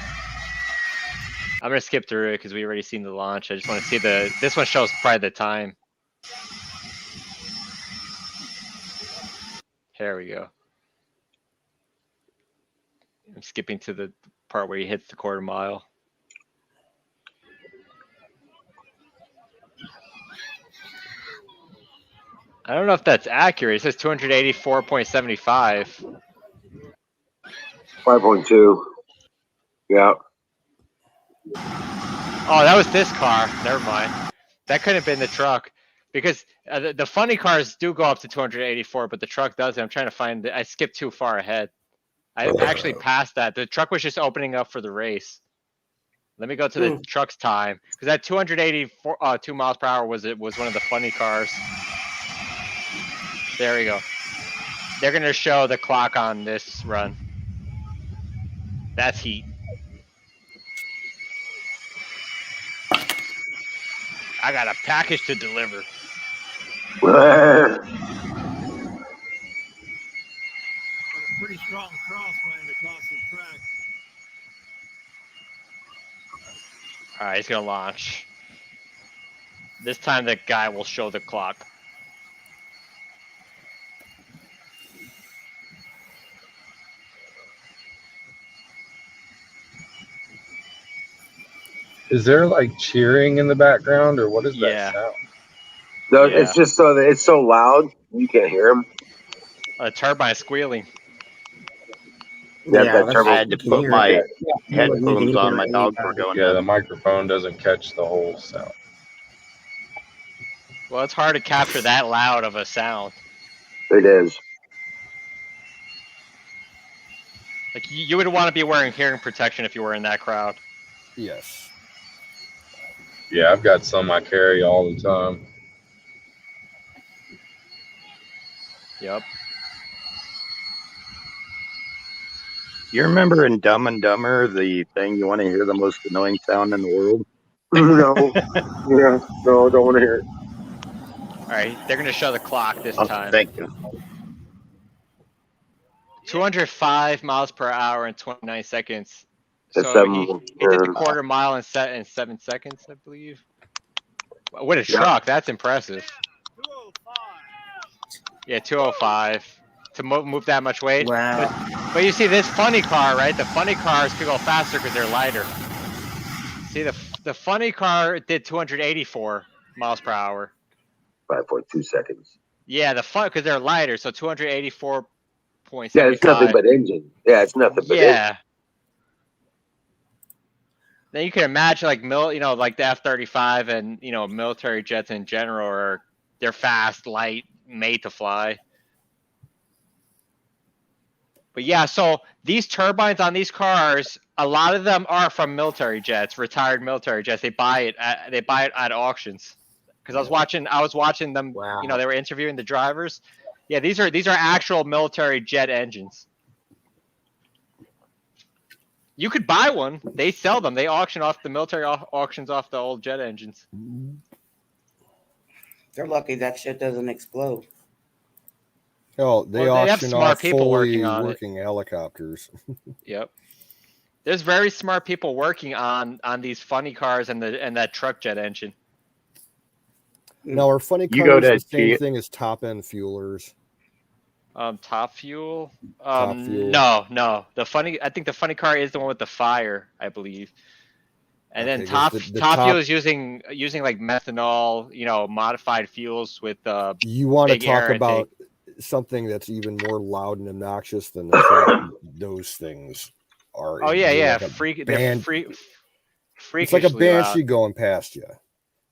I'm gonna skip through it because we already seen the launch. I just want to see this one shows probably the time. Here we go. I'm skipping to the part where he hits the quarter mile. I don't know if that's accurate. It says 284.75. 5.2. Yeah. Oh, that was this car. Never mind. That could have been the truck. Because the funny cars do go up to 284, but the truck doesn't. I'm trying to find it. I skipped too far ahead. I actually passed that. The truck was just opening up for the race. Let me go to the truck's time. Because that 284 2 miles per hour was one of the funny cars. There we go. They're going to show the clock on this run. That's heat. I got a package to deliver. A pretty strong crosswind across the track. All right, he's going to launch. This time the guy will show the clock. Is there like cheering in the background, or what is that sound? No, it's just so that it's so loud you can't hear him. A turbine squealing. I had to put my headphones on. My dogs were going. Yeah, the microphone doesn't catch the whole sound. Well, it's hard to capture that loud of a sound. It is. Like you would want to be wearing hearing protection if you were in that crowd. Yes. Yeah, I've got some I carry all the time. Yep. You remember in Dumb and Dumber the thing you want to hear the most annoying sound in the world? No. Yeah. No, don't want to hear it. All right, they're gonna show the clock this Oh, time. thank you. 205 miles per hour in 29 seconds. That's So he something, did the quarter mile in 7 seconds, I believe. What a truck! That's impressive. 205. Yeah, 205 to move that much weight. Wow. But you see this funny car, right? The funny cars could go faster because they're lighter. See, the funny car did 284 miles per hour. 5.2 seconds. Yeah, the fun because they're lighter, so 284.75. Yeah, it's nothing but engine. Yeah, it's nothing but engine. Yeah. Then you can imagine like like the F-35 and military jets in general they're fast, light, made to fly. But yeah, so these turbines on these cars, a lot of them are from military jets, retired military jets. They buy it at auctions. Because I was watching them. Wow. They were interviewing the drivers. Yeah, these are actual military jet engines. You could buy one. They sell them. They auction off the military auctions off the old jet engines. They're lucky that shit doesn't explode. Oh, they Well, they have auction smart off people fully working on it. working helicopters. Yep. There's very smart people working on these funny cars and that truck jet engine. Now, are funny You go cars to the same G- thing as top end fuelers? Top fuel? Top fuel. No. I think the funny car is the one with the fire, I believe. And then Okay, 'cause top fuel is using like methanol, modified fuels with You want to big air talk about intake. something that's even more loud and obnoxious than the truck. Those things are. Oh yeah, they're yeah. like a They're It's freakishly like a banshee loud. going past you.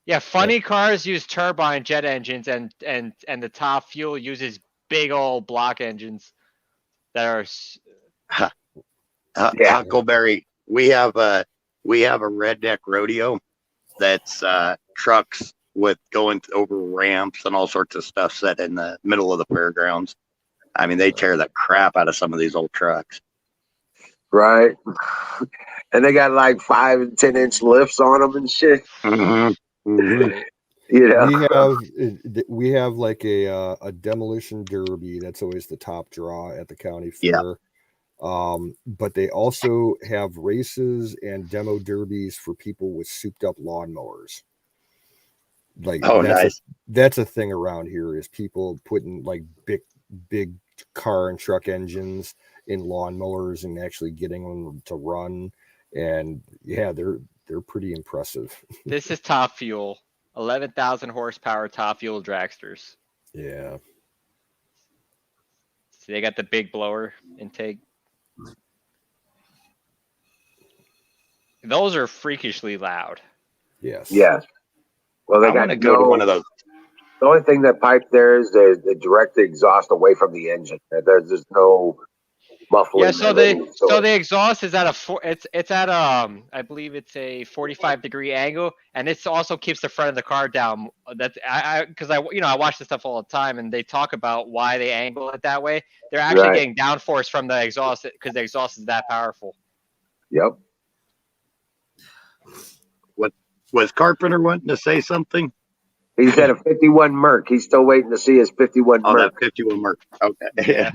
Yeah, funny cars use turbine jet engines, and the top fuel uses big old block engines that are. Huckleberry. We have a redneck rodeo that's trucks with going over ramps and all sorts of stuff set in the middle of the fairgrounds. I mean, they tear the crap out of some of these old trucks. Right. And they got like 5 and 10-inch lifts on them and shit. We have like a demolition derby. That's always the top draw at the county fair. But they also have races and demo derbies for people with souped up lawnmowers. Like that's a thing around here, is people putting like big car and truck engines in lawnmowers and actually getting them to run. And yeah, they're pretty impressive. This is top fuel, 11,000 horsepower top fuel dragsters. Yeah. See, they got the big blower intake. Those are freakishly loud. Yes. Yes. Well, they got to go to one of those. The only thing that piped there is the direct exhaust away from the engine. There's just no muffling. Yeah, so the exhaust is at it's at I believe it's a 45-degree angle, and it also keeps the front of the car down. That's because I watch this stuff all the time, and they talk about why they angle it that way. They're actually getting downforce from the exhaust because the exhaust is that powerful. Yep. Was Carpenter wanting to say something? He's got a 51 Merc. He's still waiting to see his 51 Merc. Oh, that 51 Merc. Okay. Yeah.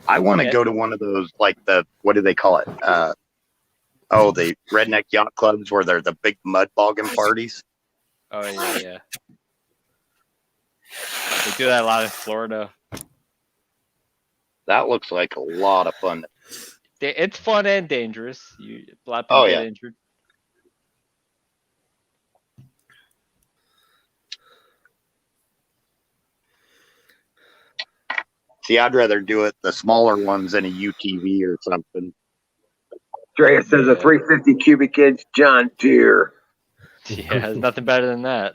I want to go to one of those, like what do they call it? The redneck yacht clubs where they're the big mud bogging parties. Oh yeah. They do that a lot in Florida. That looks like a lot of fun. It's fun and dangerous. A lot of people get injured. See, I'd rather do it the smaller ones in a UTV or something. Drea says a 350 cubic inch John Deere. Yeah, there's nothing better than that.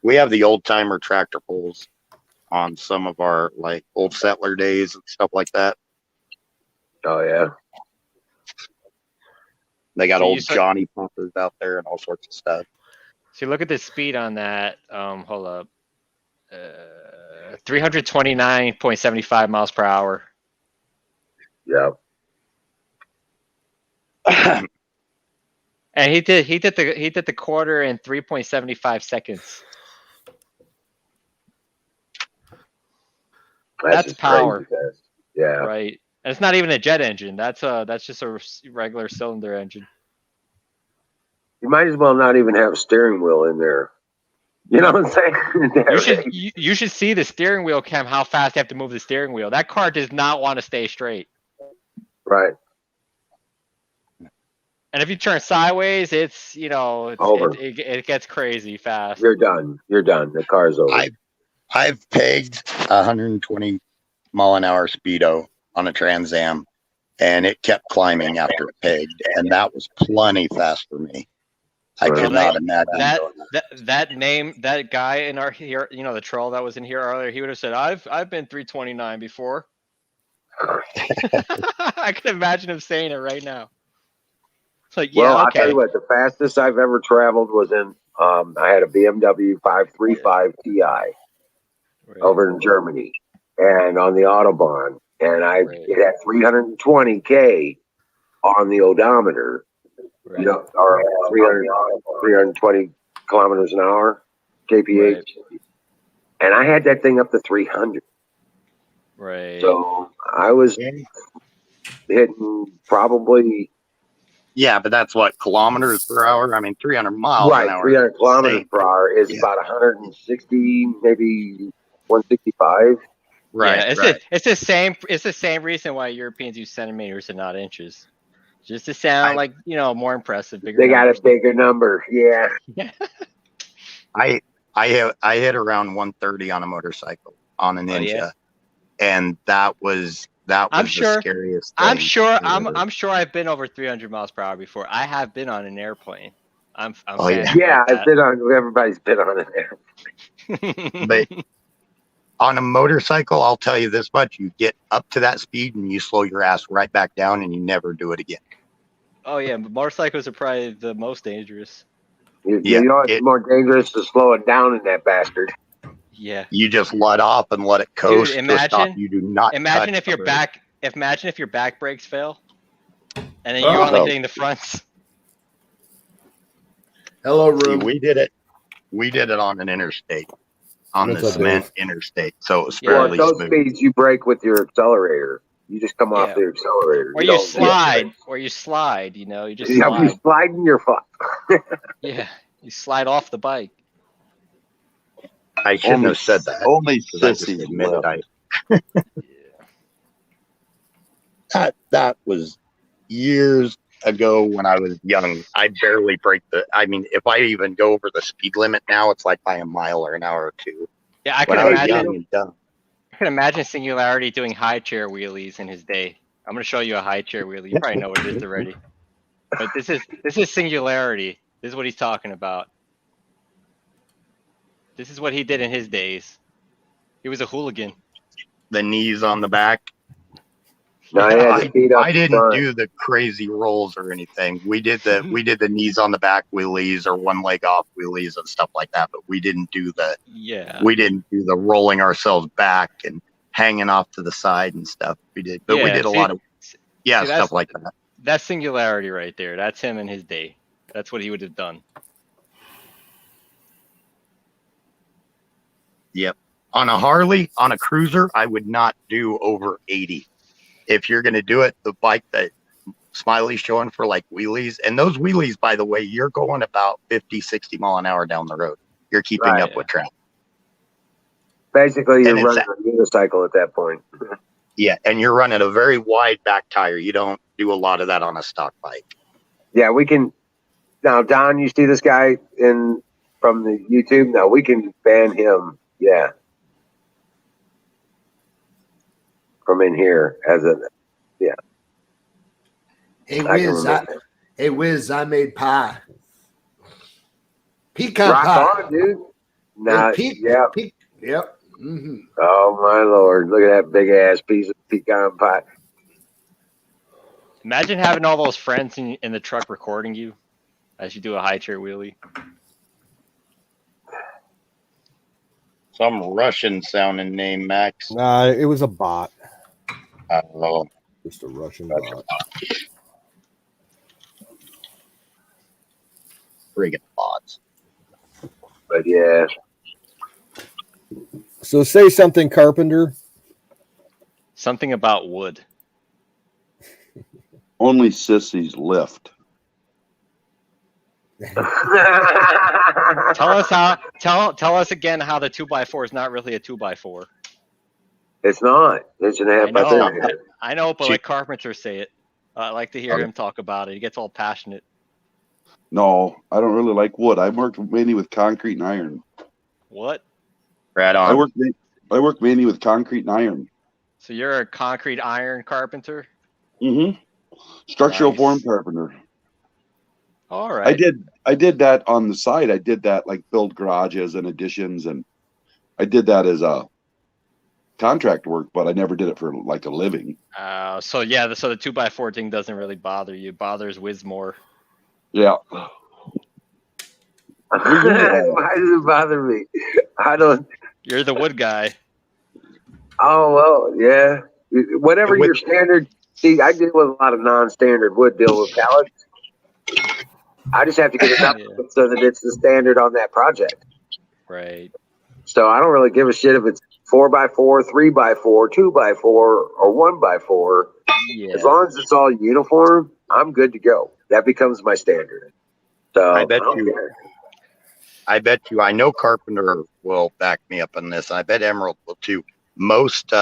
We have the old timer tractor pulls on some of our like old settler days and stuff like that. Oh yeah. They got So old Johnny pumpers out there and all sorts of stuff. So look at the speed on that. Hold up. 329.75 miles per hour. Yeah. And he did the quarter in 3.75 seconds. That's power. Yeah. Right. And it's not even a jet engine. That's just a regular cylinder engine. You might as well not even have a steering wheel in there. You know what I'm saying? You should see the steering wheel cam, how fast you have to move the steering wheel. That car does not want to stay straight. Right. And if you turn sideways, it's over. It gets crazy fast. You're done. The car's over. I've pegged 120 mile an hour speedo on a Trans Am, and it kept climbing after it pegged, and that was plenty fast for me. I could not imagine that guy in our here, the troll that was in here earlier, he would have said, I've been 329 before. I can imagine him saying it right now. It's like, yeah, well, okay. I'll tell you what, the fastest I've ever traveled was in I had a BMW 535 Ti over in Germany, and on the Autobahn, and it had 320K on the odometer. Right. Or 320 kilometers an hour, kph, right. And I had that thing up to 300. Right. So I was hitting probably. Yeah, but that's what, kilometers per hour? I mean, 300 miles an hour. 300 kilometers per hour is about 160, maybe 165. Right. Yeah, it's the same. It's the same reason why Europeans use centimeters and not inches. Just to sound like, more impressive. Bigger. They got a bigger number. Yeah. I hit around 130 on a motorcycle on a Ninja, and that was the scariest thing. I'm sure I've been over 300 miles per hour before. I have been on an airplane. Everybody's been on an airplane. But on a motorcycle, I'll tell you this much: you get up to that speed and you slow your ass right back down, and you never do it again. Oh yeah, but motorcycles are probably the most dangerous. It's more dangerous to slow it down in that bastard. Yeah. You just let off and let it coast. Dude, imagine you do not. Imagine if your back brakes fail, and then you're only hitting the fronts. Hello, room. See, we did it on an interstate, on the cement interstate, so it was fairly those smooth. Speeds you brake with your accelerator. You just come off the accelerator. Or you slide. You just slide. You slide in your fuck. Yeah, you slide off the bike. I shouldn't have said that. Only sissies admitted that was years ago when I was young. I barely break if I even go over the speed limit now, it's like by a mile or an hour or two. Yeah, I can imagine Singularity doing high chair wheelies in his day. I'm gonna show you a high chair wheelie. You probably know what it is already. But this is Singularity. This is what he's talking about. This is what he did in his days. He was a hooligan. The knees on the back. No, I didn't do the crazy rolls or anything. We did the knees on the back wheelies or one leg off wheelies and stuff like that. But we didn't do the rolling ourselves back and hanging off to the side and stuff. We did a lot of stuff like that. That's Singularity right there. That's him in his day. That's what he would have done. Yep. On a Harley, on a cruiser, I would not do over 80. If you're going to do it, the bike that Smiley's showing for like wheelies, and those wheelies, by the way, you're going about 50, 60 mile an hour down the road. You're keeping up with traffic. Basically, you're running a unicycle at that point. Yeah, and you're running a very wide back tire. You don't do a lot of that on a stock bike. Yeah, we can. Now, Don, you see this guy from the YouTube? Now, we can ban him. Yeah. From in here Hey Wiz, I made pie. Pecan Rock pie. on, dude. Nah, yep. Mm-hmm. Oh my Lord. Look at that big ass piece of pecan pie. Imagine having all those friends in the truck recording you as you do a high chair wheelie. Some Russian sounding name, Max. Nah, it was a bot. I don't know. Just a Russian bot. Friggin' bots. But yeah. So say something, Carpenter. Something about wood. Only sissies lift. Tell us again how the 2x4 is not really a 2x4. It's not. It's an half by three. I know, but like Carpenter say it. I like to hear him talk about it. He gets all passionate. No, I don't really like wood. I worked mainly with concrete and iron. What? Right on. I work mainly with concrete and iron. So you're a concrete iron carpenter? Mm-hmm. Structural form carpenter. All right. I did that on the side. I did that like build garages and additions, and I did that as a contract work, but I never did it for like a living. So the 2x4 thing doesn't really bother you. It bothers Wiz more. Yeah. Why does it bother me? I don't. You're the wood guy. Oh well, yeah. Whatever your standard. See, I deal with a lot of non-standard wood. Deal with pallets. I just have to get it up so that it's the standard on that project. Right. So I don't really give a shit if it's 4x4, 3x4, 2x4, or 1x4. Yeah. As long as it's all uniform, I'm good to go. That becomes my standard. So I bet you. I know Carpenter will back me up on this. I bet Emerald will too. Most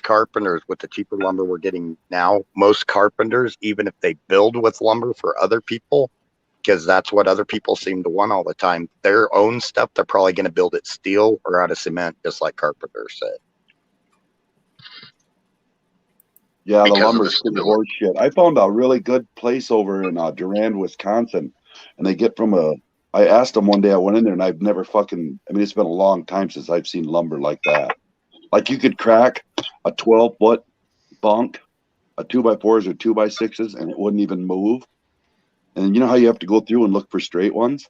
carpenters with the cheaper lumber we're getting now, most carpenters, even if they build with lumber for other people, because that's what other people seem to want all the time, their own stuff, they're probably going to build it steel or out of cement, just like carpenters said. Yeah, the lumber's pretty horse shit. I found a really good place over in Durand, Wisconsin, and they get from I asked them one day, I went in there and I've never it's been a long time since I've seen lumber like that. Like you could crack a 12-foot bunk, a 2x4s or 2x6s, and it wouldn't even move. And you know how you have to go through and look for straight ones?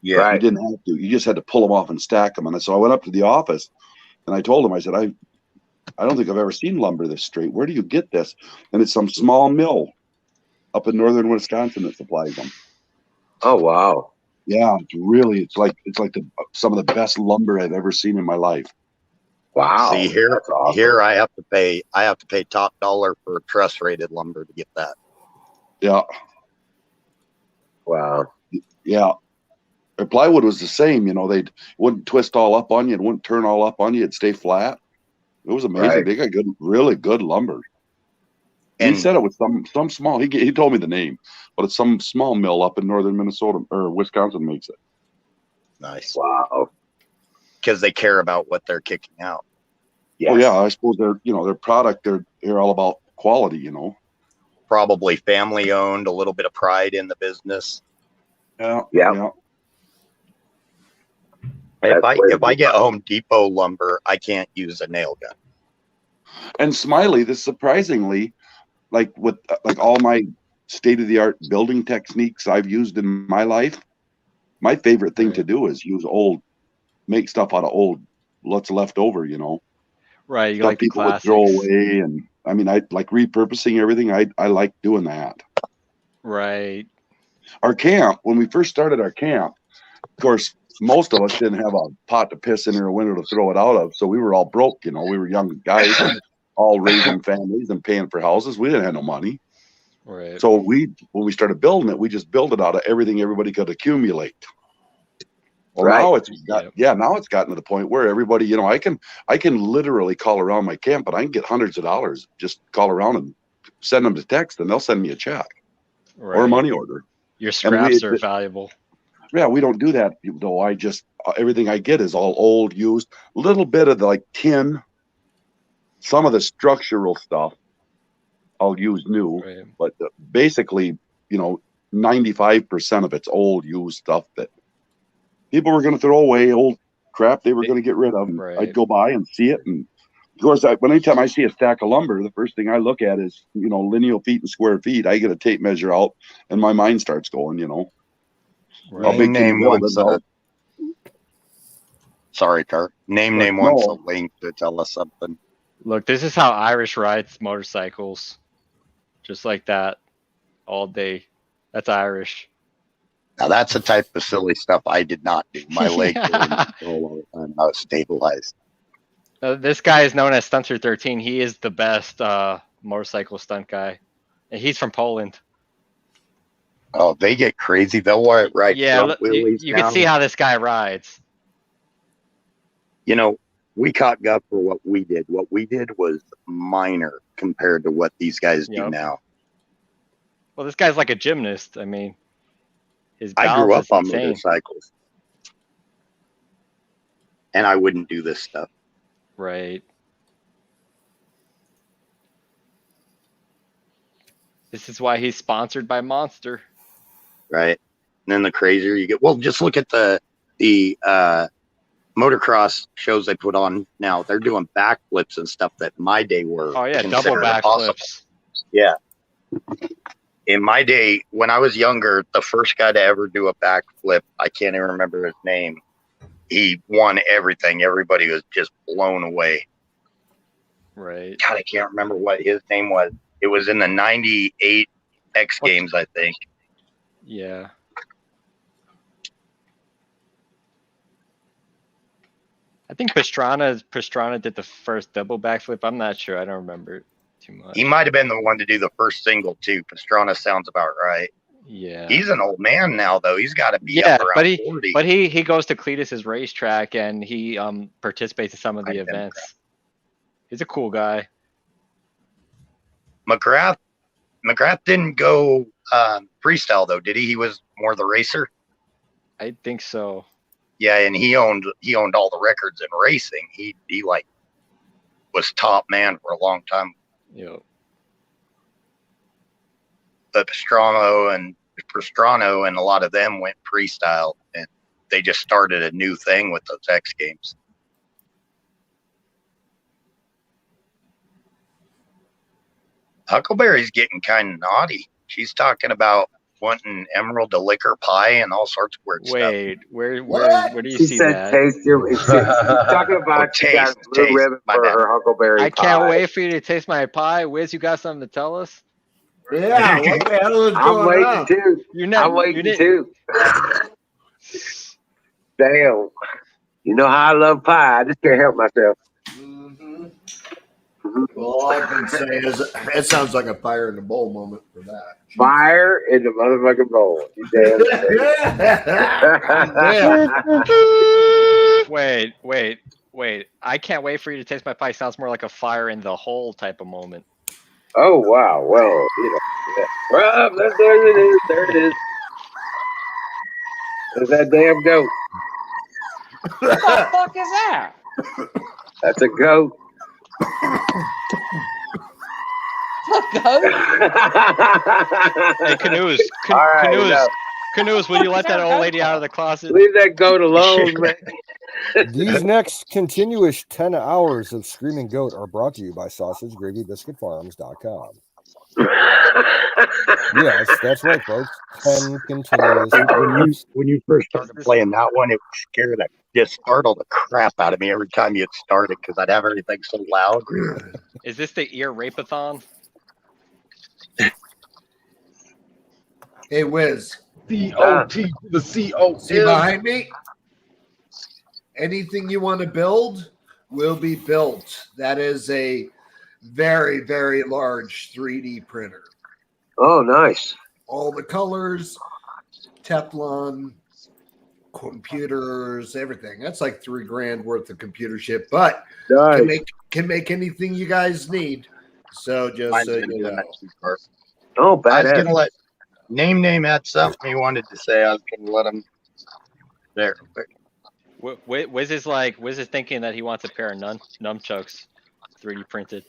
Yeah. Right. You didn't have to. You just had to pull them off and stack them. And so I went up to the office and I told him, I said, I don't think I've ever seen lumber this straight. Where do you get this? And it's some small mill up in northern Wisconsin that supplies them. Oh wow. Yeah, it's like some of the best lumber I've ever seen in my life. Wow. See here I have to pay top dollar for truss rated lumber to get that. Yeah. Wow. Yeah. Their plywood was the same, they wouldn't twist all up on you, it wouldn't turn all up on you, it'd stay flat. It was amazing. Right. They got really good lumber. And he said it was some small. He told me the name, but it's some small mill up in northern Minnesota or Wisconsin makes it. Nice. Wow. Because they care about what they're kicking out. Yes. Well, yeah, I suppose their product. They're all about quality. Probably family owned. A little bit of pride in the business. Yeah. If I get Home Depot lumber, I can't use a nail gun. And Smiley, this surprisingly, like all my state-of-the-art building techniques I've used in my life, my favorite thing to do is make stuff out of old, what's left over, Right, you stuff like people the would throw away, and I like repurposing everything. I like doing that. Right. Our camp, when we first started our camp, of course, most of us didn't have a pot to piss in or a window to throw it out of, so we were all broke. We were young guys, all raising families and paying for houses. We didn't have no money. Right. So when we started building it, we just built it out of everything everybody could accumulate. Well, right. Now it's gotten to the point where everybody, I can literally call around my camp, but I can get hundreds of dollars. Just call around and send them to text, and they'll send me a check or a money order. Your scraps are valuable. Yeah, we don't do that though. I just everything I get is all old, used. A little bit of the tin. Some of the structural stuff I'll use new, but basically, 95% of it's old, used stuff that people were going to throw away, old crap they were going to get rid of. Right. I'd go by and see it and Of course, anytime I see a stack of lumber, the first thing I look at is, lineal feet and square feet. I get a tape measure out, and my mind starts going. Right. How big name can once. Sorry, Kurt. Name once a link to tell us something. Look, this is how Irish rides motorcycles, just like that, all day. That's Irish. Now that's the type of silly stuff I did not do. My legs were in control all the time. I was stabilized. This guy is known as Stunter 13. He is the best motorcycle stunt guy. And he's from Poland. Oh, they get crazy. They'll ride front wheelies. You can see how this guy rides. We caught guff for what we did. What we did was minor compared to what these guys do now. Well, this guy's like a gymnast. I mean, his I balance grew up is on insane. motorcycles. And I wouldn't do this stuff. Right. This is why he's sponsored by Monster. Right. And then the crazier you get. Well, just look at the motocross shows they put on now. They're doing backflips and stuff that in my day were double backflips. Yeah. In my day, when I was younger, the first guy to ever do a backflip, I can't even remember his name. He won everything. Everybody was just blown away. Right. God, I can't remember what his name was. It was in the 98 X Games, I think. Yeah. I think Pastrana did the first double backflip. I'm not sure. I don't remember too much. He might have been the one to do the first single too. Pastrana sounds about right. Yeah. He's an old man now, though. He's got to be up around 40. But he goes to Cletus's racetrack and he participates in some of the events. He's a cool guy. McGrath didn't go freestyle though, did he? He was more the racer. I think so. Yeah, and he owned all the records in racing. He like was top man for a long time. Yep. But Pastrano and a lot of them went freestyle, and they just started a new thing with those X Games. Huckleberry's getting kind of naughty. She's talking about wanting Emerald to lick her pie and all sorts of weird stuff. Wait, where do you see that? Taste your. She's talking about she got blue ribbon for her Huckleberry I pie. can't wait for you to taste my pie. Wiz, you got something to tell us? Yeah, what the hell is I'm going waiting on? too. I'm waiting too. Damn. You know how I love pie. I just can't help myself. Well, all I can say is it sounds like a fire in the bowl moment for that. Fire in the motherfucking bowl. You damn. Wait. I can't wait for you to taste my pie. Sounds more like a fire in the hole type of moment. Oh, wow. Well, yeah. Well, there it is. There it is. There's that damn goat. What the fuck is that? That's a goat. Hey, Canoes. Canoes, will you let that old lady out of the closet? Leave that goat alone, man. These next continuous 10 hours of Screaming Goat are brought to you by SausageGravyBiscuitFarms.com. Yes, that's right, folks. 10 continuous. When you first started playing that one, it just startled the crap out of me every time you started because I'd have everything so loud. Is this the ear rape-a-thon? Hey, Wiz. C-O-T to the C-O. See behind me? Anything you want to build will be built. That is a very, very large 3D printer. Oh, nice. All the colors, Teflon, computers, everything. That's like $3,000 worth of computer shit, but nice. can make anything you guys need. So just so you know. Oh, badass. I was gonna let Name had something he wanted to say. I was gonna let him there. Wiz is thinking that he wants a pair of nunchucks 3D printed.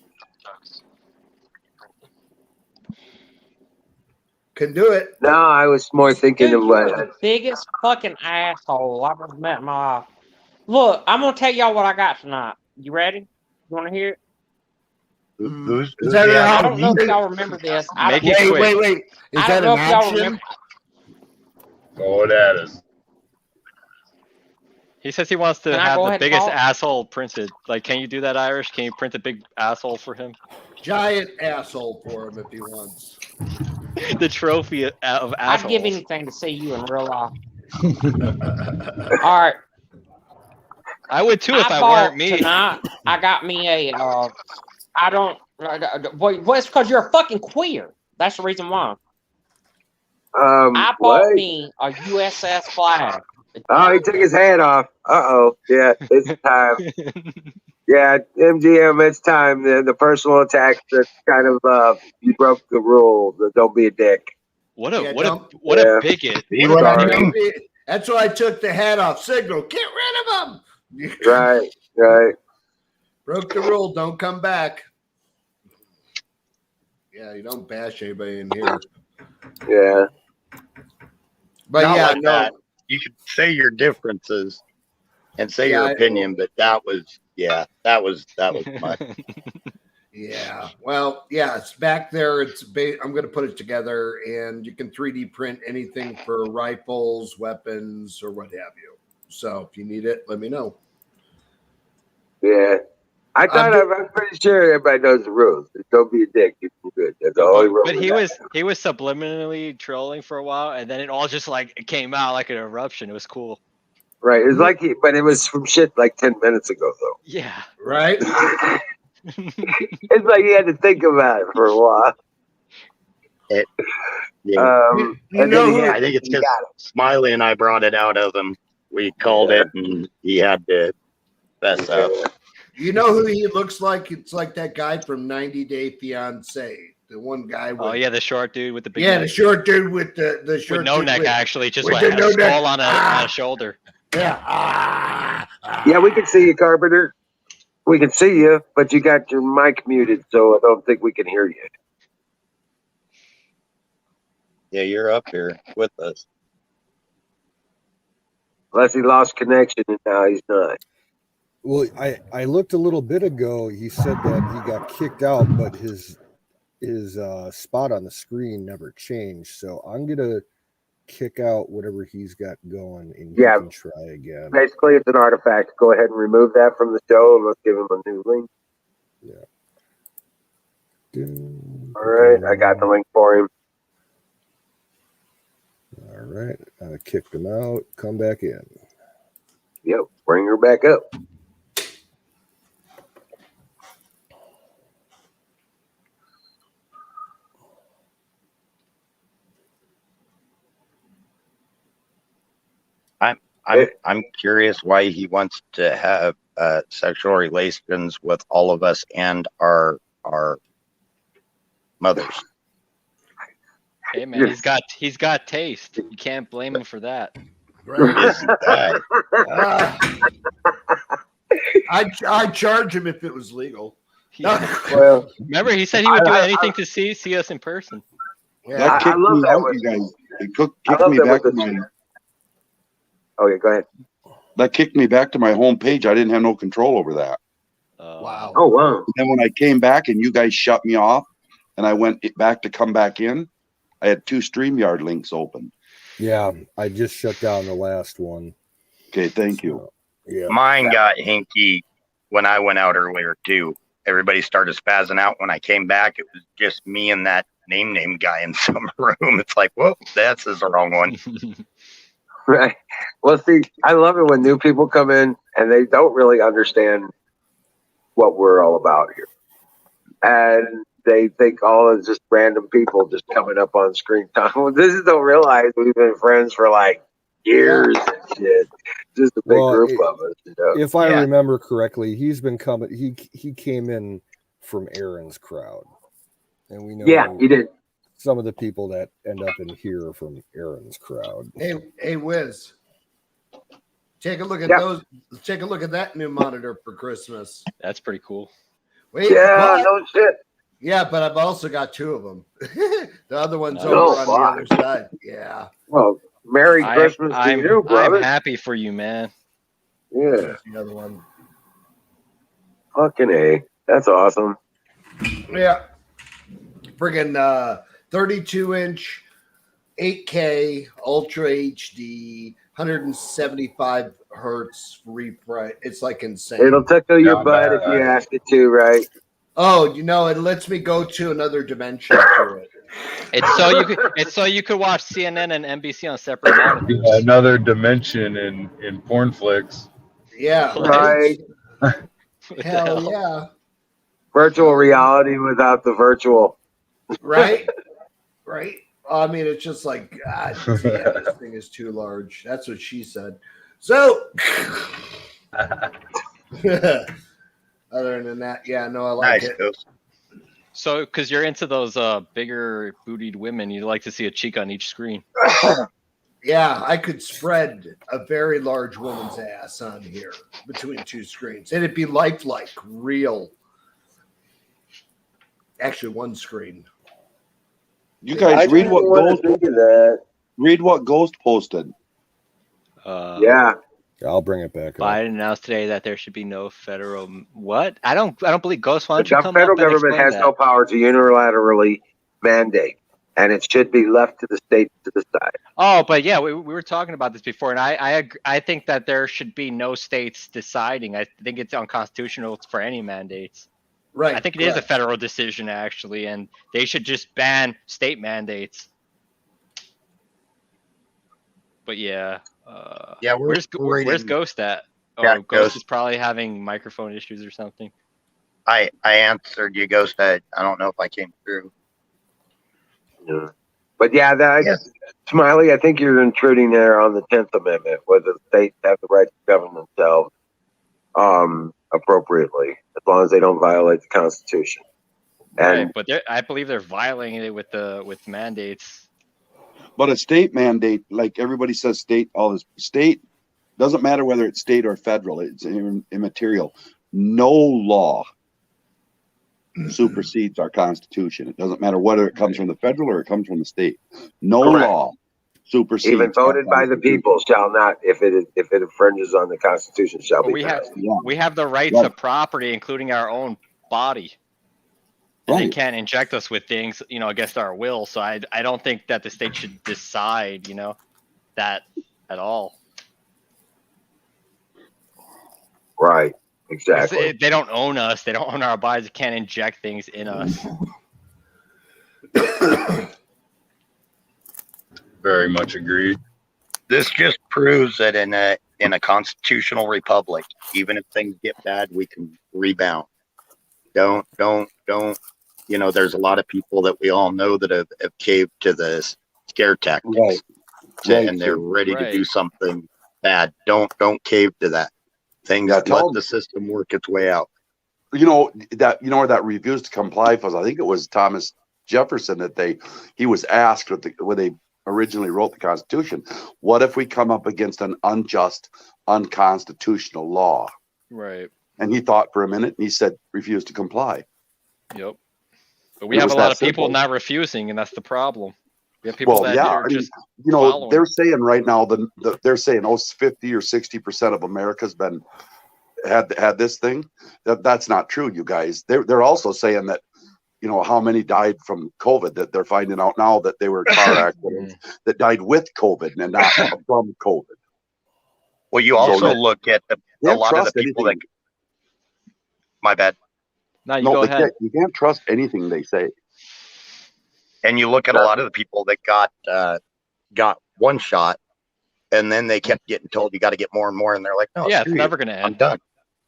Can do it. No, I was more thinking of what. The biggest fucking asshole I've ever met in my life. Look, I'm gonna tell y'all what I got tonight. You ready? You want to hear it? Who's Is that the an I asshole? don't know if y'all remember this. I Make don't, it quick. wait. Is I that don't know an if y'all action? remember. Going at us. He says he wants to Can I have go the ahead and biggest talk? asshole printed. Like, can you do that, Irish? Can you print a big asshole for him? Giant asshole for him if he wants. The trophy of I'd assholes. give anything to see you in real life. All right. I would too if I bought weren't me. tonight. I got me a. I don't. Well, it's because you're a fucking queer. That's the reason why. I bought What? me a USS flag. Oh, he took his hat off. Uh-oh. Yeah, it's time. Yeah, MGM, it's time. The personal attack, that's kind of, you broke the rules. Don't be a dick. What a Yeah, what a don't- what Yeah. a bigot. See What a what I bigot. mean? That's why I took the hat off. Signal, get rid of him. Right. Broke the rule. Don't come back. Yeah, you don't bash anybody in here. Yeah. But Not yeah, like no. that. You could say your differences and say Yeah, your opinion, but that was much. Yeah. Well, yeah, it's back there. I'm going to put it together, and you can 3D print anything for rifles, weapons, or what have you. So if you need it, let me know. Yeah. I'm pretty sure everybody knows the rules. Don't be a dick. You're good. That's the only rule. But he was subliminally trolling for a while, and then it all just like it came out like an eruption. It was cool. Right. It was like but it was from shit like 10 minutes ago, though. Yeah. Right? It's like he had to think about it for a while. You know who- I think it's because Smiley and I brought it out of him. We called it, and he had to fess up. You know who he looks like? It's like that guy from 90 Day Fiance. The one guy with, Oh yeah, the short dude with the big yeah, neck. the short dude with the short with no dude neck with- actually, just with like the had no a skull neck. on a shoulder. Yeah. Yeah, we can see you, Carpenter. We can see you, but you got your mic muted, so I don't think we can hear you. Yeah, you're up here with us. Unless he lost connection and now he's not. Well, I looked a little bit ago. He said that he got kicked out, but his spot on the screen never changed. So I'm gonna kick out whatever he's got going, and he can try again. Basically, it's an artifact. Go ahead and remove that from the show, and let's give him a new link. Yeah. All right, I got the link for him. All right, I kicked him out. Come back in. Yep, bring her back up. I'm curious why he wants to have sexual relations with all of us and our mothers. Hey man, he's got taste. You can't blame him for that. I'd charge him if it was legal. Well, remember he said he would do anything to see us in person. That kicked me out, you guys. It kicked me back to my. Oh yeah, go ahead. That kicked me back to my home page. I didn't have no control over that. Wow. Oh wow. And then when I came back and you guys shut me off, and I went back to come back in, I had 2 StreamYard links open. Yeah, I just shut down the last one. Okay, thank you. Yeah. Mine got hinky when I went out earlier too. Everybody started spazzing out. When I came back, it was just me and that name guy in some room. It's like, whoa, that's the wrong one. Right. Well, see, I love it when new people come in and they don't really understand what we're all about here. And they think all is just random people just coming up on screen time. Well, this is don't realize we've been friends for like years and shit. Just a big group of us. You know? If I remember correctly, he's been coming. He came in from Aaron's crowd, and we know. Yeah, he did. Some of the people that end up in here from Aaron's crowd. Hey, Wiz. Take a look at those. Take a look at that new monitor for Christmas. That's pretty cool. Wait, no shit. Yeah, but I've also got 2 of them. The other one's Oh, over on the other side. Yeah. Well, Merry Christmas to you, brother. I'm happy for you, man. Yeah. The other one. Fucking A. That's awesome. Yeah. Friggin' 32-inch, 8K, Ultra HD, 175 hertz refresh. It's like insane. It'll tickle your Not butt if bad. you ask it to, right? Oh, it lets me go to another dimension to it. It's so you could watch CNN and NBC on separate monitors. Yeah, another dimension in porn flicks. Yeah, Right. What the Hell hell? yeah. Virtual reality without the virtual. Right? Right? I mean, it's just like, God damn, this thing is too large. That's what she said. So, other than that, yeah, no, I like Nice, it. Ghost. So, because you're into those bigger bootied women, you'd like to see a cheek on each screen. Yeah, I could spread a very large woman's ass on here between two screens. And it'd be lifelike, real. Actually, one screen. You guys read what Ghost think of that. read what Ghost posted. Yeah. I'll bring it back up. Biden announced today that there should be no federal. What? I don't believe Ghost. Why don't The you come federal up and government explain has that? no power to unilaterally mandate, and it should be left to the states to decide. Oh, but yeah, we were talking about this before, and I think that there should be no states deciding. I think it's unconstitutional for any mandates. Right. I think it is a federal decision actually, and they should just ban state mandates. But yeah, Yeah, where's reading Ghost at? Oh, Yeah, Ghost Ghost. is probably having microphone issues or something. I answered you, Ghost. I don't know if I came through. Yeah. But yeah, Yes. Smiley, I think you're intruding there on the 10th Amendment, where the states have the right to govern themselves appropriately, as long as they don't violate the Constitution. And Right, but I believe they're violating it with mandates. But a state mandate, like everybody says, all this state doesn't matter whether it's state or federal. It's immaterial. No law supersedes our Constitution. It doesn't matter whether it comes from the federal or it comes from the state. No Correct. law supersedes. even voted by the people shall not, if it infringes on the Constitution, shall But be passed. we have the right Right. to property, including our own body. And they Right. can't inject us with things, against our will. So I don't think that the state should decide, that at all. Right. 'Cause Exactly. they don't own us. They don't own our bodies. They can't inject things in us. Very much agreed. This just proves that in a constitutional republic, even if things get bad, we can rebound. Don't. There's a lot of people that we all know that have caved to the scare tactics, Right. Right. and they're ready to do Right. something bad. Don't cave to that. Things Yeah, let tell 'em. the system work its way out. You know where that refused to comply was. I think it was Thomas Jefferson that he was asked when they originally wrote the Constitution, what if we come up against an unjust, unconstitutional law? Right. And he thought for a minute and he said, refuse to comply. Yep. But we It have was a lot that of people simple. not refusing, and that's the problem. We have people Well, that yeah, are I mean, just they're following. saying right now they're saying 50 or 60% of America's had this thing. That's not true, you guys. They're also saying that how many died from COVID, that they're finding out now that they were car accidents that died with COVID and not from COVID. Well, you So also that- look at a Can't lot of the trust people that. anything. My bad. No, you No, go ahead. you can't trust anything they say. And you look at a lot of the people that got one shot, and then they kept getting told you got to get more and more, and they're like, no, Yeah, it's screw you. never gonna I'm end. done.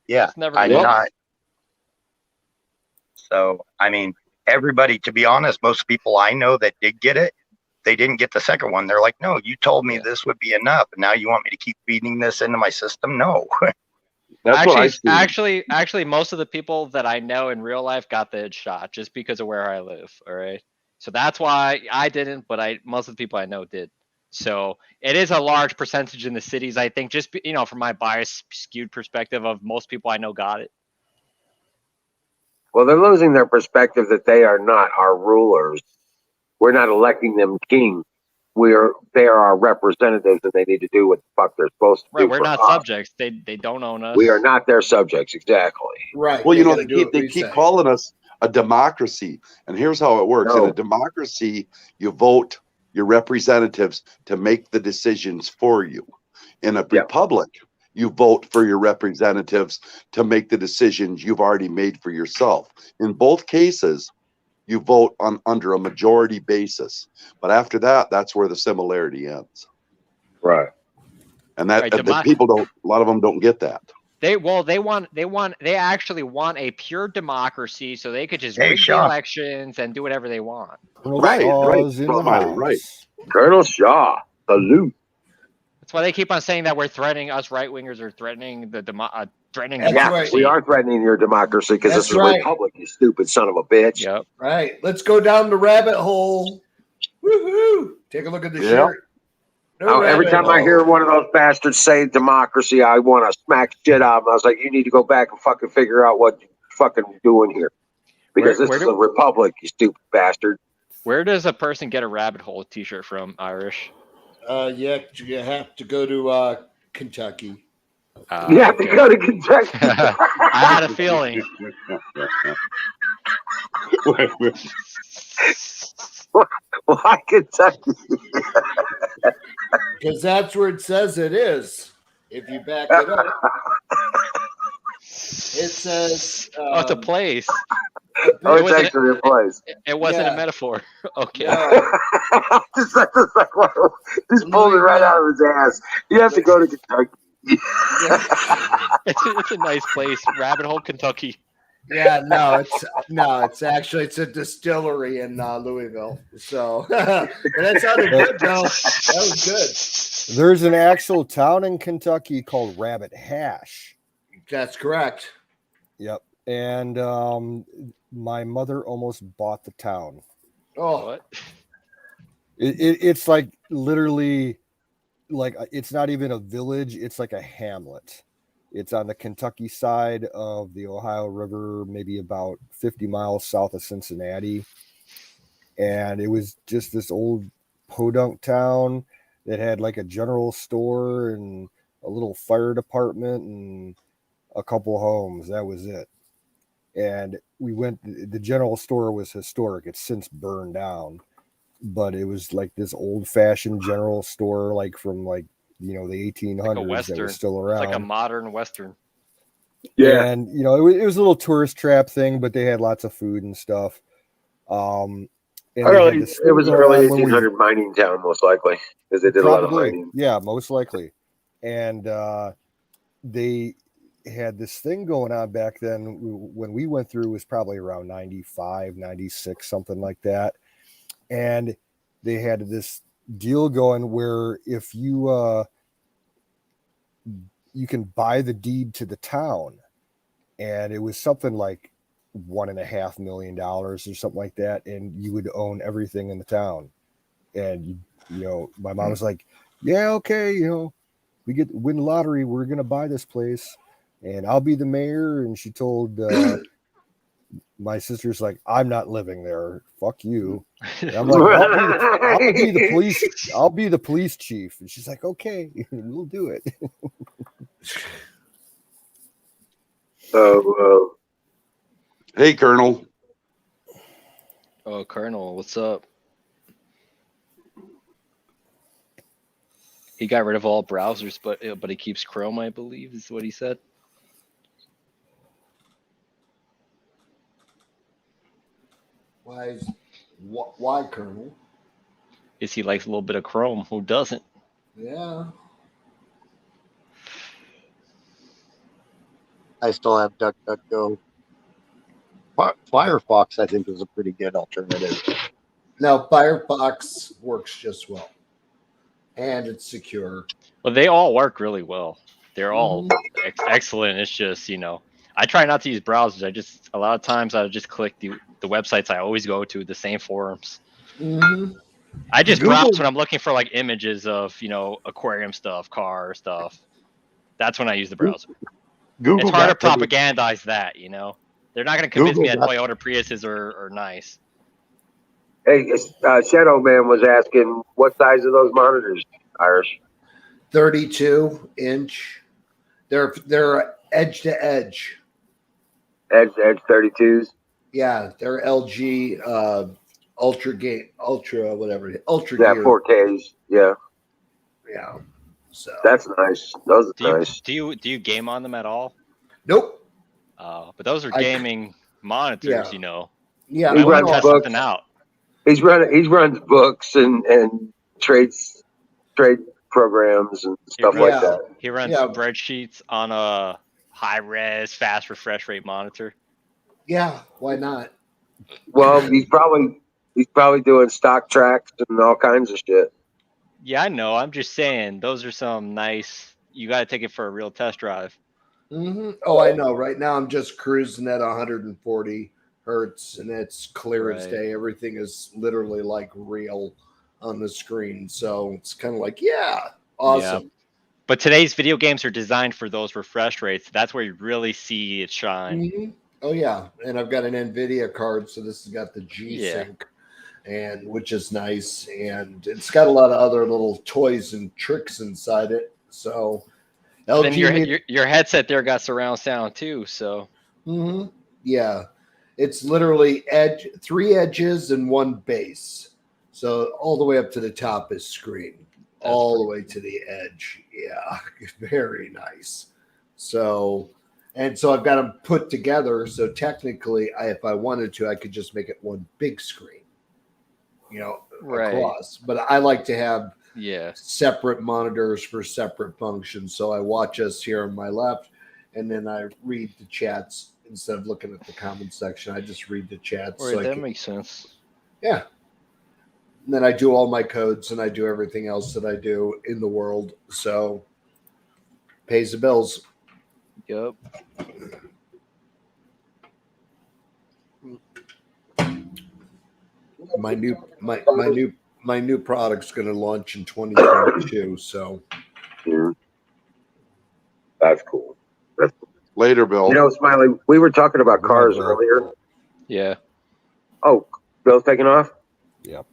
Yeah, It's never I'm gonna end. not. So, I mean, everybody, to be honest, most people I know that did get it, they didn't get the second one. They're like, no, you told me this would be enough, and now you want me to keep feeding this into my system? No. That's what I see. Actually, most of the people that I know in real life got the shot just because of where I live. All right, so that's why I didn't, but most of the people I know did. So it is a large percentage in the cities. I think just from my biased, skewed perspective of most people I know got it. Well, they're losing their perspective that they are not our rulers. We're not electing them king. they are our representatives, and they need to do what the fuck they're supposed to Right, do. we're for not us. subjects. They don't own us. We are not their subjects, exactly. Right. Well, you know, gotta they do keep what they we keep say. calling us a democracy, and here's how it works. In No. a democracy, you vote your representatives to make the decisions for you. In a Yeah. republic, you vote for your representatives to make the decisions you've already made for yourself. In both cases, you vote under a majority basis, but after that, that's where the similarity ends. Right. And that Right, that people don't. A lot of them don't get that. They actually want a pure democracy, so they could just Hey, rig the Shaw. elections and do whatever they want. Colonel Right, Shaw's in the right, house. right. Colonel Shaw, salute. That's why they keep on saying that we're threatening us right wingers are threatening the threatening That's Yeah, democracy. we are threatening your democracy because That's this is a right. republic, you stupid son of a bitch. Yep. Right. Let's go down the rabbit hole. Woohoo! Take a look at the Yeah. shirt. No Every rabbit time I hole. hear one of those bastards say democracy, I want to smack shit out of them. I was like, you need to go back and fucking figure out what you're fucking doing here. Because Where this is a republic, you stupid bastard. Where does a person get a rabbit hole t-shirt from, Irish? Yeah, you have to go to Kentucky. You have to Okay. go to Kentucky. I had a feeling. Why Kentucky? Because that's where it says it is. If you back it up, it says. Oh, it's a place. Oh, It it's wasn't- actually a place. It wasn't Yeah. a metaphor. Okay. No. just pulled it right out of his ass. You have to go to Kentucky. It's a nice place, Rabbit Hole, Kentucky. Yeah, it's actually it's a distillery in Louisville. So that sounded good, though. That was good. There's an actual town in Kentucky called Rabbit Hash. That's correct. Yep. And my mother almost bought the town. Oh, What? It's like literally like it's not even a village, it's like a hamlet. It's on the Kentucky side of the Ohio River, maybe about 50 miles south of Cincinnati. And it was just this old podunk town that had like a general store and a little fire department and a couple homes. That was it. And we went, the general store was historic. It's since burned down, but it was like this old fashioned general store, like from like, you know, the 1800s Like a that Western. was still around. It's like a modern Western. Yeah. And, you know, it was a little tourist trap thing, but they had lots of food and stuff. And they had this It was thing an going early on when we- 1800 mining town, most likely, because they did a lot of mining. Yeah, most likely. And they had this thing going on back then. When we went through, it was probably around 95, 96, something like that. And they had this deal going where if you you can buy the deed to the town, and it was something like $1.5 million or something like that, and you would own everything in the town. And you know, my mom was like, yeah, okay, you know, we win the lottery, we're gonna buy this place and I'll be the mayor. And she told my sister's like, I'm not living there, fuck you. And I'm like, I'll be the police, I'll be the police chief. And she's like, okay, we'll do it. Hey, Colonel. Oh, Colonel, what's up? He got rid of all browsers, but he keeps Chrome, I believe, is what he said. Why, Colonel? Is he likes a little bit of Chrome? Who doesn't? Yeah. I still have DuckDuckGo. Firefox, I think, is a pretty good alternative. Now, Firefox works just well, and it's secure. Well, they all work really well. They're all excellent. It's just, you know, I try not to use browsers. A lot of times I just click the websites I always go to, the same forums. Mm-hmm. I just Google- browse when I'm looking for like images of, you know, aquarium stuff, car stuff. That's when I use the browser. Google It's hard to got pretty- propagandize that, you know. They're not going to convince me that Google got- Toyota Priuses are nice. Hey, Shadow Man was asking what size are those monitors, Irish? 32-inch. They're edge to edge. Edge 32s. Yeah, they're LG Ultra whatever. Ultra Yeah, Gear. 4Ks. Yeah, Yeah. So that's nice. Those are nice. Do you game on them at all? nope. But those are gaming monitors, Yeah. you know. Yeah. You might want to runs test books. something out. He runs books and trade programs and stuff like that. He runs spreadsheets on a high res, fast refresh rate monitor. Yeah, why not? Well, he's probably doing stock tracks and all kinds of shit. Yeah, I know. I'm just saying those are some nice. You got to take it for a real test drive. Mm-hmm. Oh, I know. Right now, I'm just cruising at 140 hertz, and it's clear as day. Everything is literally like real on the screen, so it's kind of like, awesome. Yeah. But today's video games are designed for those refresh rates. That's where you really see it shine. Mm-hmm. Oh yeah, and I've got an NVIDIA card, so this has got the G-Sync, and which is nice, and it's got a lot of other little toys and tricks inside it. So, then your headset there got surround sound too. So, yeah, it's literally three edges and one base. So all the way up to the top is screen, all the way to the edge. Yeah, very nice. So. And so I've got them put together. So technically, if I wanted to, I could just make it one big screen, across. But I like to have separate monitors for separate functions. So I watch us here on my left, and then I read the chats instead of looking at the comment section. I just read the chats. Right, that makes sense. Yeah. And then I do all my codes, and I do everything else that I do in the world. So pays the bills. Yep. My new product's going to launch in 2022. So, that's cool. Later, Bill. Smiley, we were talking about cars earlier. Yeah. Oh, Bill's taking off. Yep.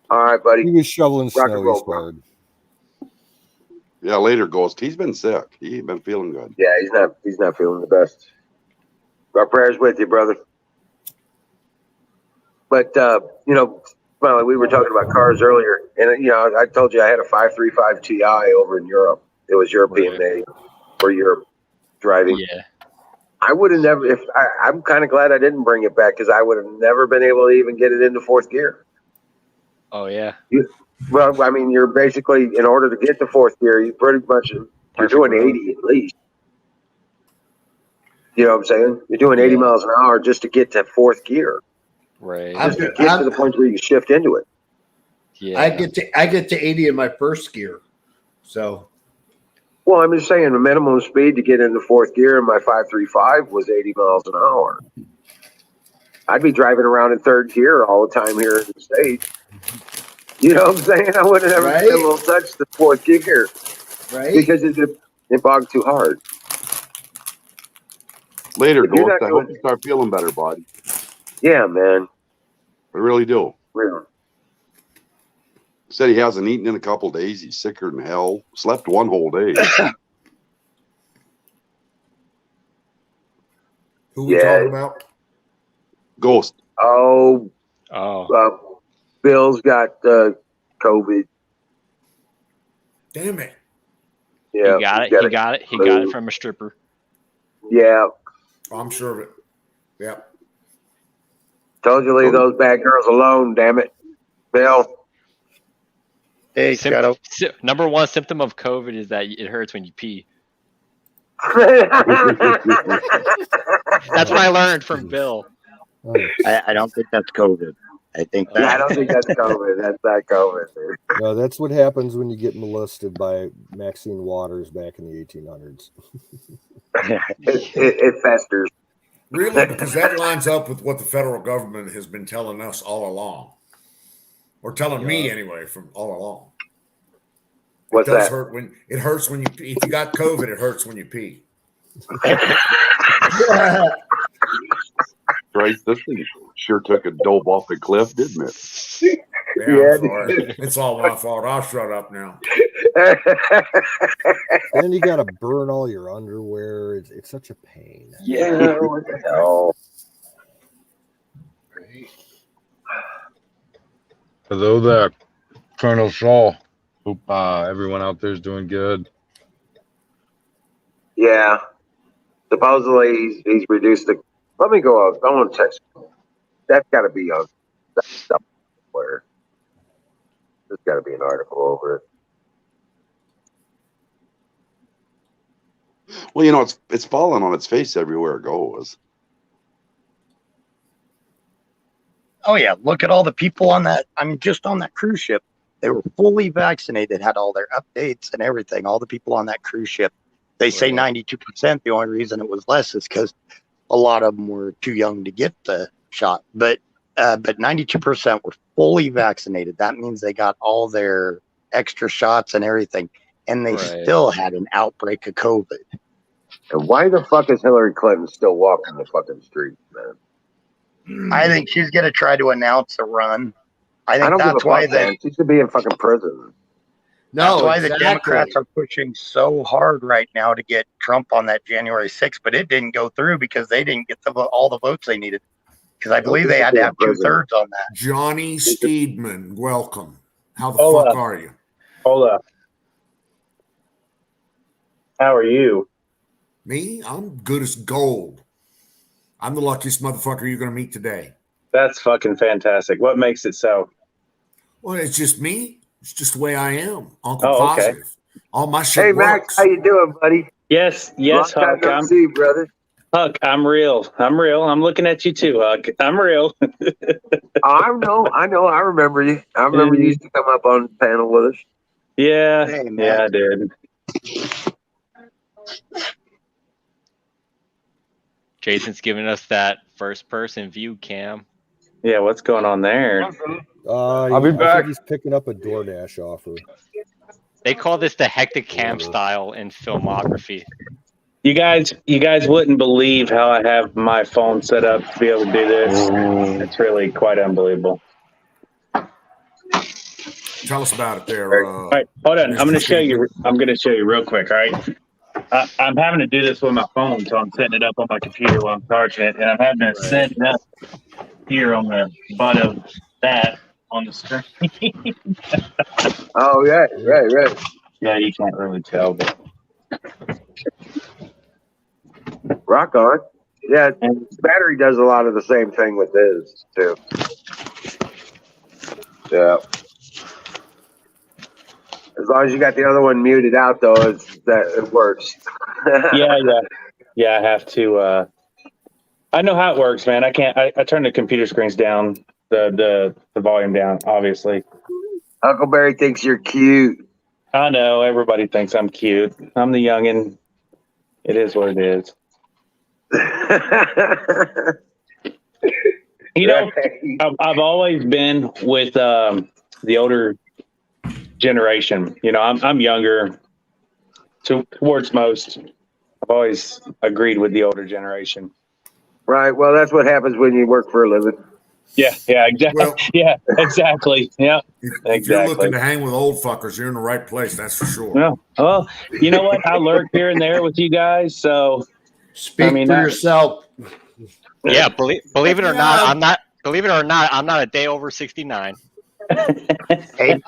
All right, buddy. He was shoveling Rock snow and roll, eastward. Yeah, later, Ghost. He's been sick. He ain't been feeling good. Yeah, he's not feeling the best. Our prayers with you, brother. But Smiley, we were talking about cars earlier, and I told you I had a 535 Ti over in Europe. It was European made for Europe driving. Yeah. I would have never. I'm kind of glad I didn't bring it back because I would have never been able to even get it into fourth gear. Oh yeah. Well, I mean, you're basically, in order to get to fourth gear, you're doing 80 at least. You know what I'm saying? You're doing 80 miles an hour just to get to fourth gear. Right. Just to get to the point where you shift into it. Yeah. I get to 80 in my first gear. So. Well, I'm just saying the minimum speed to get into fourth gear in my 535 was 80 miles an hour. I'd be driving around in third gear all the time here in the States. You know what I'm saying? I wouldn't have been able to touch the fourth gear. Right. Because it bogged too hard. Later, Ghost. I hope you start feeling better, bud. Yeah, man. I really do. Really. Said he hasn't eaten in a couple of days. He's sicker than hell. Slept one whole day. Who we talking about? Ghost. Oh. Bill's got COVID. Damn it. Yeah. He got it. He got it from a stripper. Yeah. I'm sure of it. Yeah. Told you to leave those bad girls alone, damn it. Bill. Hey, Shadow. Number one symptom of COVID is that it hurts when you pee. That's what I learned from Bill. I don't think that's COVID. I think that. I don't think that's COVID. That's not COVID, dude. No, that's what happens when you get molested by Maxine Waters back in the 1800s. it festers. Really? Because that lines up with what the federal government has been telling us all along. Or telling me anyway from all along. What's that? It hurts when you pee. If you got COVID, it hurts when you pee. Right. Christ, this thing sure took a dope off the cliff, didn't it? Yeah, I'm sorry. It's all my fault. I'll shut up now. Then you got to burn all your underwear. It's such a pain. Yeah, what the hell? Hello there, Colonel Shaw. Hope everyone out there is doing good. Yeah. Supposedly he's reduced the. Let me go out. I want to text. That's got to be on somewhere. There's got to be an article over it. Well, you know, it's falling on its face everywhere it goes. Oh yeah, look at all the people on that. I mean, just on that cruise ship, they were fully vaccinated, had all their updates and everything. All the people on that cruise ship, they say 92%. The only reason it was less is because a lot of them were too young to get the shot. But 92% were fully vaccinated. That means they got all their extra shots and everything, and they still had an outbreak of COVID. And why the fuck is Hillary Clinton still walking the fucking streets, man? I think she's going to try to announce a run. I think that's why she should be in fucking prison. No, that's why the Democrats are pushing so hard right now to get Trump on that January 6th, but it didn't go through because they didn't get all the votes they needed. Because I believe they had to have 2/3 on that. Johnny Steedman, welcome. How the fuck are you? Hold up. How are you? Me? I'm good as gold. I'm the luckiest motherfucker you're going to meet today. That's fucking fantastic. What makes it so? Well, it's just me. It's just the way I am. Uncle Positive. All my shit Hey, Max, works. how you doing, buddy? Yes, Long time no see, brother. Huck, I'm real. I'm looking at you too, Huck. I'm real. I know. I remember you. I remember you used to come up on the panel with us. Yeah, I did. Jason's giving us that first-person view cam. Yeah, what's going on there? I'll be back. I think he's picking up a DoorDash offer. They call this the hectic cam style in filmography. You guys wouldn't believe how I have my phone set up to be able to do this. It's really quite unbelievable. Tell us about it there. All right, hold on. I'm going to show you. I'm going to show you real quick. All right. I'm having to do this with my phone, so I'm setting it up on my computer while I'm charging it, and I'm having to set it up here on the butt of that on the screen. Oh, yeah, right. Yeah, you can't really tell, but rock on. Yeah, battery does a lot of the same thing with this too. Yeah. As long as you got the other one muted out, though, it works. Yeah. I have to. I know how it works, man. I can't. I turn the computer screens down, the volume down, obviously. Uncle Barry thinks you're cute. I know. Everybody thinks I'm cute. I'm the youngin'. It is what it is. You know, I've always been with the older generation. You know, I'm younger towards most. I've always agreed with the older generation. Right. Well, that's what happens when you work for a living. Yeah, exactly. Well, exactly. Yeah, if you're looking to hang with old fuckers, you're in the right place. That's for sure. Yeah. Well, you know what? I lurk here and there with you guys, so speak for yourself. Yeah, believe it or not, I'm not. Believe it or not, I'm not a day over 69. Hey,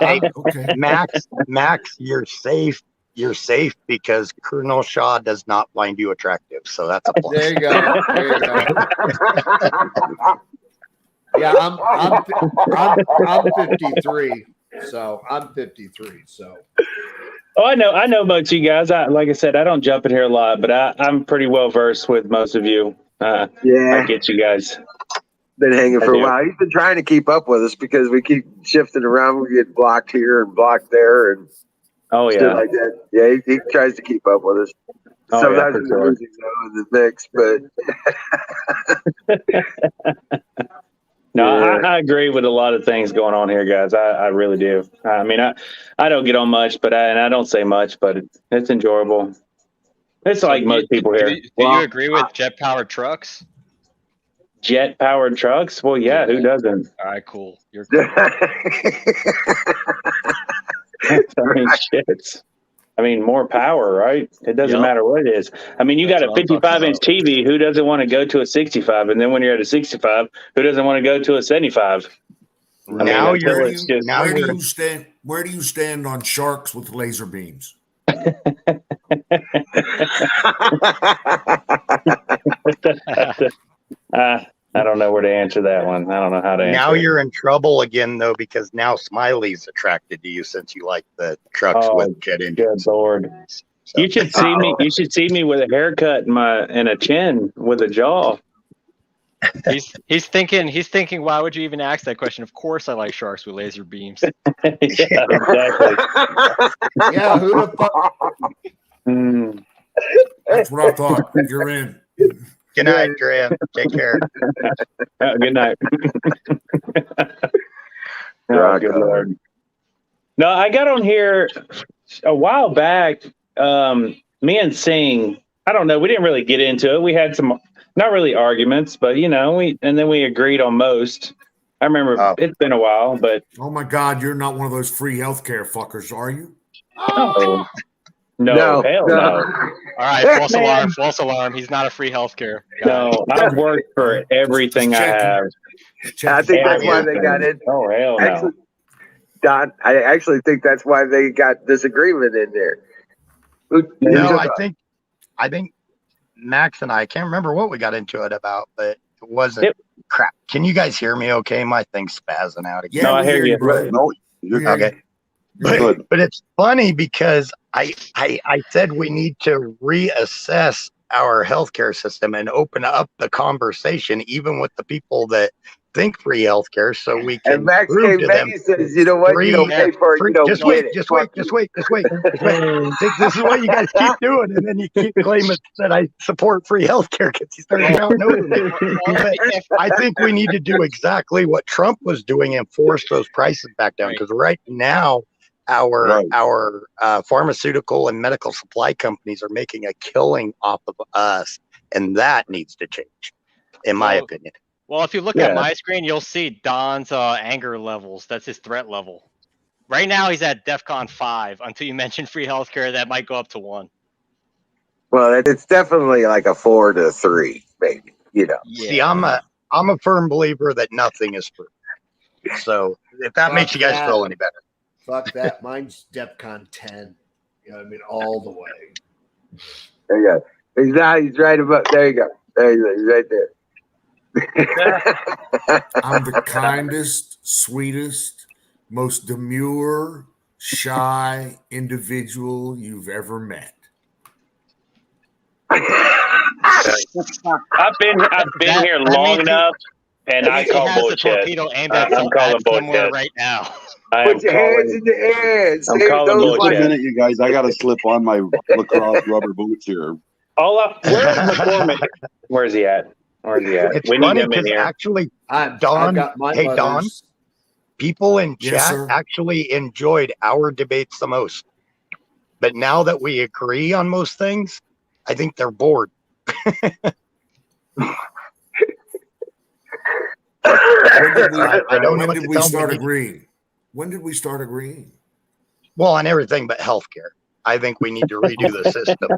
Max, you're safe. You're safe because Colonel Shaw does not find you attractive. So that's a plus. There you go. Yeah, I'm 53. So I'm 53. So. Oh, I know most of you guys. Like I said, I don't jump in here a lot, but I'm pretty well versed with most of you. I get you guys. Been hanging for a while. He's been trying to keep up with us because we keep shifting around. We get blocked here and blocked there, and stuff like that. Yeah, he tries to keep up with us. Sometimes he's losing in the mix, but no, I agree with a lot of things going on here, guys. I really do. I mean, I don't get on much, but I don't say much, but it's enjoyable. It's like most people here. Do you agree with jet-powered trucks? jet powered trucks. Well, yeah, who doesn't? All right, cool. You're cool. I mean, shit. I mean, more power, right? It doesn't matter what it is. I mean, you got a 55-inch TV. Who doesn't want to go to a 65? And then when you're at a 65, who doesn't want to go to a 75? Now where do you stand on sharks with laser beams? I don't know where to answer that one. I don't know how to answer. Now you're in trouble again, though, because now Smiley's attracted to you since you like the trucks with jet engines. Good Lord. So. You should see me. You should see me with a haircut and a chin with a jaw. He's thinking. Why would you even ask that question? Of course, I like sharks with laser beams. Yeah, exactly. Yeah, who the fuck? That's what I thought. You're in. Good night, Graham. Take care. Good night. Oh, good Lord. No, I got on here a while back. Me and Singh, I don't know. We didn't really get into it. We had some, not really arguments, but then we agreed on most. I remember it's been a while, but oh my God, you're not one of those free healthcare fuckers, are you? Oh. No, hell no. All right, false alarm. He's not a free healthcare guy. No, I've worked for everything I have. I think that's why they got it. Oh, hell no. Don, I actually think that's why they got disagreement in there. No, I think Max and I can't remember what we got into it about, but it wasn't crap. Can you guys hear me okay? My thing's spazzing out again. Yeah, no, I hear you. Right. No, you're okay. But it's funny because I said we need to reassess our healthcare system and open up the conversation, even with the people that think free healthcare, so we can Max prove to them. Says, you know what? You don't pay for it. You don't just wait. Just wait. This is what you guys keep doing, and then you keep claiming that I support free healthcare because you started out knowing it. I think we need to do exactly what Trump was doing and force those prices back down, because right now our pharmaceutical and medical supply companies are making a killing off of us, and that needs to change, in my opinion. Well, if you look at my screen, you'll see Don's anger levels. That's his threat level. Right now, he's at DEFCON 5. Until you mention free healthcare, that might go up to 1. Well, it's definitely like a 4 to 3, maybe. Yeah. See, I'm a firm believer that nothing is free. So if that makes you guys feel any better. Fuck that. Mine's DEFCON 10. You know what I mean? All the way. There you go. He's right about. There you go. There you go. He's right there. I'm the kindest, sweetest, most demure, shy individual you've ever met. I've been here long enough, and I call bullshit. I'm calling bullshit right now. Put your hands in the air. I'm calling bullshit. Wait a minute, you guys. I got to slip on my lacrosse rubber boots here. Where's McCormick? Where's he at? It's funny because actually, Don, people in chat actually enjoyed our debates the most. But now that we agree on most things, I think they're bored. I don't know when did we start agreeing? When did we start agreeing? Well, on everything but healthcare. I think we need to redo the system.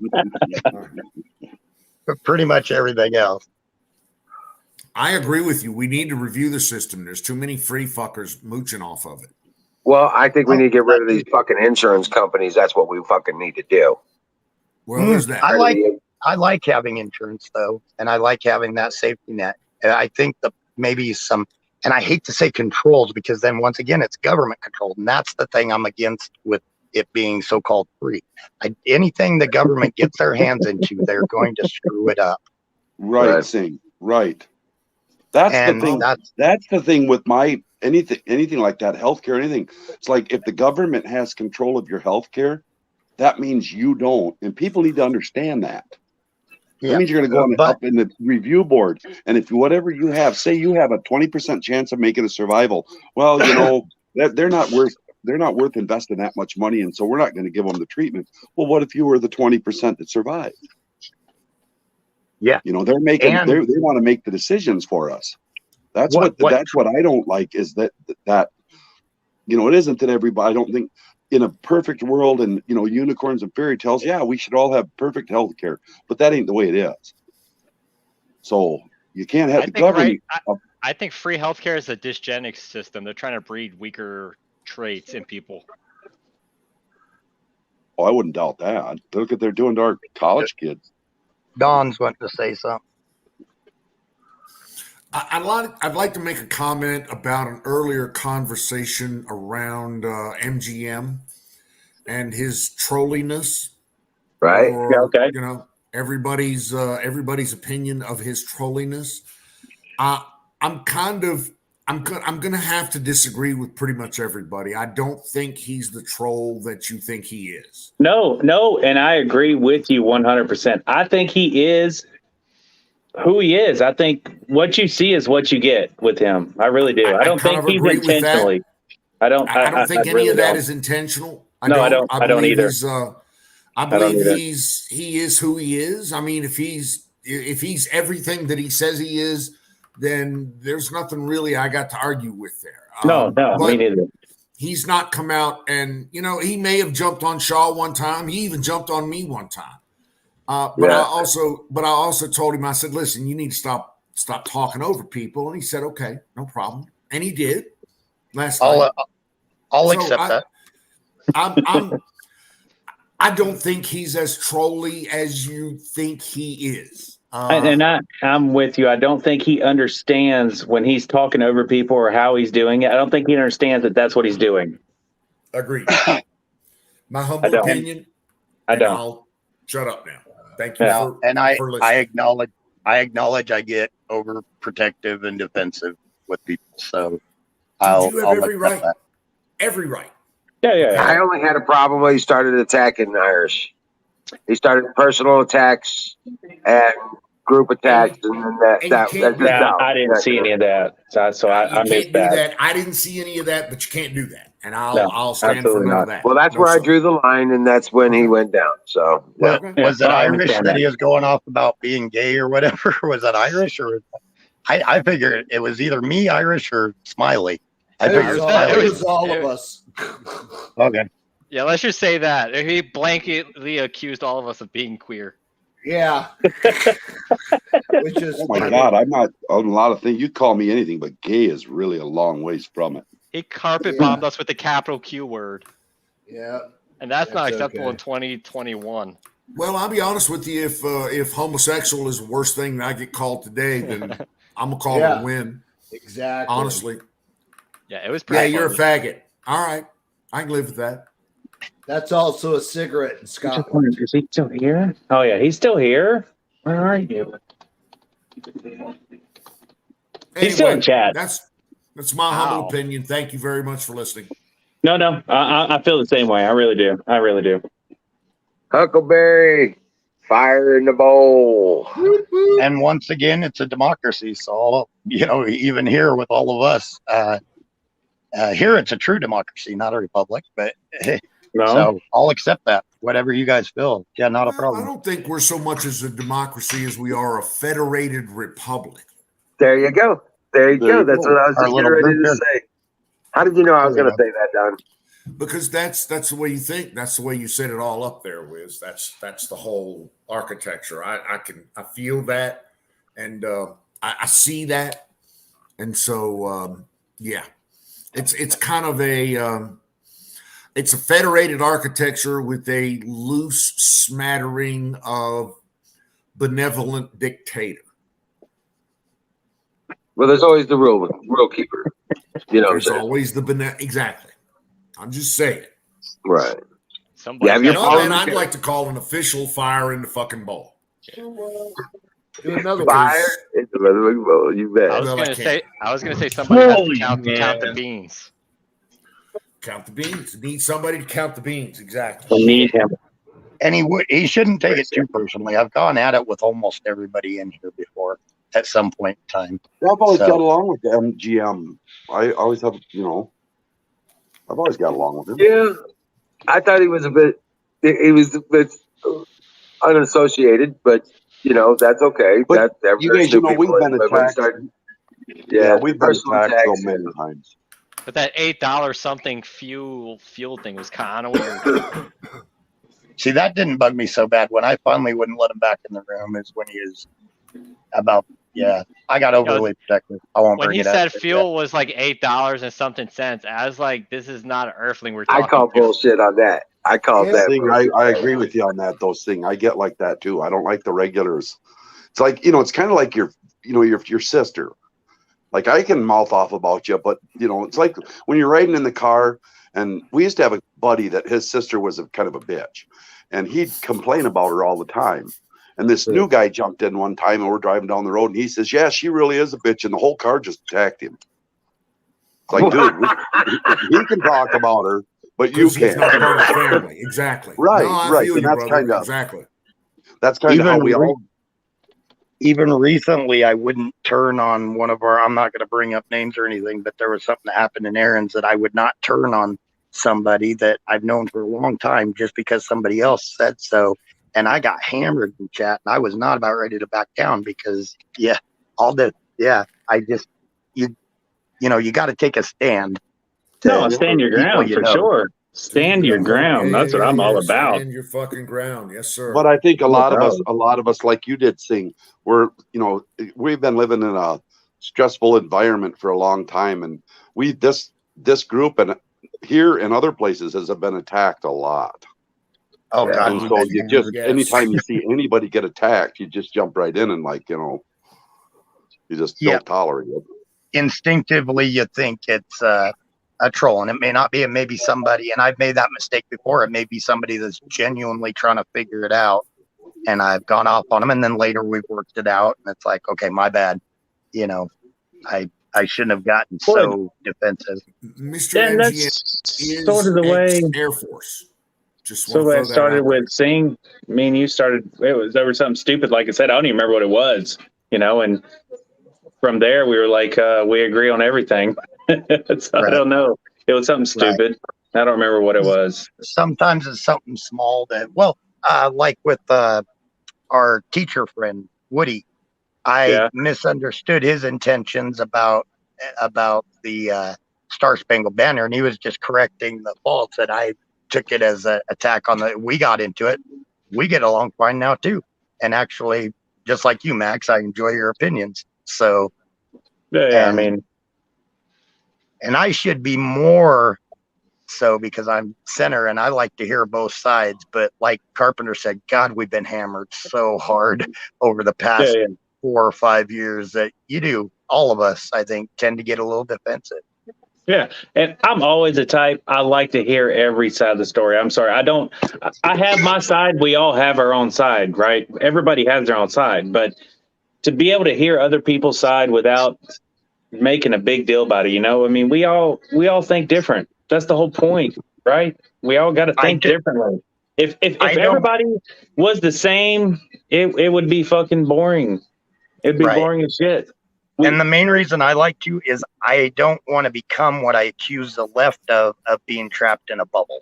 But pretty much everything else. I agree with you. We need to review the system. There's too many free fuckers mooching off of it. Well, I think we need to get rid of these fucking insurance companies. That's what we fucking need to do. Well, there's that. I like having insurance though, and I like having that safety net. And I think that maybe some, and I hate to say controls because then once again it's government controlled, and that's the thing I'm against with it being so-called free. Anything the government gets their hands into, they're going to screw it up. Right, Singh. Right. That's the thing. That's the thing with my anything like that, healthcare, anything. It's like if the government has control of your healthcare, that means you don't, and people need to understand that. Yeah. That means you're going to go up in the review board, and if whatever you have, say you have a 20% chance of making a survival, well, you know they're not worth investing that much money, and so we're not going to give them the treatment. Well, what if you were the 20% that survived? Yeah. You know, they're making And they want to make the decisions for us. That's what that's what I don't like is that you know, it isn't that everybody, I don't think in a perfect world and, you know, unicorns and fairy tales, yeah, we should all have perfect health care, but that ain't the way it is. So you can't have the government. I think free healthcare is a dysgenic system. They're trying to breed weaker traits in people. Oh, I wouldn't doubt that. Look what they're doing to our college kids. Don's wanting to say something. I'd like to make a comment about an earlier conversation around MGM and his trolliness. Right. Or, Yeah, okay. You know, everybody's opinion of his trolliness. I'm gonna have to disagree with pretty much everybody. I don't think he's the troll that you think he is. No, and I agree with you 100%. I think he is who he is. I think what you see is what you get with him. I really do. I don't think he's intentionally. I don't think any really of that don't. is intentional. I don't either. I believe he is who he is. I mean, if he's everything that he says he is, then there's nothing really I got to argue with there. No, me neither. He's not come out and, you know, he may have jumped on Shaw one time. He even jumped on me one time. But I also told him, I said, listen, you need to stop talking over people. And he said, okay, no problem. And he did last night. I'll accept that. I don't think he's as trolly as you think he is. I'm with you. I don't think he understands when he's talking over people or how he's doing it. I don't think he understands that that's what he's doing. Agreed. My humble opinion. I don't. I'll shut up now. Thank you for listening. I acknowledge I get overprotective and defensive with people. So I'll every right. That. Every right. Yeah. I only had a problem when he started attacking Irish. He started personal attacks and group attacks, and then I didn't see any of that. So I missed that. I didn't see any of that, but you can't do that, and I'll stand for none of that. Well, that's where I drew the line, and that's when he went down. So was it Irish that he was going off about being gay or whatever? Was that Irish or? I figured it was either me, Irish, or Smiley. It was all of us. Okay. Yeah, let's just say that. He blanketly accused all of us of being queer. Yeah. Which is, oh my God, I'm not on a lot of things. You call me anything, but gay is really a long ways from it. He carpet bombed us with the capital Q word. Yeah. And that's not acceptable in 2021. Well, I'll be honest with you. If homosexual is the worst thing that I get called today, then I'm gonna call it a win. Exactly. Honestly. Yeah, it was pretty you're a faggot. All right. I can live with that. That's also a cigarette in Scotland. Is he still here? Oh yeah, he's still here. Where are you? He's still in chat. That's my humble opinion. Thank you very much for listening. No, I feel the same way. I really do. Huckleberry, fire in the bowl. And once again, it's a democracy. So, even here with all of us, here it's a true democracy, not a republic. But so I'll accept that. Whatever you guys feel. Yeah, not a problem. I don't think we're so much as a democracy as we are a federated republic. There you go. That's what I was just getting ready to say. How did you know I was going to say that, Don? Because that's the way you think. That's the way you set it all up there, Wiz. That's the whole architecture. I feel that, and I see that, and so it's kind of it's a federated architecture with a loose smattering of benevolent dictator. Well, there's always the rule keeper. There's always the exactly. I'm just saying. Right. I'd like to call an official fire in the fucking bowl. Do another fire in the fucking bowl. You bet. I was gonna say somebody has to count the beans. Count the beans. Need somebody to count the beans. Exactly. We need him. And he shouldn't take it too personally. I've gone at it with almost everybody in here before at some point in time. Yeah, I've always got along with the MGM. I always have, I've always got along with him. Yeah, I thought he was a bit unassociated, but You know, that's okay. But that you there's guys, you new know, we've people, been but when you attacked. start, Yeah, we've been personal attacked so attacks. many times. But that $8 something fuel thing was kind of weird. See, that didn't bug me so bad. When I finally wouldn't let him back in the room is when he was about, yeah, I got overly protective. I won't When bring he it up. said fuel was like $8 and something cents, I was like, "This is not an Earthling we're I talking call to." bullshit on that. I call that. Thing, I agree with you on that. Those thing, I get like that too. I don't like the regulars. It's like, you know, it's kind of like your sister. Like I can mouth off about you, but you know, it's like when you're riding in the car. And we used to have a buddy that his sister was kind of a bitch, and he'd complain about her all the time. And this new guy jumped in one time, and we're driving down the road, and he says, "Yeah, she really is a bitch," and the whole car just attacked him. It's like, dude, he can talk about her, but you He's can't. not part of the family. Exactly. Right, No, I right. feel And you, that's brother. kind of Exactly. That's kind of how we all. Even recently, I wouldn't turn on one of our. I'm not going to bring up names or anything, but there was something that happened in Aaron's that I would not turn on somebody that I've known for a long time just because somebody else said so. And I got hammered in chat, and I was not about ready to back down because, I just, you got to take a stand. No, stand your ground for sure. Stand your ground. That's what I'm all about. Stand your fucking ground. Yes, sir. But I think a lot of us, like you did, Sing, we've been living in a stressful environment for a long time, and this group and here and other places has been attacked a lot. Oh God! And so you just anytime you see anybody get attacked, you just jump right in and you just don't tolerate it. Instinctively, you think it's a troll, and it may not be. It may be somebody, and I've made that mistake before. It may be somebody that's genuinely trying to figure it out, and I've gone off on them, and then later we've worked it out, and it's like, okay, my bad. I shouldn't have gotten so defensive. Mr. And MGM that's sort of the way Air Force. Just so I started with Sing. Me and you started. There was something stupid. Like I said, I don't even remember what it was. And from there we were like, we agree on everything. So I don't know. It was something stupid. I don't remember what it was. Sometimes it's something small that, like with our teacher friend Woody, I misunderstood his intentions about the Star Spangled Banner, and he was just correcting the faults, and I took it as an attack on we got into it. We get along fine now too, and actually, just like you, Max, I enjoy your opinions. So, and I should be more so because I'm center and I like to hear both sides. But like Carpenter said, God, we've been hammered so hard over the past 4 or 5 years that all of us, I think, tend to get a little defensive. Yeah, and I'm always the type, I like to hear every side of the story. I'm sorry, I have my side. We all have our own side, right? Everybody has their own side, but to be able to hear other people's side without making a big deal about it, I mean, we all think different. That's the whole point, right? We all got to think differently. If everybody was the same, it would be fucking boring. It'd be boring as shit. And the main reason I like to is I don't want to become what I accuse the left of being trapped in a bubble.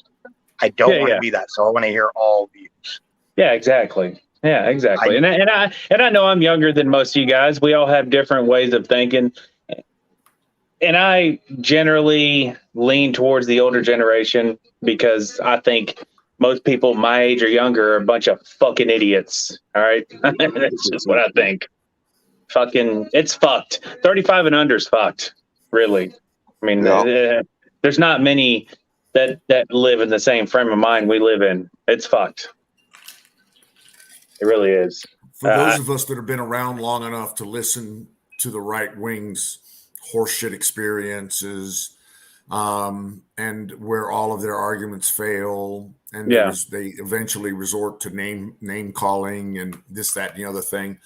I don't want to be that. So I want to hear all views. Yeah, exactly. Yeah, exactly. And I know I'm younger than most of you guys. We all have different ways of thinking. And I generally lean towards the older generation because I think most people my age or younger are a bunch of fucking idiots. All right. That's just what I think. Fucking, it's fucked. 35 and under is fucked. Really. I mean, there's not many that live in the same frame of mind we live in. It's fucked. It really is. For those of us that have been around long enough to listen to the right wing's horseshit experiences, and where all of their arguments fail, and they eventually resort to name calling and this, that, and the other thing.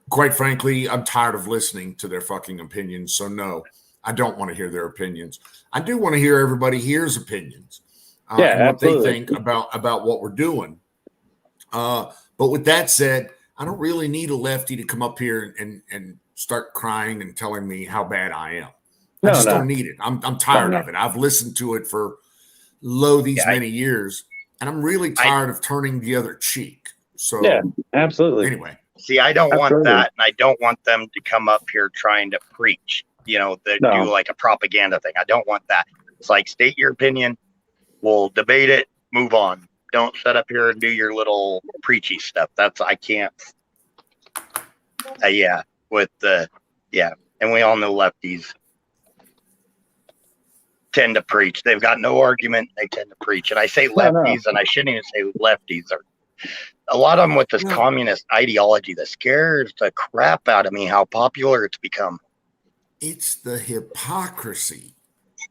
Quite frankly, I'm tired of listening to their fucking opinions. So no, I don't want to hear their opinions. I do want to hear everybody here's opinions, and what they think about what we're doing. But with that said, I don't really need a lefty to come up here and start crying and telling me how bad I am. I just don't need it. I'm tired of it. I've listened to it for these many years, and I'm really tired of turning the other cheek. So yeah, absolutely. Anyway. See, I don't want Absolutely. that, and I don't want them to come up here trying to preach, that No. do like a propaganda thing. I don't want that. It's like, state your opinion, we'll debate it, move on. Don't sit up here and do your little preachy stuff. I can't. And we all know lefties tend to preach. They've got no argument. They tend to preach. And I say lefties, and I shouldn't even say lefties. A lot of them with this communist ideology that scares the crap out of me how popular it's become. It's the hypocrisy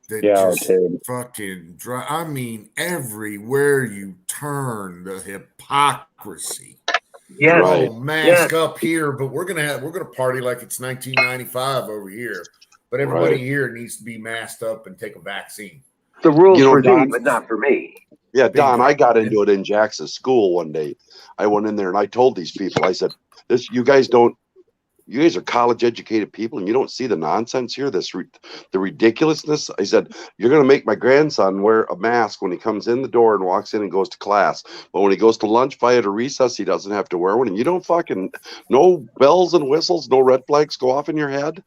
that Yeah, just dude. fucking I mean, everywhere you turn, the hypocrisy. Yeah. Oh, mask up here, but we're gonna party like it's 1995 over here. But everybody here needs to be masked up and take a vaccine. The rules for thee, Don, but not for me. Yeah, Don, I got into it in Jackson's school one day. I went in there and I told these people, I said, you guys are college educated people and you don't see the nonsense here, the ridiculousness. I said, you're going to make my grandson wear a mask when he comes in the door and walks in and goes to class. But when he goes to lunch, fight, or recess, he doesn't have to wear one. And you don't no bells and whistles, no red flags go off in your head.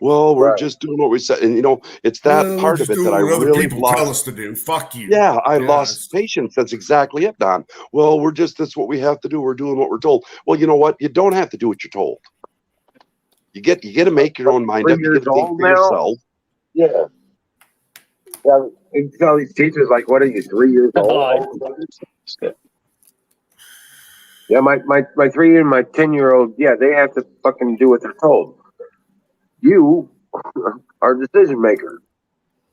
Well, we're just doing what we said. And, it's that part of it that I really lost. Tell us to do. Fuck you. Yeah, I lost patience. That's exactly it, Don. Well, that's what we have to do. We're doing what we're told. Well, you know what? You don't have to do what you're told. You get to make your own mind up. You get to think for yourself. Yeah. Yeah. You tell these teachers, like, what are you, 3 years old? Yeah, my 3 and my 10-year-old, they have to fucking do what they're told. You are decision maker.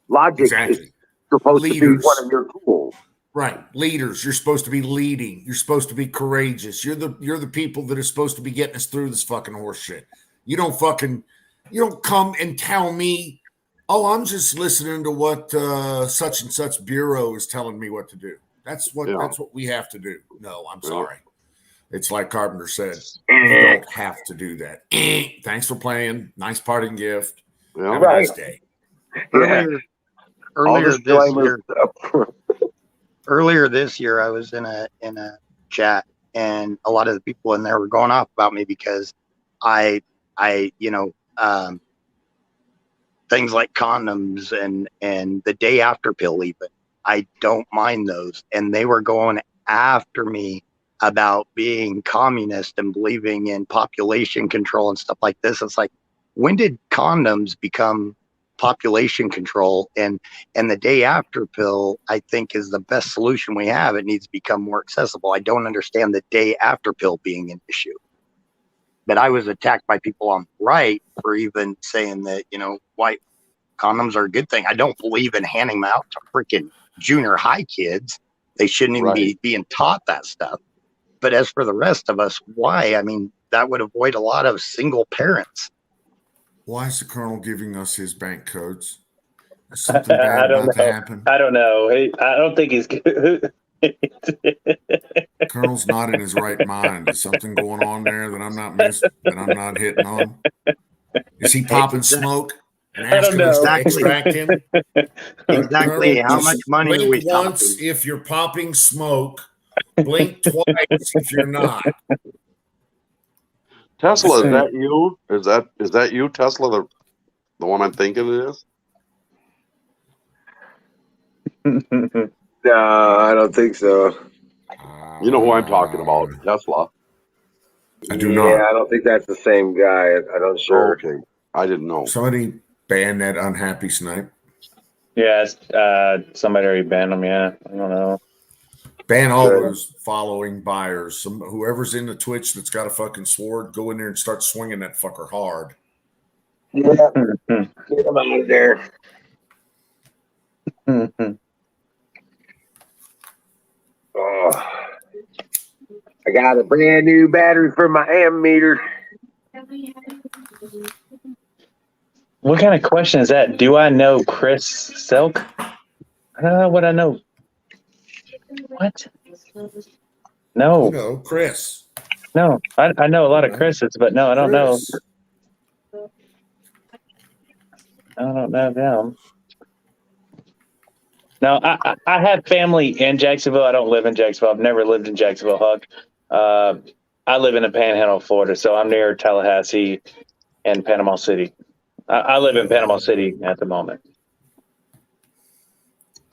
Logic is supposed to be one of your tools. Right. Leaders, you're supposed to be leading. You're supposed to be courageous. You're the people that are supposed to be getting us through this fucking horse shit. You don't come and tell me, oh, I'm just listening to what such and such bureau is telling me what to do. That's what we have to do. No, I'm sorry. It's like Carpenter said, you don't have to do that. Thanks for playing. Nice parting gift. Have a nice day. Earlier this year, I was in a chat, and a lot of the people in there were going off about me because I things like condoms and the day after pill, even I don't mind those, and they were going after me about being communist and believing in population control and stuff like this. It's like, when did condoms become population control? And the day after pill, I think, is the best solution we have. It needs to become more accessible. I don't understand the day after pill being an issue. But I was attacked by people on the right for even saying that, white condoms are a good thing. I don't believe in handing them out to freaking junior high kids. They shouldn't even be being taught that stuff. But as for the rest of us, why? I mean, that would avoid a lot of single parents. Why is the Colonel giving us his bank codes? Is something bad about to happen? I don't know. I don't think he's good. Colonel's not in his right mind. Is something going on there that I'm not hitting on? Is he popping smoke and asking us to extract him? Exactly. How much money are we talking? Once if you're popping smoke, blink twice if you're not. Tesla, is that you? Is that you, Tesla? The one I'm thinking it is? No, I don't think so. You know who I'm talking about, Tesla. I do not. Yeah, I don't think that's the same guy. I'm not sure. Okay, I didn't know. Somebody ban that unhappy snipe. Yeah, somebody already banned him. Yeah, I don't know. Ban all those following buyers. Whoever's in the Twitch that's got a fucking sword, go in there and start swinging that fucker hard. Yeah, get him out of there. Oh, I got a brand new battery for my ammeter. What kind of question is that? Do I know Chris Selk? I don't know what I know. What? No. No, Chris. No, I know a lot of Chris's, but no, I don't know. I don't know them. No, I have family in Jacksonville. I don't live in Jacksonville. I've never lived in Jacksonville, Hug. I live in the Panhandle of Florida, so I'm near Tallahassee and Panama City. I live in Panama City at the moment.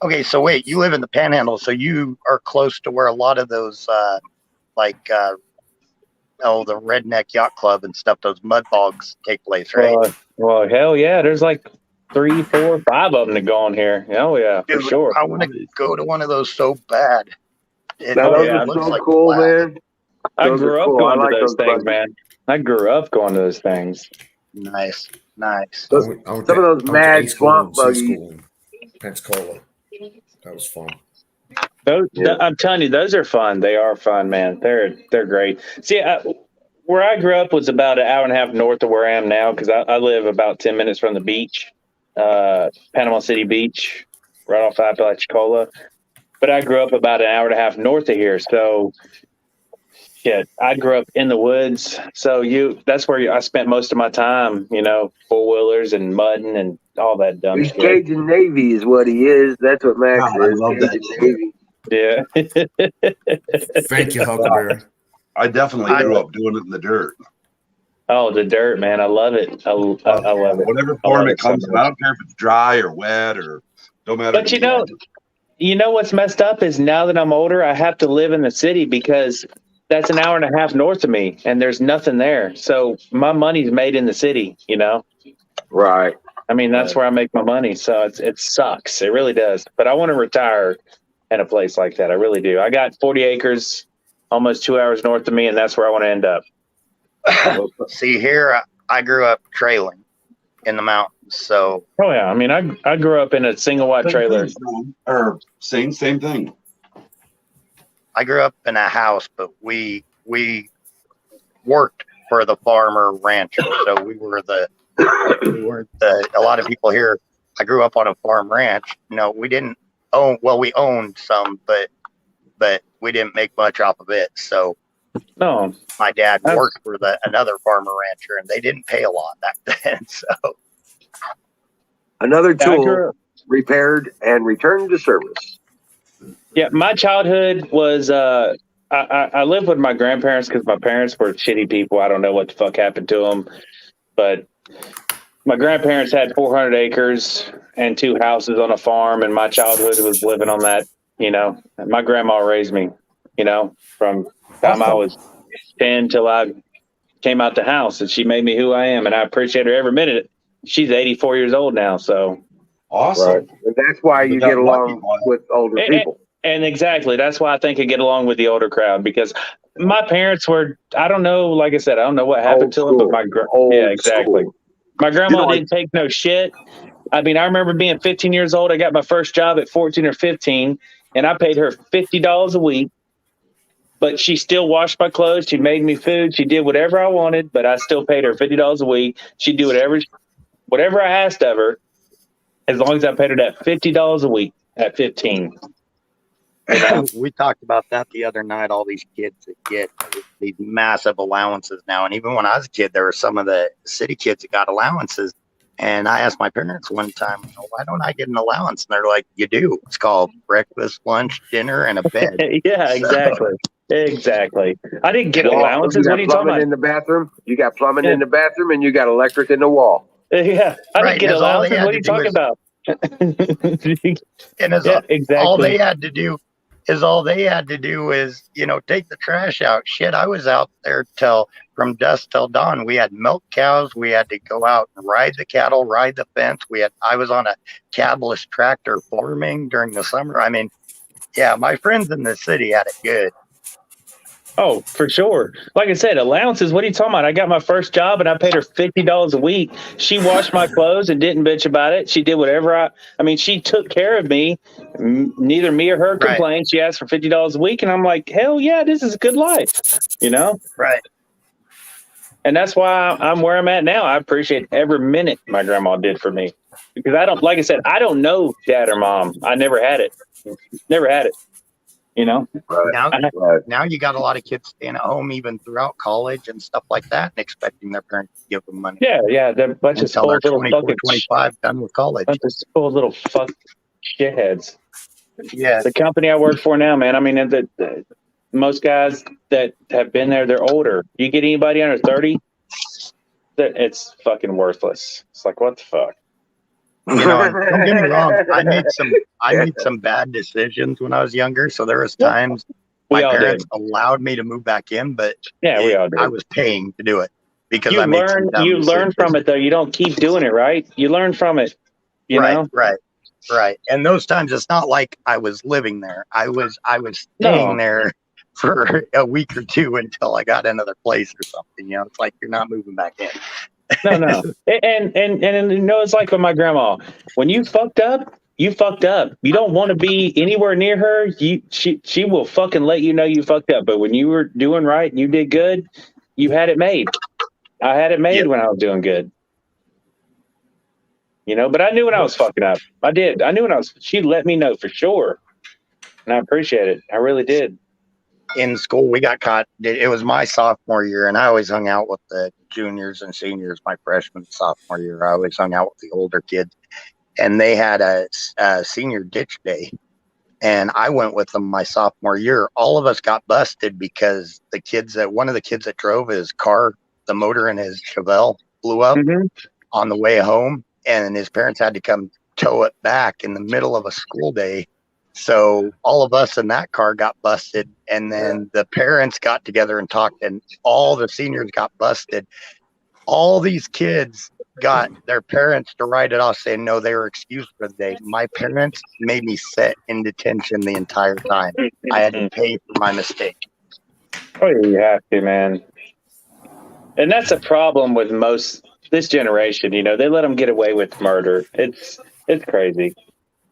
Okay, so wait, you live in the Panhandle, so you are close to where a lot of those, the Redneck Yacht Club and stuff, those mud bogs take place, right? Well, hell yeah, there's like 3, 4, 5 of them to go on here. Oh yeah, Dude, for sure. I want to go to one of those so bad. Those are so cool, man. I grew up going to those things, man. I grew up going to those things. Nice. Some of those mad swamp buggies. Pensacola. That was fun. I'm telling you, those are fun. They are fun, man. They're great. See, where I grew up was about an hour and a half north of where I am now, because I live about 10 minutes from the beach, Panama City Beach, right off Apalachicola. But I grew up about an hour and a half north of here, so shit, I grew up in the woods. So that's where I spent most of my time, four-wheelers and mudding and all that dumb He's shit. Cajun Navy is what he is. That's what Max is. Cajun Navy. Yeah. Thank you, Huckleberry. I definitely grew up doing it in the dirt. Oh, the dirt, man. I love it. I love it. Whatever form it comes in. I don't care if it's dry or wet or no matter. But you know what's messed up is now that I'm older, I have to live in the city because that's an hour and a half north of me and there's nothing there. So my money's made in the city, Right. I mean, that's where I make my money. So it sucks. It really does. But I want to retire in a place like that. I really do. I got 40 acres, almost 2 hours north of me, and that's where I want to end up. See, here I grew up trailing in the mountains. So. Oh yeah, I mean, I grew up in a single wide trailer. Same thing. I grew up in a house, but we worked for the farmer rancher. So we were a lot of people here. I grew up on a farm ranch. We didn't own. Well, we owned some, but we didn't make much off of it. So. No, my dad worked for another farmer rancher, and they didn't pay a lot back then. So another tool repaired and returned to service. Yeah, my childhood was I lived with my grandparents because my parents were shitty people. I don't know what the fuck happened to them, but my grandparents had 400 acres and 2 houses on a farm, and my childhood was living on that. My grandma raised me. From time I was 10 till I came out the house, and she made me who I am, and I appreciate her every minute. She's 84 years old now, so awesome. Right. And that's why you get along with older people. And exactly, that's why I think I get along with the older crowd, because my parents were, I don't know, like I said, I don't know what happened to them, but exactly. My grandma didn't take no shit. I mean, I remember being 15 years old. I got my first job at 14 or 15, and I paid her $50 a week. But she still washed my clothes. She made me food. She did whatever I wanted, but I still paid her $50 a week. She'd do whatever I asked of her, as long as I paid her that $50 a week at 15. We talked about that the other night. All these kids that get these massive allowances now, and even when I was a kid, there were some of the city kids that got allowances. And I asked my parents one time, why don't I get an allowance? And they're like, you do. It's called breakfast, lunch, dinner, and a bed. Yeah, exactly. Exactly. I didn't get allowances. What are you talking about? In the bathroom? You got plumbing in the bathroom, and you got electric in the wall. Yeah, I didn't get allowances. What are you talking about? And exactly. All they had to do is, take the trash out. Shit, I was out there from dusk till dawn. We had milk cows. We had to go out and ride the cattle, ride the fence. I was on a cabless tractor farming during the summer. I mean, yeah, my friends in the city had it good. Oh, for sure. Like I said, allowances, what are you talking about? I got my first job and I paid her $50 a week. She washed my clothes and didn't bitch about it. She did whatever she took care of me. Neither me or her complained. She asked for $50 a week. And I'm like, hell yeah, this is a good life, Right. And that's why I'm where I'm at now. I appreciate every minute my grandma did for me, because like I said, I don't know dad or mom. I never had it. Never had it. Now you got a lot of kids staying at home even throughout college and stuff like that, and expecting their parents to give them money. Yeah, they're a bunch of spoiled little 25 done with college. Bunch of spoiled little fuck shitheads. Yeah, the company I work for now, man. I mean, most guys that have been there, they're older. You get anybody under 30, it's fucking worthless. It's like, what the fuck? You know, and don't get me wrong, I made some bad decisions when I was younger. So there was times my parents allowed me to move back in, but we all did. I was paying to do it because You I made some dumb learn decisions. from it though. You don't keep doing it, right? You learn from it. You know? Right. And those times, it's not like I was living there. I was staying there for a week or two until I got another place or something. You know, it's like you're not moving back in. No. And you know, it's like with my grandma. When you fucked up, you fucked up. You don't want to be anywhere near her. She will fucking let you know you fucked up. But when you were doing right and you did good, you had it made. I had it made when I was doing good. You know, but I knew when I was fucking up. I did. I knew when she let me know for sure. And I appreciate it. I really did. In school, we got caught. It was my sophomore year, and I always hung out with the juniors and seniors. My freshman, sophomore year, I always hung out with the older kids. And they had a senior ditch day. And I went with them my sophomore year. All of us got busted because one of the kids that drove his car, the motor in his Chevelle blew up on the way home. And his parents had to come tow it back in the middle of a school day. So all of us in that car got busted. And then the parents got together and talked, and all the seniors got busted. All these kids got their parents to write it off saying, no, they were excused for the day. My parents made me sit in detention the entire time. I had to pay for my mistake. Oh, you have to, man. And that's a problem with this generation. You know, they let them get away with murder. It's crazy.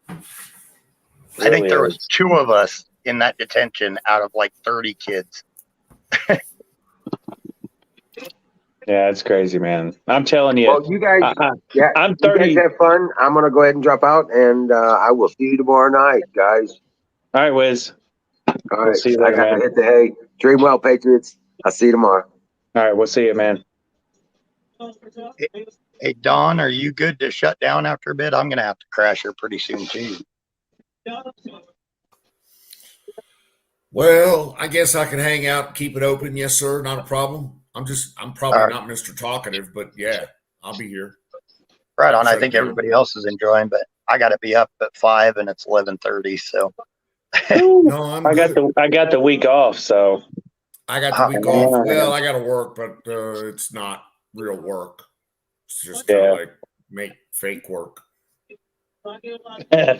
I think there was 2 of us in that detention out of like 30 kids. Yeah, it's crazy, man. I'm telling you. Well, you guys, I'm 30. You guys have fun. I'm gonna go ahead and drop out, and I will see you tomorrow night, guys. All right, Wiz. All right, We'll see you later, I gotta man. hit the hay. Dream well, Patriots. I'll see you tomorrow. All right, we'll see you, man. Hey, Don, are you good to shut down after a bit? I'm gonna have to crash here pretty soon too. Well, I guess I can hang out and keep it open. Yes, sir. Not a problem. I'm probably not Mr. Talkative, but yeah, I'll be here. Right on. I think everybody else is enjoying, but I got to be up at 5 and it's 11:30. So no, I got the week off. So I got the week off. Well, I got to work, but it's not real work. It's just kind of like make fake work.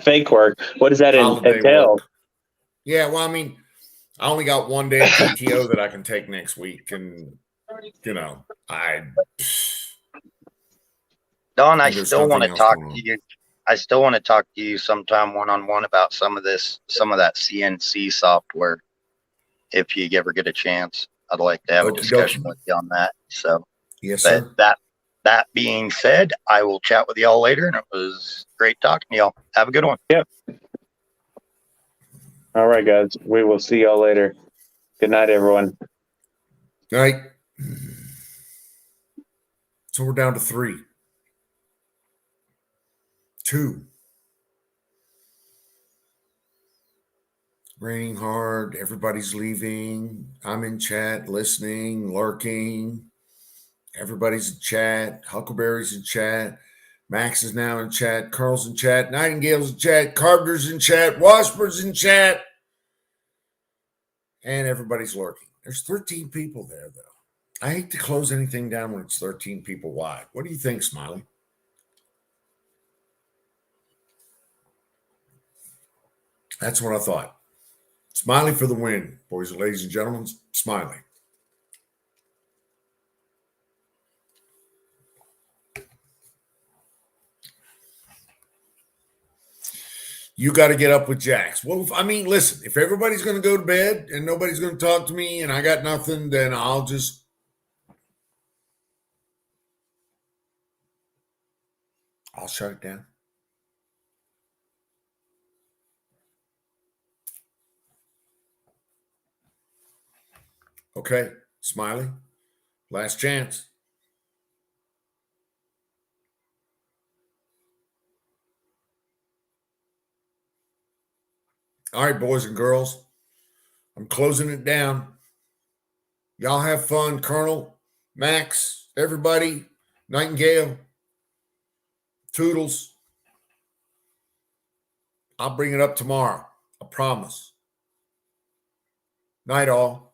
Fake work. What does that entail? Work. Yeah, well, I mean, I only got 1 day of PTO that I can take next week, and you know, Don, I still want to talk to you. I still want to talk to you sometime one-on-one about some of that CNC software. If you ever get a chance, I'd like to have a discussion with you on that. So, yes, sir. That being said, I will chat with y'all later, and it was great talking to y'all. Have a good one. Yep. All right, guys. We will see y'all later. Good night, everyone. All right. So we're down to 3. 2. Raining hard. Everybody's leaving. I'm in chat, listening, lurking. Everybody's in chat. Huckleberry's in chat. Max is now in chat. Carl's in chat. Nightingale's in chat. Carpenter's in chat. Washburn's in chat. And everybody's lurking. There's 13 people there, though. I hate to close anything down when it's 13 people wide. What do you think, Smiley? That's what I thought. Smiley for the win, boys and ladies and gentlemen. Smiley. You got to get up with Jax. Well, I mean, listen, if everybody's going to go to bed and nobody's going to talk to me and I got nothing, then I'll shut it down. Okay, Smiley, last chance. All right, boys and girls. I'm closing it down. Y'all have fun, Colonel, Max, everybody, Nightingale, Toodles. I'll bring it up tomorrow. I promise. Night all.